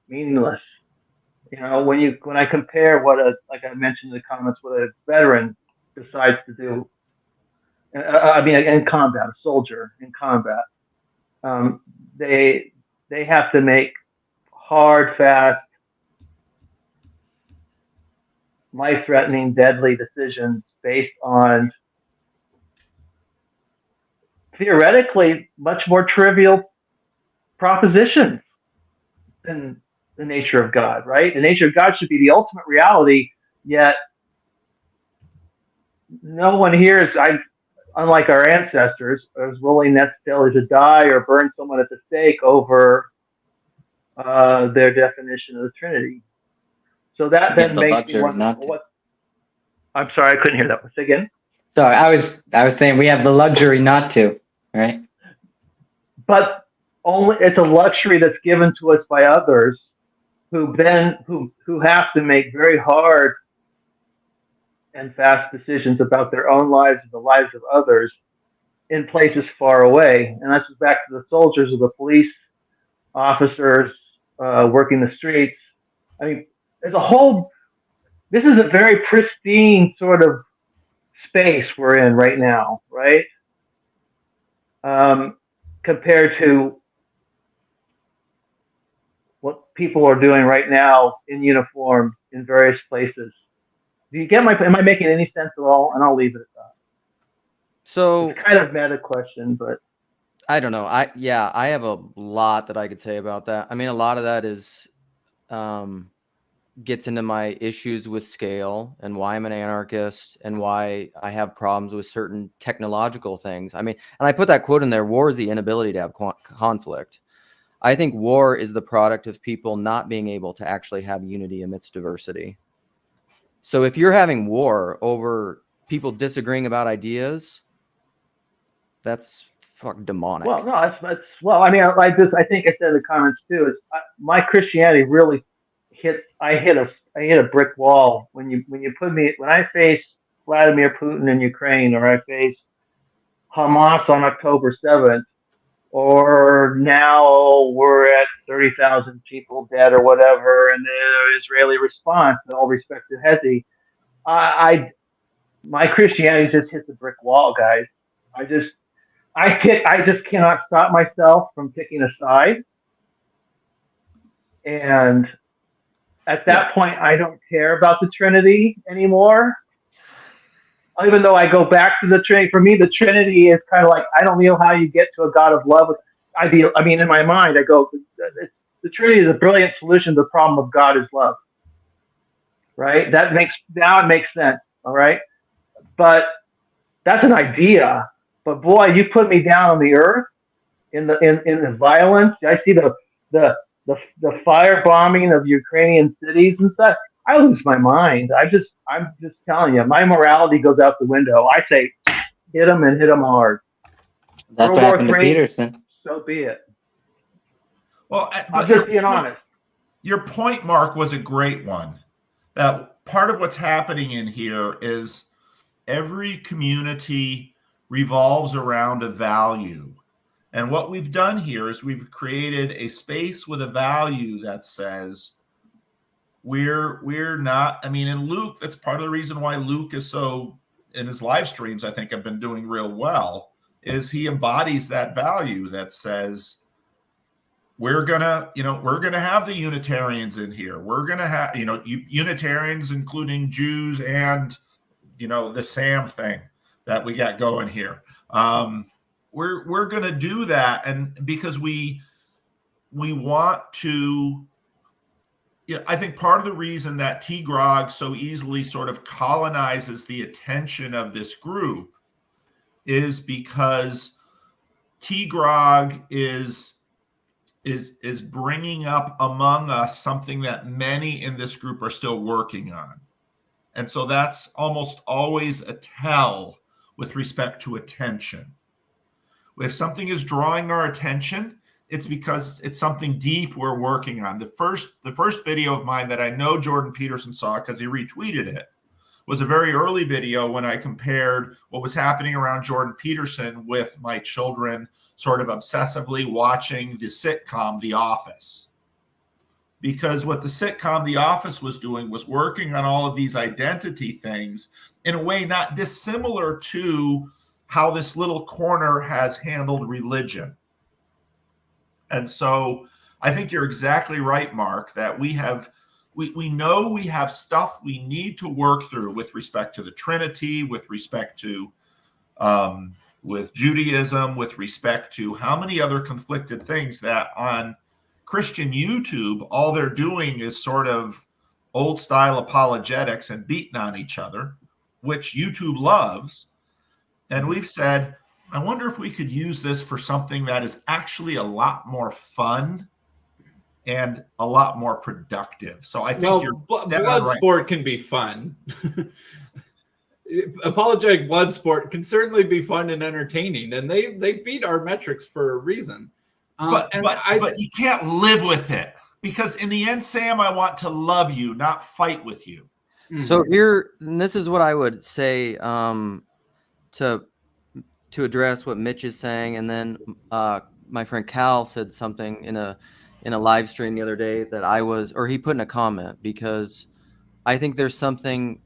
meaningless. You know, when I compare like I mentioned in the comments, what a veteran decides to do. In combat, a soldier in combat, they have to make hard, fast, life-threatening, deadly decisions based on theoretically much more trivial propositions than the nature of God, right? The nature of God should be the ultimate reality, yet no one here is, unlike our ancestors, is willing necessarily to die or burn someone at the stake over their definition of the Trinity. So that then makes me wonder what. I'm sorry, I couldn't hear that. Say again. Sorry, I was saying we have the luxury not to, right? But only it's a luxury that's given to us by others, who have to make very hard and fast decisions about their own lives and the lives of others in places far away. And that's back to the soldiers or the police officers working the streets. I mean, this is a very pristine sort of space we're in right now, right? Compared to what people are doing right now in uniform in various places. Do you get am I making any sense at all? And I'll leave it at that. So it's kind of a meta question, but I don't know. I have a lot that I could say about that. I mean, a lot of that is gets into my issues with scale and why I'm an anarchist and why I have problems with certain technological things. I mean, and I put that quote in there: war is the inability to have conflict. I think war is the product of people not being able to actually have unity amidst diversity. So if you're having war over people disagreeing about ideas, that's fucking demonic. Well, no, that's well. I mean, I think I said in the comments too. Is my Christianity really I hit a brick wall when I face Vladimir Putin in Ukraine, or I face Hamas on October 7th, or now we're at 30,000 people dead or whatever, and the Israeli response, in all respect to Hezi, my Christianity just hits a brick wall, guys. I just cannot stop myself from picking a side, and at that point, I don't care about the Trinity anymore. Even though I go back to the Trinity, for me, the Trinity is kind of like, I don't know how you get to a God of love. I mean, in my mind, I go, the Trinity is a brilliant solution to the problem of God is love. Right? Now it makes sense. All right. But that's an idea. But boy, you put me down on the earth in the violence. I see the firebombing of Ukrainian cities and stuff. I lose my mind. I'm just telling you, my morality goes out the window. I say, hit them and hit them hard. That's what happened to Peterson. So be it. Well, I'm just being honest. Your point, Mark, was a great one. That part of what's happening in here is every community revolves around a value. And what we've done here is we've created a space with a value that says we're not, I mean, in Luke, that's part of the reason why Luke is so, in his live streams, I think have been doing real well, is he embodies that value that says we're gonna have the Unitarians in here. We're gonna have, Unitarians, including Jews and, the Sam thing that we got going here. We're going to do that, and because we we want to, I think part of the reason that T-Grog so easily sort of colonizes the attention of this group is because T-Grog is bringing up among us something that many in this group are still working on. And so that's almost always a tell with respect to attention. If something is drawing our attention, it's because it's something deep we're working on. The first video of mine that I know Jordan Peterson saw because he retweeted it was a very early video when I compared what was happening around Jordan Peterson with my children sort of obsessively watching the sitcom The Office. Because what the sitcom The Office was doing was working on all of these identity things in a way not dissimilar to how this little corner has handled religion. And so I think you're exactly right, Mark, that we know we have stuff we need to work through with respect to the Trinity, with respect to with Judaism, with respect to how many other conflicted things that on Christian YouTube, all they're doing is sort of old style apologetics and beating on each other, which YouTube loves. And we've said, I wonder if we could use this for something that is actually a lot more fun and a lot more productive. So I think blood sport can be fun. Apologetic blood sport can certainly be fun and entertaining, and they beat our metrics for a reason. But you can't live with it, because in the end, Sam, I want to love you, not fight with you. So here, and this is what I would say to address what Mitch is saying, and then my friend Cal said something in a live stream the other day that he put in a comment, because I think there's something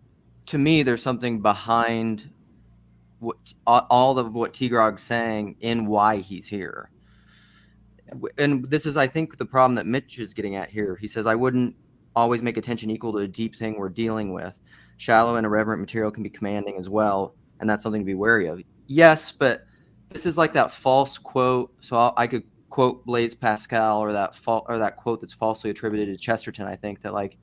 behind all of what T-Grog's saying in why he's here. And this is, I think, the problem that Mitch is getting at here. He says, I wouldn't always make attention equal to a deep thing we're dealing with. Shallow and irreverent material can be commanding as well, and that's something to be wary of. Yes, but this is like that false quote. So I could quote Blaise Pascal or that quote that's falsely attributed to Chesterton. I think that like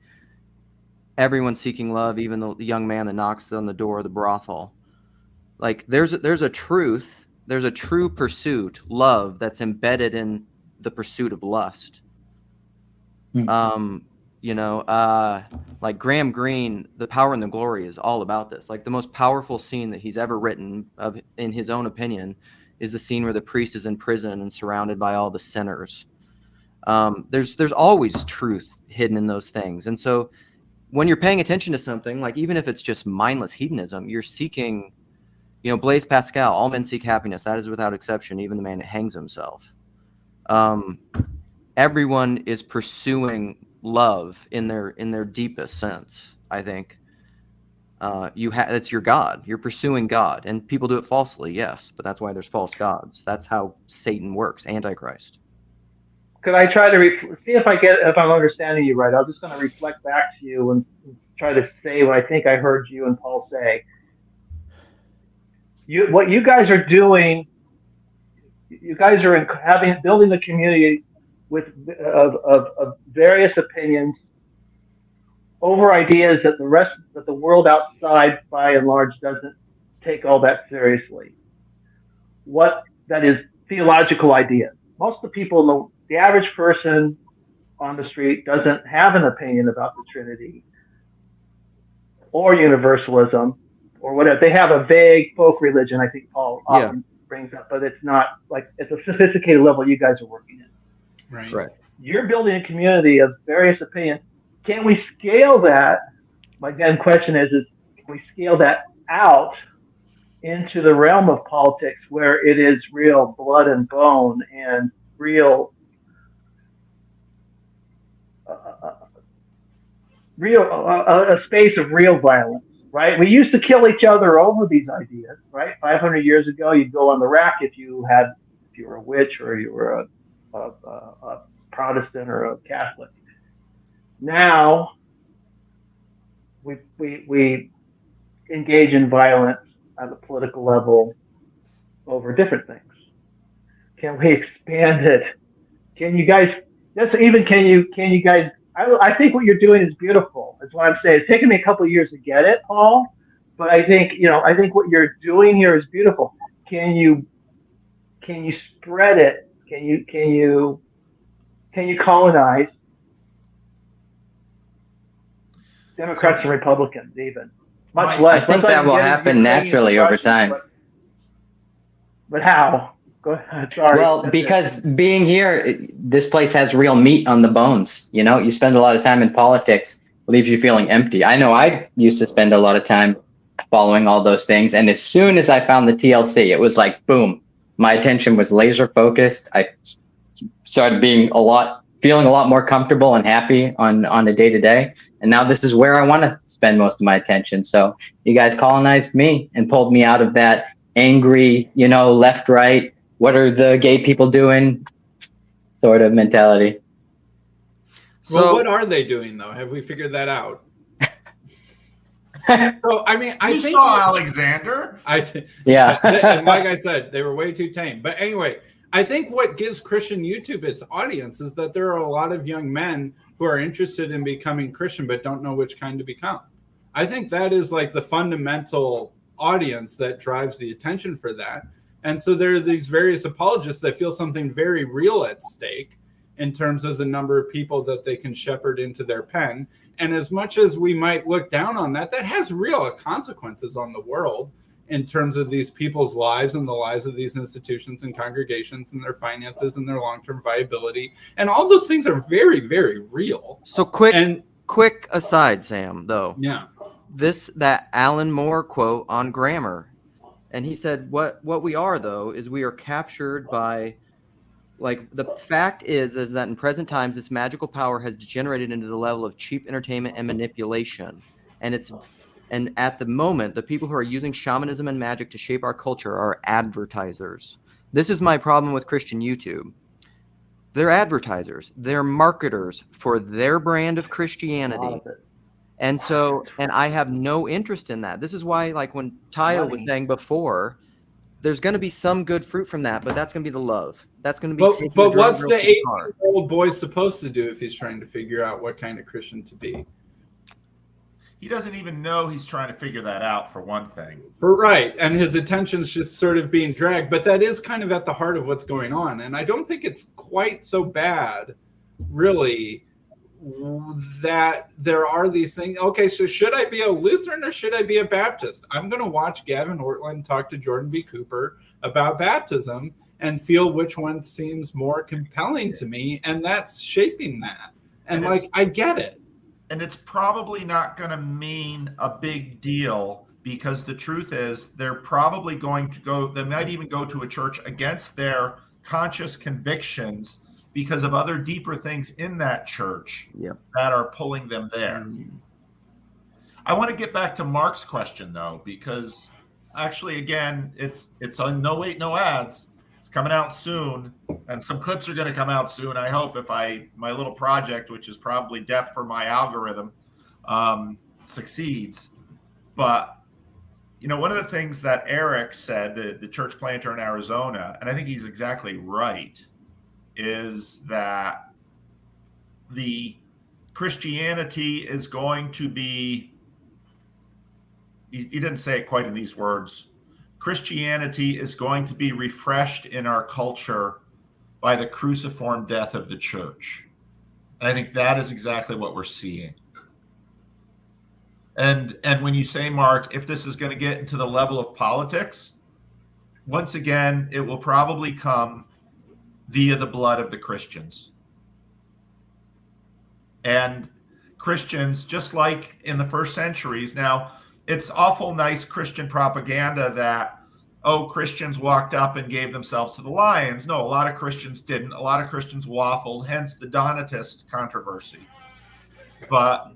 everyone's seeking love, even the young man that knocks on the door of the brothel. Like there's a truth, there's a true pursuit, love, that's embedded in the pursuit of lust. Like Graham Greene, The Power and the Glory is all about this. Like the most powerful scene that he's ever written, in his own opinion, is the scene where the priest is in prison and surrounded by all the sinners. There's always truth hidden in those things. And so when you're paying attention to something, like even if it's just mindless hedonism, you're seeking, Blaise Pascal, all men seek happiness. That is without exception, even the man that hangs himself. Everyone is pursuing love in their deepest sense. I think that's your God. You're pursuing God, and people do it falsely, yes, but that's why there's false gods. That's how Satan works, Antichrist. Could I try to see if I'm understanding you right? I was just going to reflect back to you and try to say what I think I heard you and Paul say. What you guys are doing, you guys are building the community of various opinions over ideas that the world outside, by and large, doesn't take all that seriously. That is theological ideas. Most of the people, the average person on the street doesn't have an opinion about the Trinity or universalism or whatever. They have a vague folk religion, I think Paul often brings up, but it's not like it's a sophisticated level you guys are working in. Right. You're building a community of various opinions. Can we scale that? My then question is can we scale that out into the realm of politics where it is real blood and bone and real a space of real violence, right? We used to kill each other over these ideas, right? 500 years ago, you'd go on the rack if you were a witch or you were a Protestant or a Catholic. Now we engage in violence at the political level over different things. Can we expand it? Can you guys Just even can you guys? I think what you're doing is beautiful. Is what I'm saying. It's taken me a couple of years to get it, Paul. But I think I think what you're doing here is beautiful. Can you spread it? Can you colonize Democrats and Republicans even? Much less. I think that will happen naturally over time. But how? Go ahead. Sorry. Well, because being here, this place has real meat on the bones. You spend a lot of time in politics, leaves you feeling empty. I know I used to spend a lot of time following all those things. And as soon as I found the TLC, it was like, boom, my attention was laser focused. I started feeling a lot more comfortable and happy on a day to day. And now this is where I want to spend most of my attention. So you guys colonized me and pulled me out of that angry, left, right. What are the gay people doing? Sort of mentality. Well, what are they doing though? Have we figured that out? So I mean, I think saw Alexander. Yeah. And like I said, they were way too tame. But anyway, I think what gives Christian YouTube its audience is that there are a lot of young men who are interested in becoming Christian but don't know which kind to become. I think that is like the fundamental audience that drives the attention for that. And so there are these various apologists that feel something very real at stake in terms of the number of people that they can shepherd into their pen. And as much as we might look down on that, that has real consequences on the world in terms of these people's lives and the lives of these institutions and congregations and their finances and their long-term viability. And all those things are very, very real. So quick aside, Sam, though. Yeah. That Alan Moore quote on grammar. And he said, what we are, though, is we are captured by, like, the fact is that in present times, this magical power has degenerated into the level of cheap entertainment and manipulation. And at the moment, the people who are using shamanism and magic to shape our culture are advertisers. This is my problem with Christian YouTube. They're advertisers. They're marketers for their brand of Christianity. And I have no interest in that. This is why, like when Taya was saying before, there's going to be some good fruit from that, but that's going to be the love. That's going to be. But what's the 8-year-old boy supposed to do if he's trying to figure out what kind of Christian to be? He doesn't even know he's trying to figure that out, for one thing. Right. And his attention's just sort of being dragged. But that is kind of at the heart of what's going on. And I don't think it's quite so bad, really, that there are these things. Okay, so should I be a Lutheran or should I be a Baptist? I'm going to watch Gavin Ortland talk to Jordan B. Cooper about baptism and feel which one seems more compelling to me. And that's shaping that. And I get it. And it's probably not going to mean a big deal, because the truth is they're probably going to go, they might even go to a church against their conscious convictions because of other deeper things in that church that are pulling them there. I want to get back to Mark's question, though, because actually, again, it's on No Wait, No Ads. It's coming out soon, and some clips are going to come out soon. I hope, if my little project, which is probably death for my algorithm, succeeds. But one of the things that Eric said, the church planter in Arizona, and I think he's exactly right, is that the Christianity is going to be, he didn't say it quite in these words, Christianity is going to be refreshed in our culture by the cruciform death of the church. And I think that is exactly what we're seeing. And when you say, Mark, if this is going to get into the level of politics, once again, it will probably come via the blood of the Christians. And Christians, just like in the first centuries, now it's awful nice Christian propaganda that, Christians walked up and gave themselves to the lions. No, a lot of Christians didn't. A lot of Christians waffled, hence the Donatist controversy. But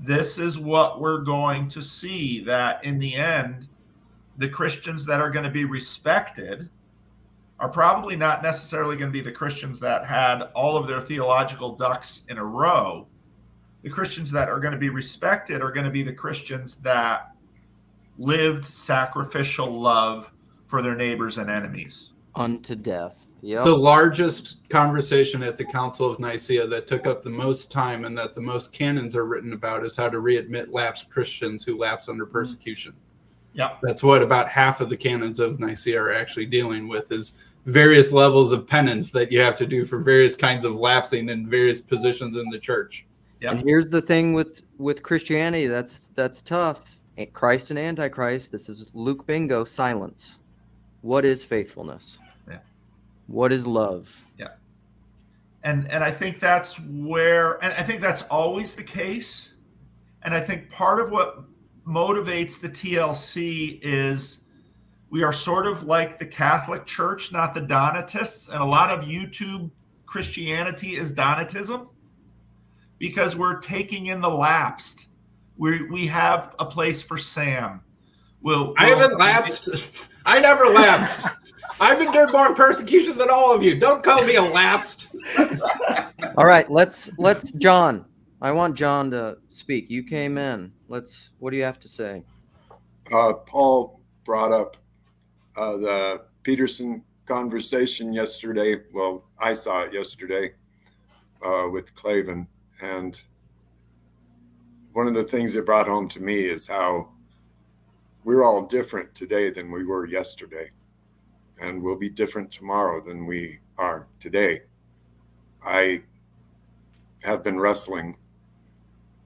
this is what we're going to see, that in the end, the Christians that are going to be respected are probably not necessarily going to be the Christians that had all of their theological ducks in a row. The Christians that are going to be respected are going to be the Christians that lived sacrificial love for their neighbors and enemies. Unto death. Yep. The largest conversation at the Council of Nicaea that took up the most time and that the most canons are written about is how to readmit lapsed Christians who lapse under persecution. Yeah. That's what about half of the canons of Nicaea are actually dealing with, is various levels of penance that you have to do for various kinds of lapsing in various positions in the church. Yep. And here's the thing with Christianity that's tough. Christ and Antichrist. This is Luke Bingo. Silence. What is faithfulness? Yeah. What is love? Yeah. And I think that's where, and I think that's always the case. And I think part of what motivates the TLC is we are sort of like the Catholic Church, not the Donatists. And a lot of YouTube Christianity is Donatism because we're taking in the lapsed. We have a place for Sam. I haven't lapsed. I never lapsed. I've endured more persecution than all of you. Don't call me a lapsed. All right, let's John. I want John to speak. You came in. What do you have to say? Paul brought up the Peterson conversation yesterday. Well, I saw it yesterday with Clavin. And one of the things it brought home to me is how we're all different today than we were yesterday. And we'll be different tomorrow than we are today. I have been wrestling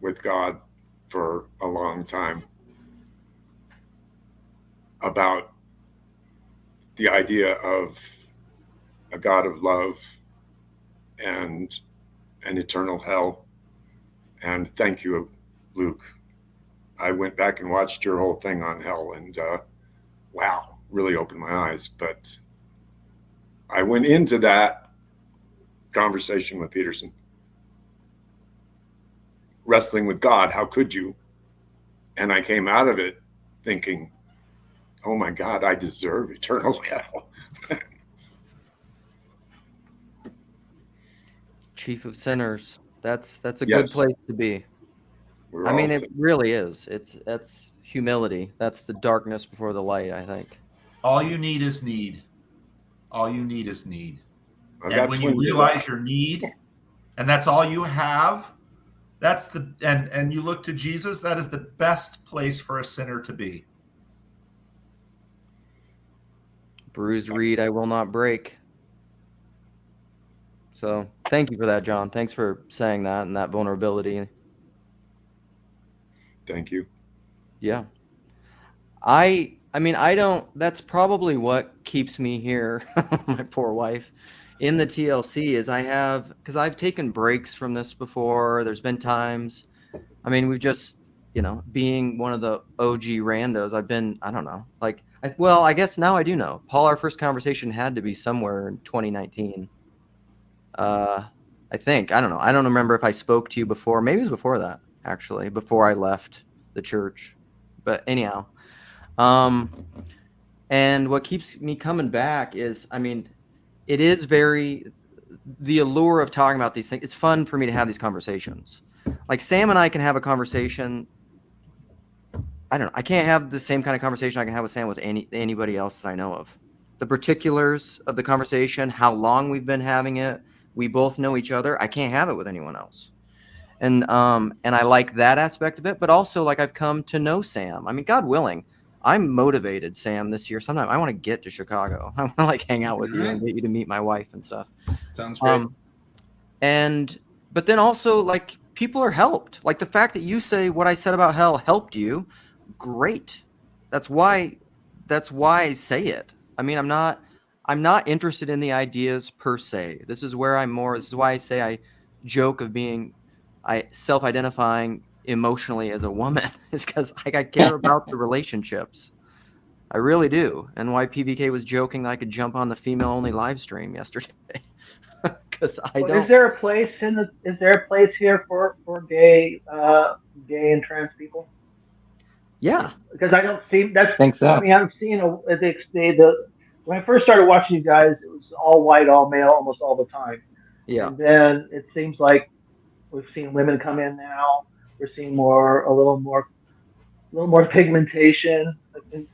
with God for a long time about the idea of a God of love and an eternal hell. And thank you, Luke. I went back and watched your whole thing on hell, and wow, really opened my eyes. But I went into that conversation with Peterson, wrestling with God. How could you? And I came out of it thinking, oh my God, I deserve eternal hell. Chief of sinners. That's a good Yes. place to be. We're I mean, all it really is. That's humility. That's the darkness before the light, I think. All you need is need. All you need is need. I've And got when you plenty of realize that. your need, and that's all you have, that's the and you look to Jesus, that is the best place for a sinner to be. Bruised reed I will not break. So thank you for that, John. Thanks for saying that and that vulnerability. Thank you. Yeah. I mean, I don't, that's probably what keeps me here, my poor wife, in the TLC is because I've taken breaks from this before. There's been times, I mean, we've just, being one of the OG randos, I've been, I don't know, like, I guess now I do know. Paul, our first conversation had to be somewhere in 2019. I think, I don't know. I don't remember if I spoke to you before. Maybe it was before that, actually, before I left the church. But anyhow, and what keeps me coming back is, I mean, it is the allure of talking about these things. It's fun for me to have these conversations. Like Sam and I can have a conversation. I don't know. I can't have the same kind of conversation I can have with Sam with anybody else that I know of. The particulars of the conversation, how long we've been having it, we both know each other. I can't have it with anyone else. And I like that aspect of it, but also like I've come to know Sam. I mean, God willing, I'm motivated, Sam, this year. Sometime I want to get to Chicago. I want to like hang out with you and get you to meet my wife and stuff. Sounds great. But then also like people are helped. Like the fact that you say what I said about hell helped you, great. That's why I say it. I mean, I'm not interested in the ideas per se. This is where this is why I say I joke of being self-identifying emotionally as a woman is because I care about the relationships. I really do. And why PVK was joking that I could jump on the female-only live stream yesterday. Because Is there a place here for gay and trans people? Yeah. Because I don't see that's. I think so. I mean, I'm seeing when I first started watching you guys, it was all white, all male, almost all the time. Yeah. And then it seems like we've seen women come in now. We're seeing a little more pigmentation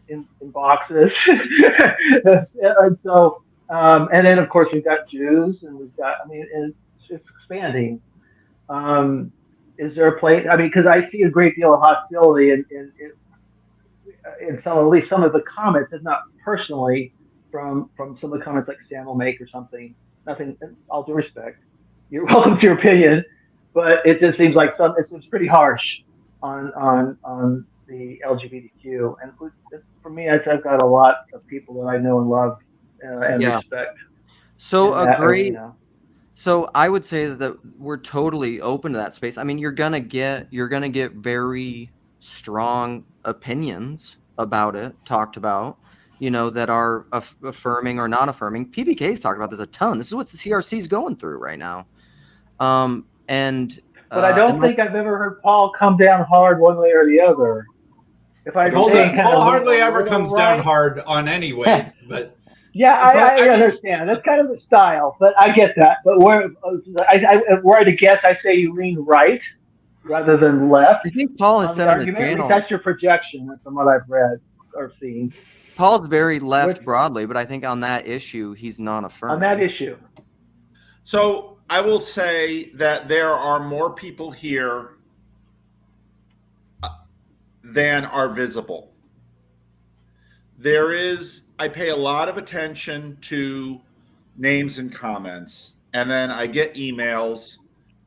in boxes, and so And then of course we've got Jews, and we've got. I mean, it's expanding. Is there a place? I mean, because I see a great deal of hostility in some, at least some of the comments, if not personally, from some of the comments like Sam will make or something. Nothing, all due respect. You're welcome to your opinion, but it just seems like it's pretty harsh on the LGBTQ. And for me, I've got a lot of people that I know and love and respect. So agree. Arena. So I would say that we're totally open to that space. I mean, you're gonna get very strong opinions about it, talked about, that are affirming or not affirming. PBK's talked about this a ton. This is what the CRC is going through right now. But I don't think I've ever heard Paul come down hard one way or the other. If I Paul hardly ever comes down hard on anyways, but. Yeah, I understand. That's kind of the style, but I get that. But were I to guess, I say you lean right rather than left. I think Paul has said on his channel. That's your projection from what I've read or seen. Paul's very left broadly, but I think on that issue, he's not affirming. On that issue. So I will say that there are more people here than are visible. I pay a lot of attention to names and comments, and then I get emails,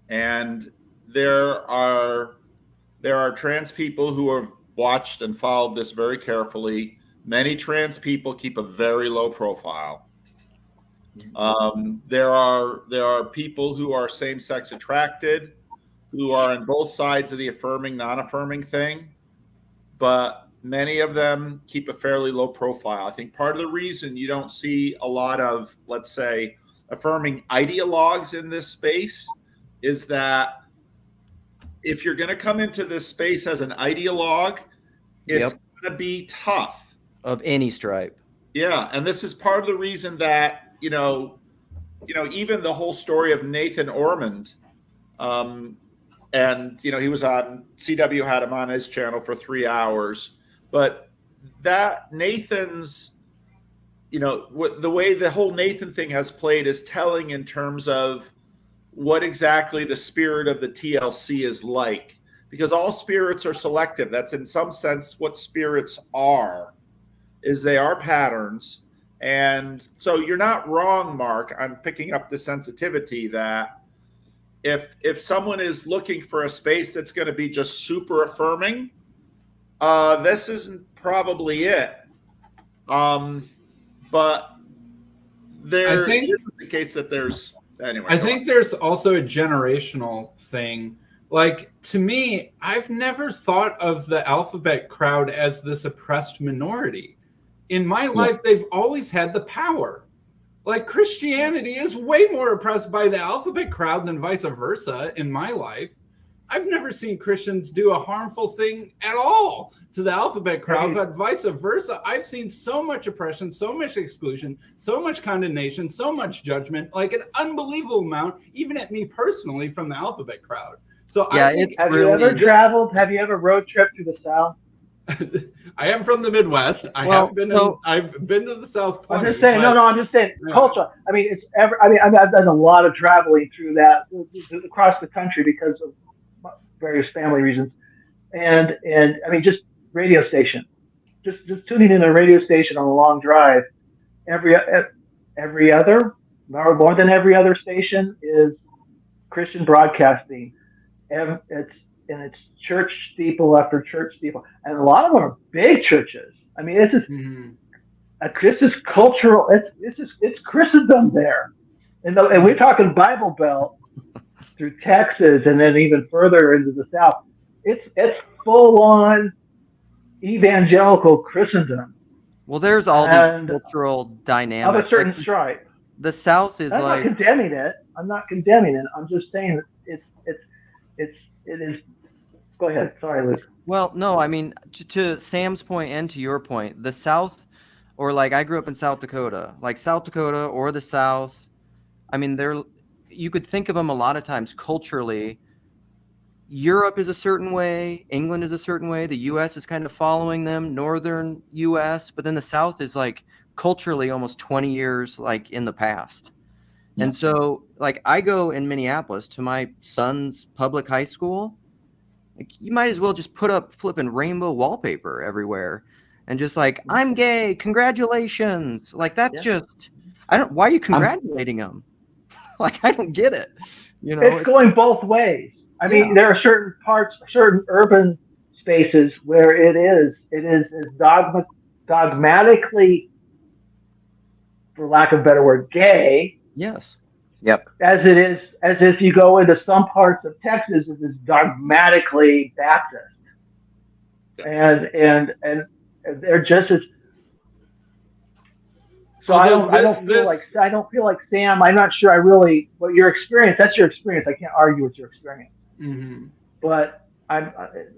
and there are trans people who have watched and followed this very carefully. Many trans people keep a very low profile. There are people who are same-sex attracted, who are on both sides of the affirming, non-affirming thing, but many of them keep a fairly low profile. I think part of the reason you don't see a lot of, let's say, affirming ideologues in this space is that if you're going to come into this space as an ideologue, it's going to be tough. Of any stripe. Yeah, and this is part of the reason that, even the whole story of Nathan Ormond, and, he was on, CW had him on his channel for 3 hours. But that Nathan's, the way the whole Nathan thing has played is telling in terms of what exactly the spirit of the TLC is like. Because all spirits are selective. That's in some sense what spirits are, is they are patterns. And so you're not wrong, Mark, on picking up the sensitivity that if someone is looking for a space that's going to be just super affirming, this isn't probably it. But there isn't the case that there's anyway. I think there's also a generational thing. Like, to me, I've never thought of the alphabet crowd as this oppressed minority. In my life, they've always had the power. Like, Christianity is way more oppressed by the alphabet crowd than vice versa in my life. I've never seen Christians do a harmful thing at all to the alphabet crowd, but vice versa. I've seen so much oppression, so much exclusion, so much condemnation, so much judgment, like an unbelievable amount, even at me personally, from the alphabet crowd. So have you ever traveled? Have you ever road tripped to the South? I am from the Midwest. I've been to the South plenty. I'm just saying. I'm just saying. Yeah. Culture. I mean, I've done a lot of traveling through that across the country because of various family reasons, and I mean, just radio station, just tuning in a radio station on a long drive. Every other, more than every other station is Christian broadcasting. It's church steeple after church steeple, and a lot of them are big churches. I mean, this is cultural. It's Christendom there, and we're talking Bible Belt through Texas, and then even further into the South. It's full on evangelical Christendom. Well, there's all these cultural dynamics of a certain stripe. The South is I'm not condemning it. I'm just saying it is. Go ahead. Sorry, Luke. Well, no, I mean, to Sam's point and to your point, the South, or like I grew up in South Dakota, like South Dakota or the South, I mean, you could think of them a lot of times culturally. Europe is a certain way, England is a certain way, the US is kind of following them, northern US, but then the South is like culturally almost 20 years like in the past. Yeah. And so like I go in Minneapolis to my son's public high school. Like you might as well just put up flipping rainbow wallpaper everywhere and just like, I'm gay, congratulations. Like that's just, why are you congratulating them? Like, I don't get it. You know, it's going both ways. I mean, there are certain parts, certain urban spaces where it is dogmatically, for lack of a better word, gay. Yes. Yep. As it is, as if you go into some parts of Texas, it is dogmatically Baptist. And they're just as. So I don't feel like Sam. I'm not sure. What your experience. That's your experience. I can't argue with your experience. Mm-hmm. But I'm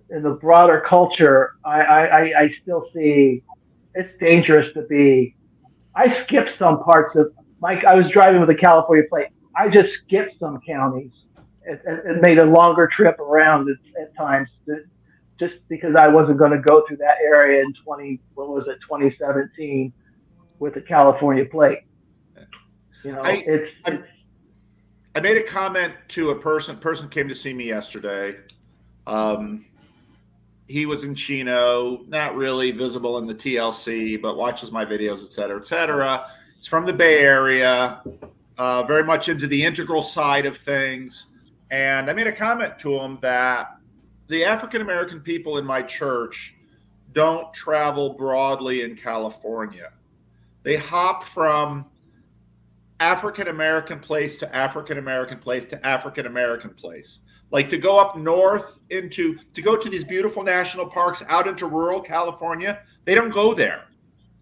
in the broader culture. I still see it's dangerous to be. I skipped some parts of. I was driving with a California plate. I just skipped some counties and made a longer trip around at times, just because I wasn't going to go through that area in 2017. With a California plate, you know, I made a comment to a person. Person came to see me yesterday. He was in Chino, not really visible in the TLC, but watches my videos, et cetera, et cetera. He's from the Bay Area, very much into the integral side of things. And I made a comment to him that the African-American people in my church don't travel broadly in California. They hop from African-American place to African-American place to African-American place. Like to go up north to go to these beautiful national parks out into rural California, they don't go there.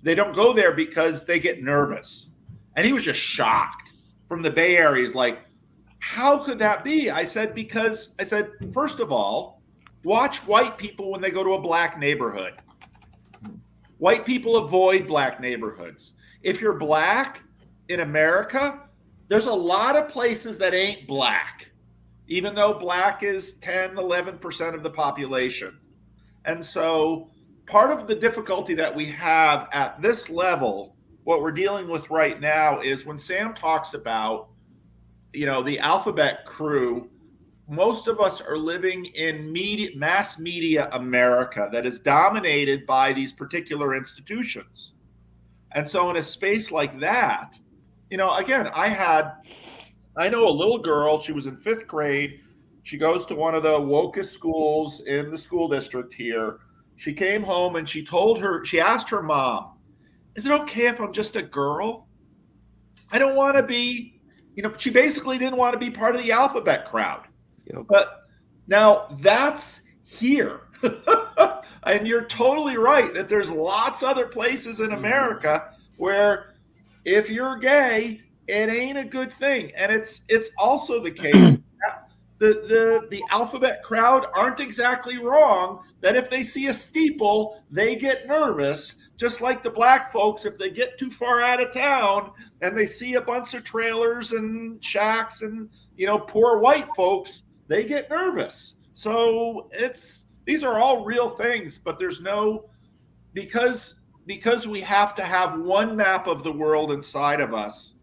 They don't go there because they get nervous. And he was just shocked from the Bay Area. He's like, how could that be? I said, first of all, watch white people when they go to a black neighborhood. White people avoid black neighborhoods. If you're black in America, there's a lot of places that ain't black, even though black is 10, 11% of the population. And so part of the difficulty that we have at this level, what we're dealing with right now is when Sam talks about, you know, the alphabet crew, most of us are living in mass media America that is dominated by these particular institutions. And so in a space like that, you know, again, I know a little girl, she was in 5th grade. She goes to one of the wokest schools in the school district here. She came home and she asked her mom, is it okay if I'm just a girl? I don't want to be, you know, she basically didn't want to be part of the alphabet crowd. Yep. But now that's here. And you're totally right that there's lots other places in America where if you're gay, it ain't a good thing. And it's also the case that the alphabet crowd aren't exactly wrong that if they see a steeple, they get nervous, just like the black folks, if they get too far out of town and they see a bunch of trailers and shacks and, you know, poor white folks, they get nervous. So these are all real things, but there's no, because we have to have one map of the world inside of us,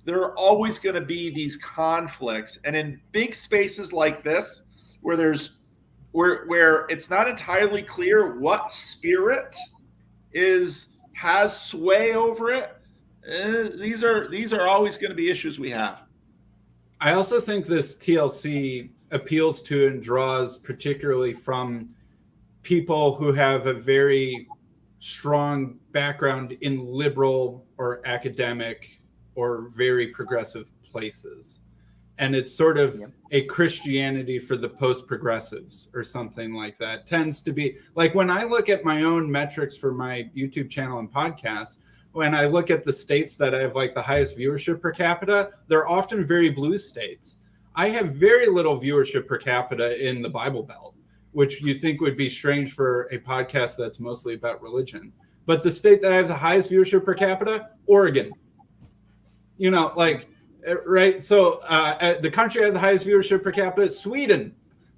there are always going to be these conflicts. And in big spaces like this, where it's not entirely clear what spirit has sway over it, these are always going to be issues we have. I also think this TLC appeals to and draws particularly from people who have a very strong background in liberal or academic or very progressive places. And it's sort of a Christianity for the post-progressives or something like that. Tends to be like when I look at my own metrics for my YouTube channel and podcast, when I look at the states that have like the highest viewership per capita, they're often very blue states. I have very little viewership per capita in the Bible Belt, which you think would be strange for a podcast that's mostly about religion. But the state that I have the highest viewership per capita, Oregon. You know, like, right? So the country that has the highest viewership per capita, Sweden.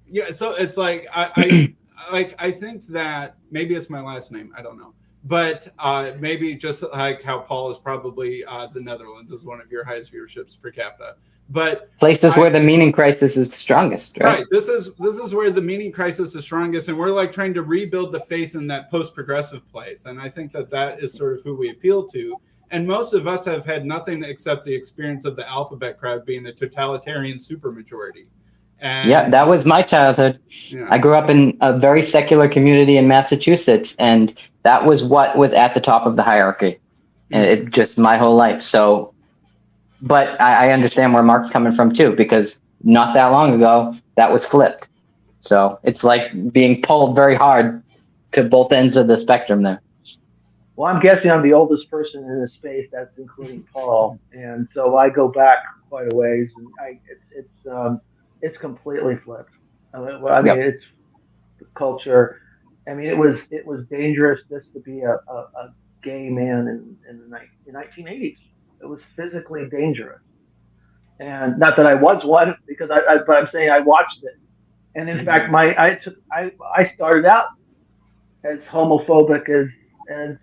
Yeah, so it's like I think that maybe it's my last name. I don't know. But maybe just like how Paul is probably the Netherlands is one of your highest viewerships per capita. But places where the meaning crisis is strongest, right? Right. This is where the meaning crisis is strongest, and we're like trying to rebuild the faith in that post-progressive place. And I think that is sort of who we appeal to. And most of us have had nothing except the experience of the alphabet crowd being a totalitarian supermajority. And, yeah, that was my childhood. Yeah. I grew up in a very secular community in Massachusetts, and that was what was at the top of the hierarchy. And it just my whole life. So, but I understand where Mark's coming from too, because not that long ago, that was flipped. So it's like being pulled very hard to both ends of the spectrum there. Well, I'm guessing I'm the oldest person in this space. That's including Paul, and so I go back quite a ways, and it's completely flipped. I mean, it's the culture. I mean, it was dangerous just to be a gay man in the 1980s. It was physically dangerous, and not that I was one, because but I'm saying I watched it, and in fact, I started out as homophobic as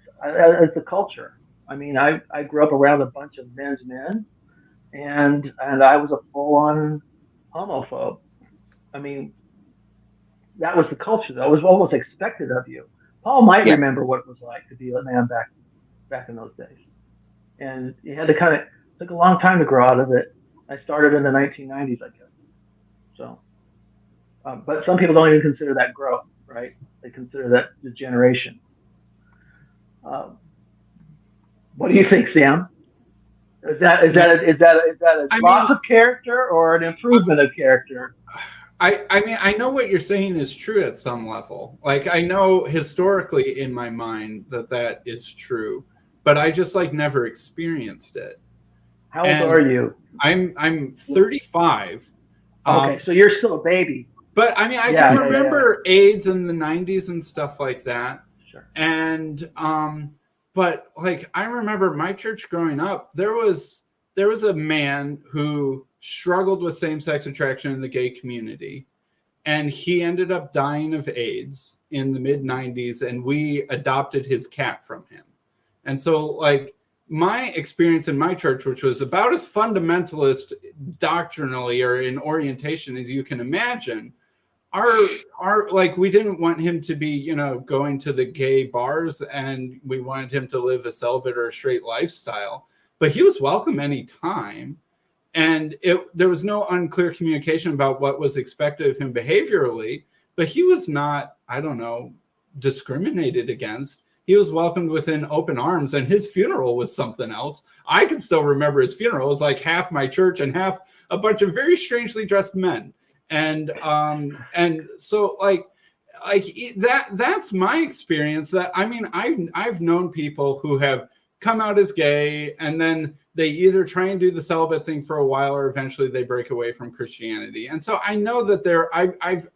the culture. I mean, I grew up around a bunch of men's men, and I was a full-on homophobe. I mean, that was the culture, though. It was almost expected of you. Paul might remember what it was like to be a man back in those days, and you had to took a long time to grow out of it. I started in the 1990s, I guess. So, but some people don't even consider that growth, right? They consider that degeneration. What do you think, Sam? Is that a loss of character or an improvement of character? I mean, I know what you're saying is true at some level. Like, I know historically in my mind that is true, but I just never experienced it. How old are you? I'm 35. Okay, so you're still a baby. But I mean, I can remember AIDS in the 90s and stuff like that. Sure. And but I remember my church growing up, there was a man who struggled with same-sex attraction in the gay community, and he ended up dying of AIDS in the mid-90s, and we adopted his cat from him. And so my experience in my church, which was about as fundamentalist doctrinally or in orientation as you can imagine, our we didn't want him to be, going to the gay bars, and we wanted him to live a celibate or a straight lifestyle, but he was welcome anytime. And there was no unclear communication about what was expected of him behaviorally, but he was not, discriminated against. He was welcomed within open arms, and his funeral was something else. I can still remember his funeral. It was half my church and half a bunch of very strangely dressed men. And so that's my experience. That, I mean, I've known people who have come out as gay, and then they either try and do the celibate thing for a while, or eventually they break away from Christianity. And so I know that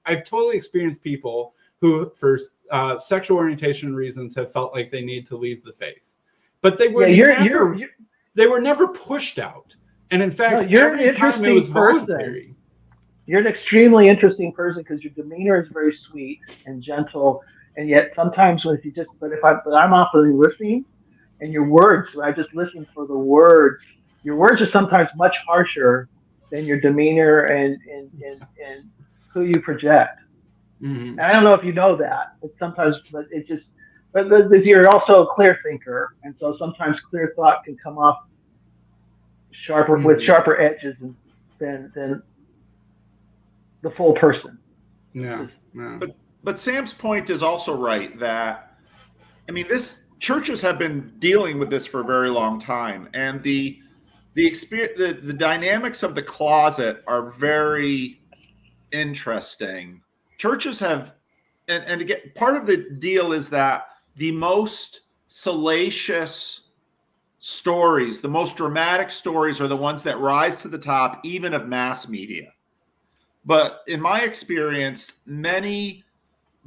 I've totally experienced people who, for sexual orientation reasons, have felt like they need to leave the faith, but they were they were never pushed out. And in fact, every time it was voluntary. You're an extremely interesting person, because your demeanor is very sweet and gentle, and yet sometimes I'm often listening, and your words, when I just listen for the words, your words are sometimes much harsher than your demeanor and who you project. Mm-hmm. And I don't know if you know that, but sometimes, but you're also a clear thinker, and so sometimes clear thought can come off sharper, mm-hmm. with sharper edges than the full person. Yeah. But Sam's point is also right, that, I mean, churches have been dealing with this for a very long time, and the experience, the dynamics of the closet are very interesting. Churches have, and again, part of the deal is that the most salacious stories, the most dramatic stories, are the ones that rise to the top, even of mass media. But in my experience, many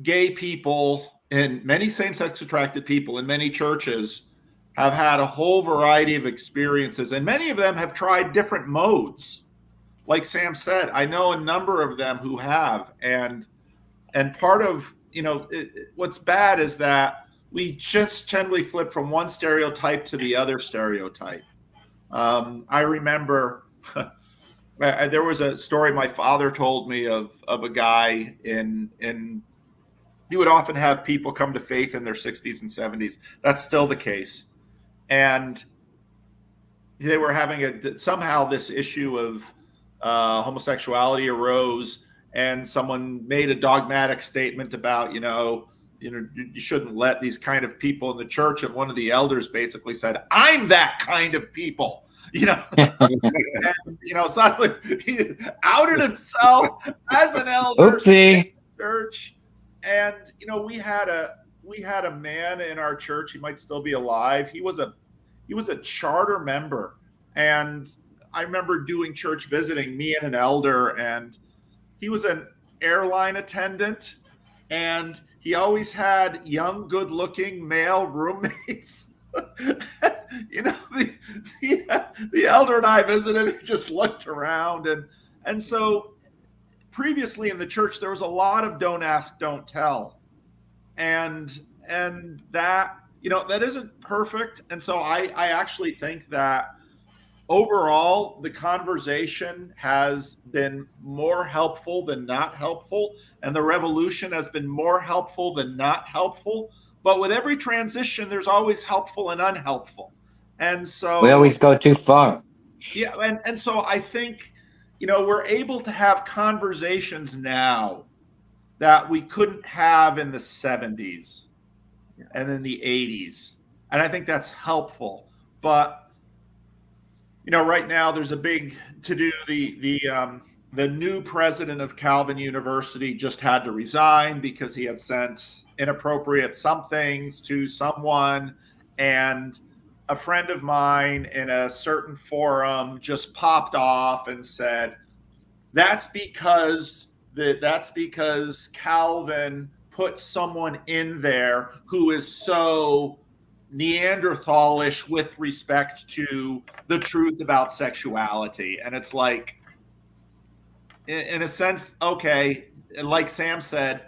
gay people and many same-sex attracted people in many churches have had a whole variety of experiences, and many of them have tried different modes. Like Sam said, I know a number of them who have, and part of, what's bad is that we just generally flip from one stereotype to the other stereotype. I remember there was a story my father told me of a guy in he would often have people come to faith in their 60s and 70s. That's still the case. And they were having somehow this issue of homosexuality arose, and someone made a dogmatic statement about, you shouldn't let these kind of people in the church. And one of the elders basically said, "I'm that kind of people." And, suddenly he outed himself as an elder Oopsie. in the church. And we had a man in our church. He might still be alive. He was a charter member, and I remember doing church visiting, me and an elder, and he was an airline attendant, and he always had young, good-looking male roommates. The elder and I visited and just looked around, and so previously in the church there was a lot of don't ask, don't tell, and that that isn't perfect. And so I actually think that overall the conversation has been more helpful than not helpful, and the revolution has been more helpful than not helpful. But with every transition, there's always helpful and unhelpful. And so We always go too far. Yeah. And so I think, we're able to have conversations now that we couldn't have in the 70s and in the 80s. And I think that's helpful. But, right now there's a big to-do. The new president of Calvin University just had to resign because he had sent inappropriate somethings to someone, and a friend of mine in a certain forum just popped off and said, that's because Calvin put someone in there who is so Neanderthalish with respect to the truth about sexuality. And it's like, in a sense, okay, like Sam said,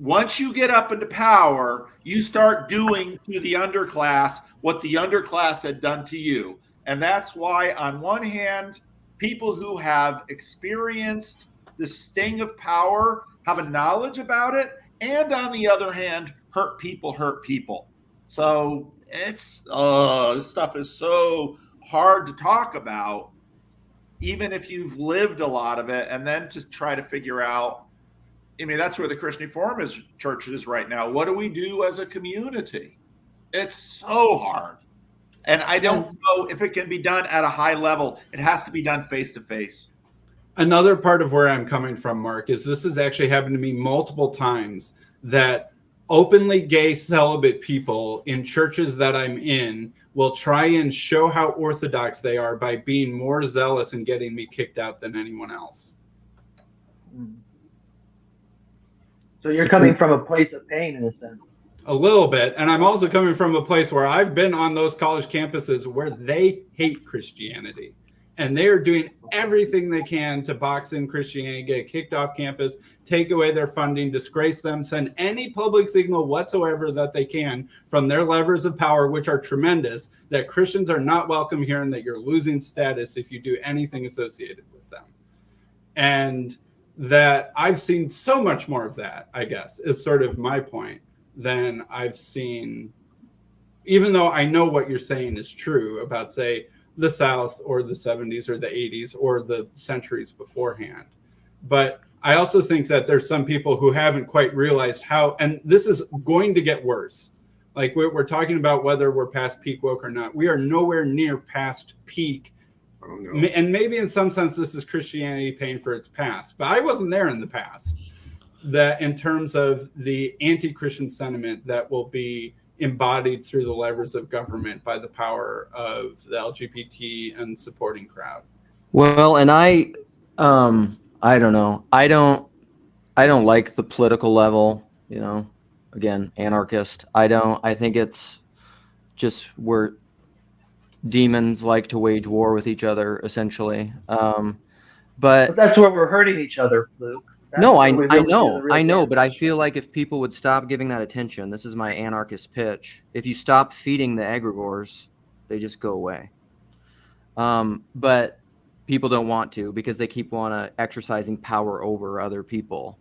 once you get up into power, you start doing to the underclass what the underclass had done to you. And that's why, on one hand, people who have experienced the sting of power have a knowledge about it, and on the other hand, hurt people hurt people. So it's this stuff is so hard to talk about, even if you've lived a lot of it, and then to try to figure out. I mean, that's where the Christian Reformist Church is right now. What do we do as a community? It's so hard. And I don't know if it can be done at a high level. It has to be done face to face. Another part of where I'm coming from, Mark, is this has actually happened to me multiple times, that openly gay celibate people in churches that I'm in will try and show how orthodox they are by being more zealous and getting me kicked out than anyone else. So you're coming from a place of pain, in a sense. A little bit. And I'm also coming from a place where I've been on those college campuses where they hate Christianity. And they are doing everything they can to box in Christianity, get kicked off campus, take away their funding, disgrace them, send any public signal whatsoever that they can from their levers of power, which are tremendous, that Christians are not welcome here and that you're losing status if you do anything associated with them. And that I've seen so much more of that, I guess, is sort of my point, than I've seen, even though I know what you're saying is true about, say, the South or the 70s or the 80s or the centuries beforehand. But I also think that there's some people who haven't quite realized how, and this is going to get worse. Like we're talking about whether we're past peak woke or not. We are nowhere near past peak. Oh, no. And maybe in some sense, this is Christianity paying for its past, but I wasn't there in the past. That in terms of the anti-Christian sentiment that will be embodied through the levers of government by the power of the LGBT and supporting crowd. Well, and I don't know. I don't like the political level, again, anarchist. I think it's just where demons like to wage war with each other, essentially. But that's where we're hurting each other, Luke. No, where we I really do the know, real I know, damage. but I feel like if people would stop giving that attention, this is my anarchist pitch. If you stop feeding the egregores, they just go away. But people don't want to because they keep exercising power over other people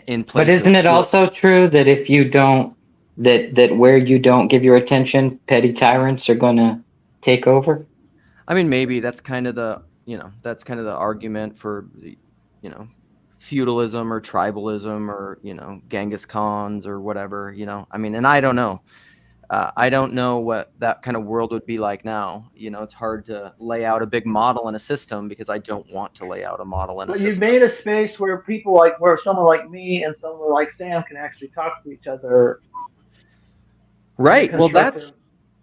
in place. But isn't it also true that if you don't, that where you don't give your attention, petty tyrants are going to take over? I mean, maybe that's kind of the argument for feudalism or tribalism or Genghis Khans or whatever. I mean, and I don't know. I don't know what that kind of world would be like now. It's hard to lay out a big model in a system because I don't want to lay out a model in a But system. you've made a space where people where someone like me and someone like Sam can actually talk to each other. Right. In a Well, that's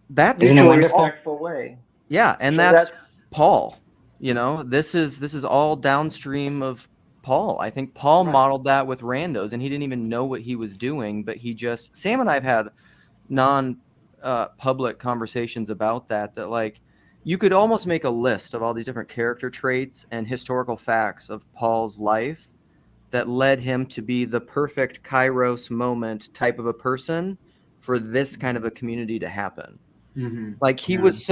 Isn't it mutually wonderful? respectful way. Yeah, and So that's Paul. This is all downstream of Paul. I think Paul modeled that with randos, and he didn't even know what he was doing, but Sam and I have had non-public conversations about that like you could almost make a list of all these different character traits and historical facts of Paul's life that led him to be the perfect Kairos moment type of a person for this kind of a community to happen. Mm-hmm. Like he was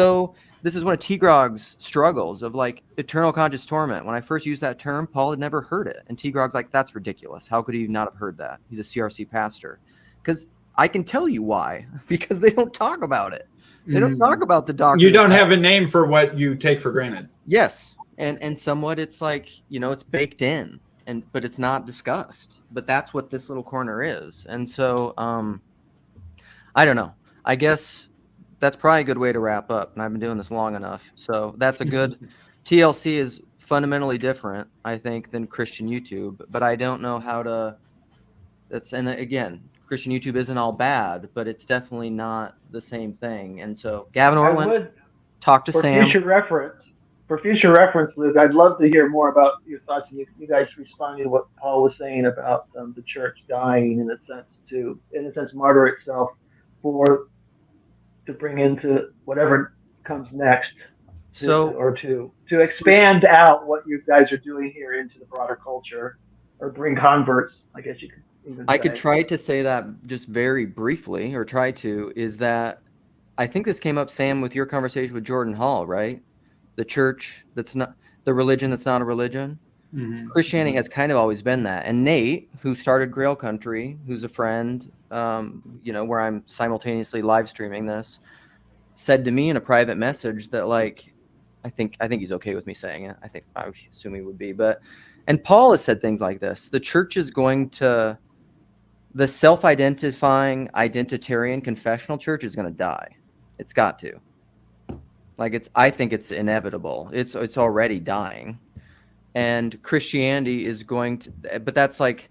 this is one of T-Grog's struggles of like eternal conscious torment. When I first used that term, Paul had never heard it. And T-Grog's like, that's ridiculous. How could he not have heard that? He's a CRC pastor. Because I can tell you why, because they don't talk about it. They don't talk about the doctrine. You don't have a name for what you take for granted. Yes. And somewhat it's like, it's baked in but it's not discussed, but that's what this little corner is. And so, I don't know, I guess that's probably a good way to wrap up. And I've been doing this long enough. So that's a good TLC is fundamentally different, I think, than Christian YouTube, but I don't know how to, and again, Christian YouTube isn't all bad, but it's definitely not the same thing. And so Gavin Orland, talk to Sam. For future reference, Luke, I'd love to hear more about your thoughts. You guys responding to what Paul was saying about the church dying in a sense, martyr itself to bring into whatever comes next. To expand out what you guys are doing here into the broader culture or bring converts, I guess you could. I could try to say that just very briefly, or try to, is that I think this came up, Sam, with your conversation with Jordan Hall, right? The church that's not the religion that's not a religion. Mm-hmm. Christianity has kind of always been that. And Nate, who started Grail Country, who's a friend, where I'm simultaneously live streaming this, said to me in a private message that like, I think he's okay with me saying it. I would assume he would be, and Paul has said things like this. The church is going to, the self-identifying identitarian confessional church is going to die. It's got to. Like I think it's inevitable. It's already dying. And Christianity is going to, but that's like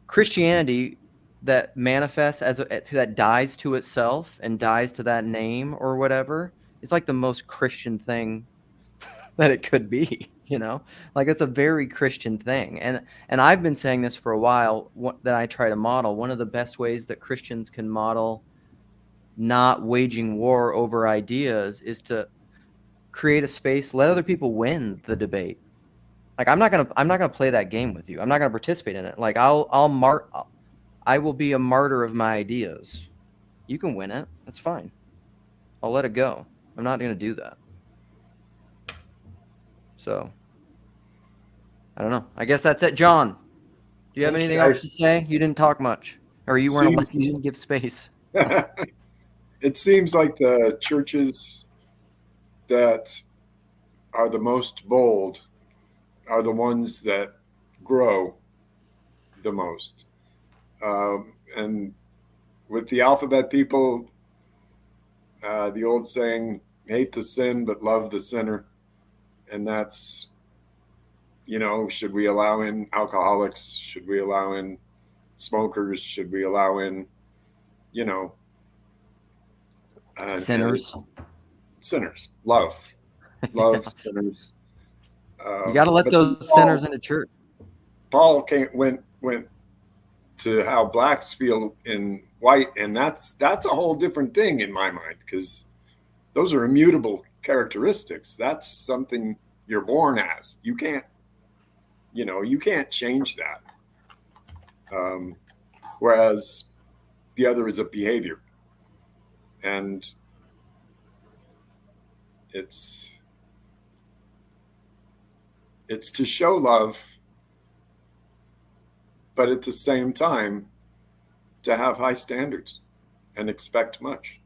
Christianity that manifests that dies to itself and dies to that name or whatever. It's like the most Christian thing that it could be, like it's a very Christian thing. And I've been saying this for a while that I try to model. One of the best ways that Christians can model not waging war over ideas is to create a space, let other people win the debate. Like I'm not gonna play that game with you. I'm not gonna participate in it. Like I will be a martyr of my ideas. You can win it. That's fine. I'll let it go. I'm not gonna do that. So I don't know. I guess that's it. John, do you have anything else to say? You didn't talk much, or you didn't give space. It seems like the churches that are the most bold are the ones that grow the most. And with the alphabet people, the old saying, hate the sin, but love the sinner. And that's, should we allow in alcoholics? Should we allow in smokers? Should we allow in, sinners? Sinners, love sinners. You got to let those sinners into church. Paul went to how blacks feel in white, and that's a whole different thing in my mind, because those are immutable characteristics. That's something you're born as. You can't change that. Whereas the other is a behavior. And it's to show love, but at the same time, to have high standards and expect much.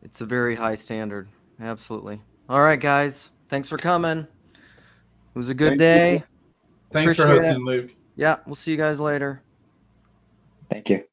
It's a very high standard. Absolutely. All right, guys. Thanks for coming. It was a good day. Thanks for Appreciate hosting, it. Luke. Yeah, we'll see you guys later. Thank you.